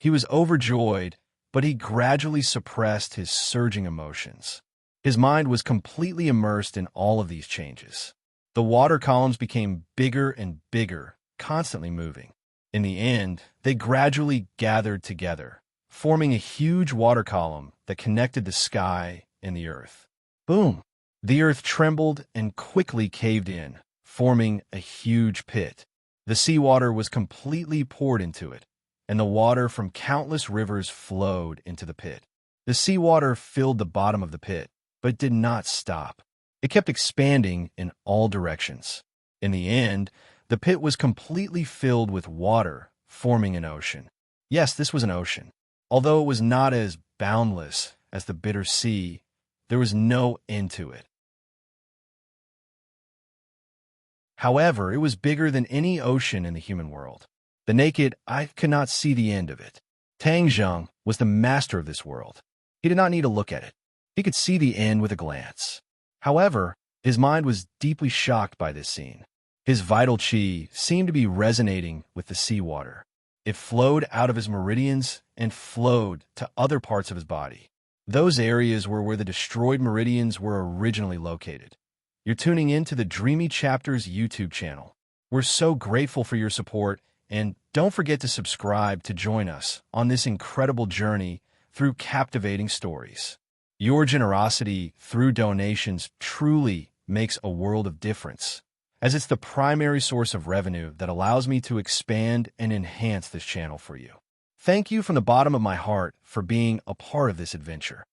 He was overjoyed, but he gradually suppressed his surging emotions. His mind was completely immersed in all of these changes. The water columns became bigger and bigger, constantly moving. In the end, they gradually gathered together, forming a huge water column that connected the sky and the earth. Boom! The earth trembled and quickly caved in, forming a huge pit. The seawater was completely poured into it, and the water from countless rivers flowed into the pit. The seawater filled the bottom of the pit, but did not stop. It kept expanding in all directions. In the end, the pit was completely filled with water, forming an ocean. Yes, this was an ocean. Although it was not as boundless as the bitter sea, there was no end to it. However, it was bigger than any ocean in the human world. The naked eye could not see the end of it. Tang Zheng was the master of this world. He did not need to look at it. He could see the end with a glance. However, his mind was deeply shocked by this scene. His vital qi seemed to be resonating with the seawater. It flowed out of his meridians and flowed to other parts of his body. Those areas were where the destroyed meridians were originally located. You're tuning in to the Dreamy Chapters YouTube channel. We're so grateful for your support, and don't forget to subscribe to join us on this incredible journey through captivating stories. Your generosity through donations truly makes a world of difference, as it's the primary source of revenue that allows me to expand and enhance this channel for you. Thank you from the bottom of my heart for being a part of this adventure.